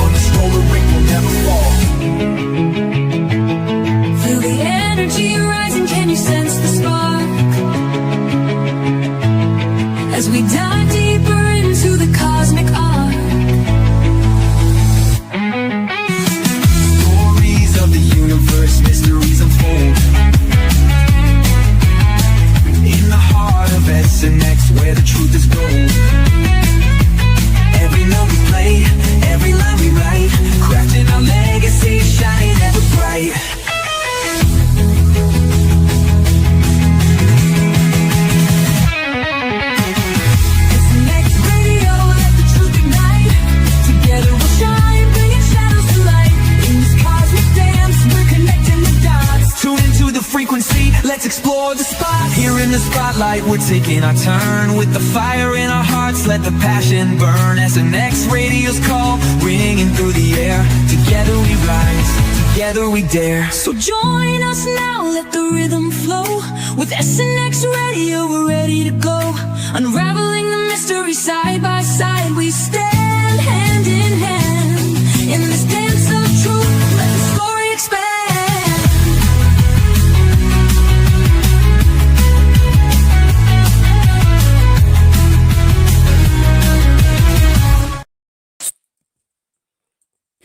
On this roller rink we'll never fall. Feel the energy rising, can you sense the spark? As we dive deeper into the cosmic arc. Stories of the universe, mysteries unfold. In the heart of SNX, where the truth is gold. Every note we play, every line we write, crafting our legacy, shining ever bright. SNX radio, let the truth ignite. Together we'll shine, bringing shadows to light. In this cosmic dance, we're connecting the dots. Tune into the frequency, let's explore the spots. Here in the spotlight, we're taking our turn. With the fire in our hearts, let the passion burn. SNX radio's call, ringing through the air. Together we rise, together we dare. So join us now, let the rhythm flow. With SNX radio, we're ready to go. Unraveling the mystery side by side, we stay.